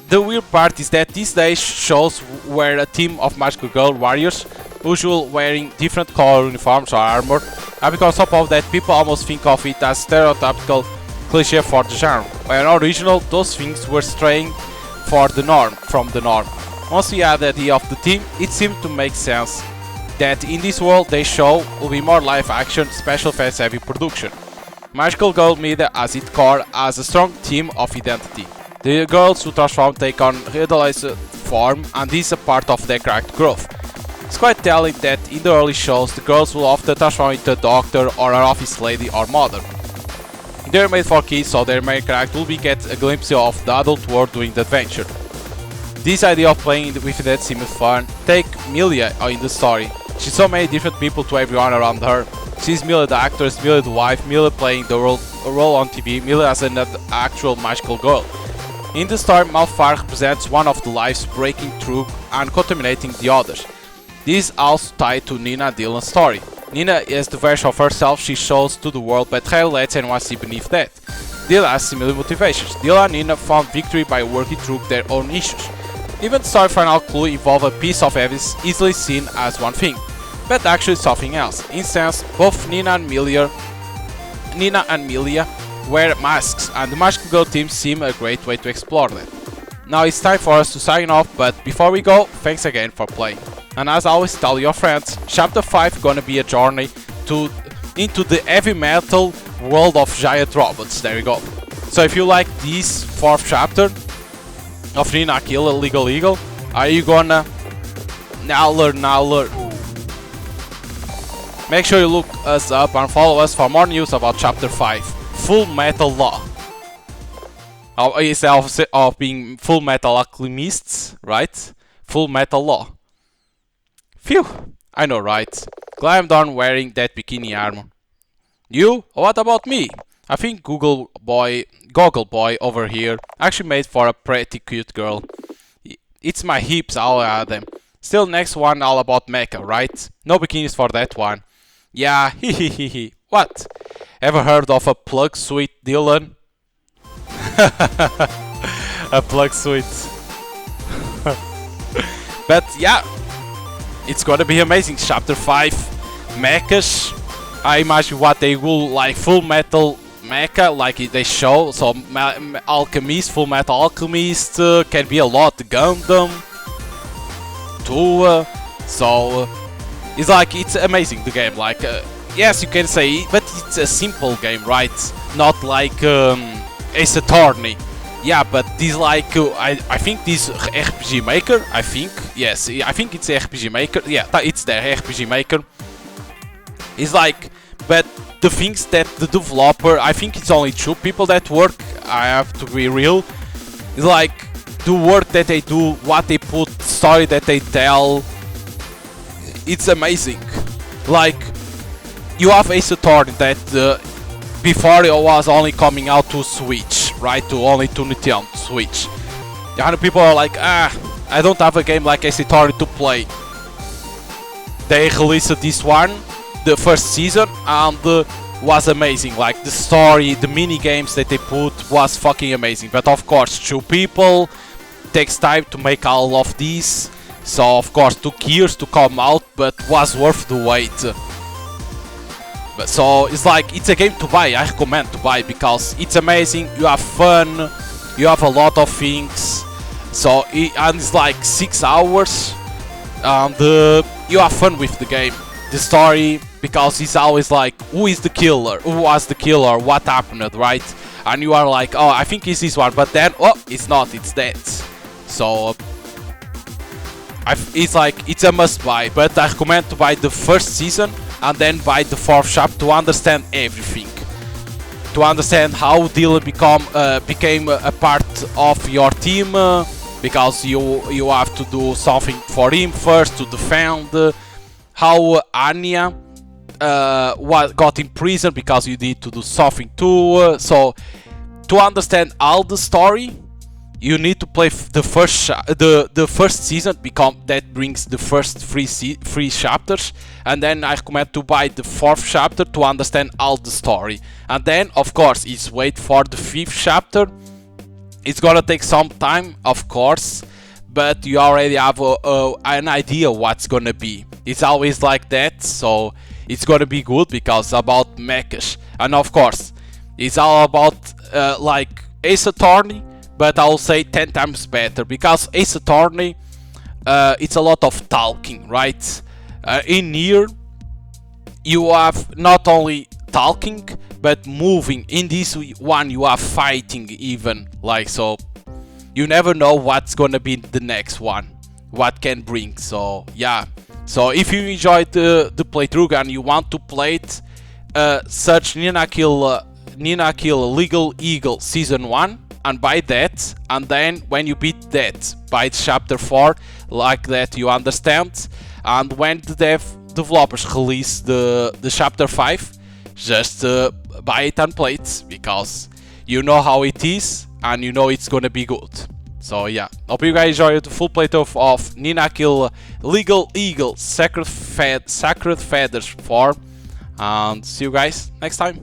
The weird part is that these days shows where a team of magical girl warriors, usually wearing different color uniforms or armor, have become so popular that people almost think of it as stereotypical cliché for the genre. When original, those things were straying from the norm. Once we had the idea of the team, it seemed to make sense that in this world they show will be more live action, special effects heavy production. Magical Girl Media as its core has a strong theme of identity. The girls who transform take on adolescent form, and this is a part of their character growth. It's quite telling that in the early shows the girls will often transform into a doctor or an office lady or mother. They're made for kids, so their main character will get a glimpse of the adult world during the adventure. This idea of playing with that seems fun. Take Milia in the story. She's so many different people to everyone around her. She's Milia the actress, Milia the wife, Milia playing the role on TV, Milia as an actual magical girl. In the story, Malphar represents one of the lives breaking through and contaminating the others. This is also tied to Nina and Dylan's story. Nina is the version of herself she shows to the world, but rarely lets anyone see beneath that. Dylan has similar motivations. Dylan and Nina found victory by working through their own issues. Even the story final clue involves a piece of evidence easily seen as one thing, but actually something else. In sense, both Nina and Milia wear masks, and the Magical Girl team seem a great way to explore that. Now it's time for us to sign off, but before we go, thanks again for playing. And as always, tell your friends, Chapter 5 gonna be a journey into the heavy metal world of giant robots. There we go. So if you like this 4th chapter of Nina Aquila Legal, are you gonna now learn? Make sure you look us up and follow us for more news about Chapter 5, Full Metal Law. Instead of being Full Metal Alchemists, right? Full Metal Law. Phew, I know, right? Glad I'm done wearing that bikini armor. You? What about me? I think Goggle Boy over here actually made for a pretty cute girl. It's my hips, I'll add them. Still, next one all about mecha, right? No bikinis for that one. Yeah, hehehe. What? Ever heard of a plug suite, Dylan? A plug suite. But yeah, it's gonna be amazing. Chapter 5, mechas. I imagine what they will like, full metal mecha, like they show. So alchemist, full metal alchemist, can be a lot. Gundam, too. So it's amazing, the game. Like yes, you can say, but it's a simple game, right? Not like Ace Attorney, Yeah, but this like I think this RPG Maker. I think yes, I think it's RPG Maker. Yeah, it's the RPG Maker. It's like, but the things that the developer, I think it's only 2 people that work. I have to be real. It's like the work that they do, what they put, story that they tell. It's amazing. Like you have Ace Attorney that before it was only coming out to Switch, right? To only to Nintendo Switch. The other people are like, I don't have a game like Ace Attorney to play. They released this one, the first season, and was amazing. Like the story, the mini games that they put was fucking amazing. But of course, 2 people takes time to make all of these. So of course took years to come out, but was worth the wait. But so it's like it's a game to buy. I recommend to buy because it's amazing. You have fun. You have a lot of things. So and it's like 6 hours, and you have fun with the game. The story, because it's always like, who is the killer? Who was the killer? What happened, right? And you are like, oh, I think it's this one, but then, oh, it's not. It's that. So it's like it's a must buy. But I recommend to buy the first season and then buy the 4th chapter to understand everything. To understand how Dylan became a part of your team, because you have to do something for him first to defend. How Anya got in prison because you need to do something too. So to understand all the story, you need to play the first season, because that brings the first 3 chapters, and then I recommend to buy the 4th chapter to understand all the story, and then of course it's wait for the 5th chapter. It's gonna take some time, of course, but you already have an idea what's gonna be. It's always like that, so it's gonna be good because it's about mechas, and of course it's all about like Ace Attorney, but I'll say 10 times better, because Ace Attorney, it's a lot of talking, right? In here, you have not only talking, but moving. In this one, you are fighting even, like, so you never know what's gonna be the next one, what can bring. So yeah, so if you enjoyed the playthrough and you want to play it, search Nina Aquila Legal Eagle Season 1 and buy that, and then when you beat that, buy chapter 4, like that you understand. And when the developers release the chapter 5, just buy it and play it, because you know how it is and you know it's gonna be good. So yeah, hope you guys enjoyed the full playthrough of Nina Aquila Legal Eagle Sacred Feathers 4, and see you guys next time.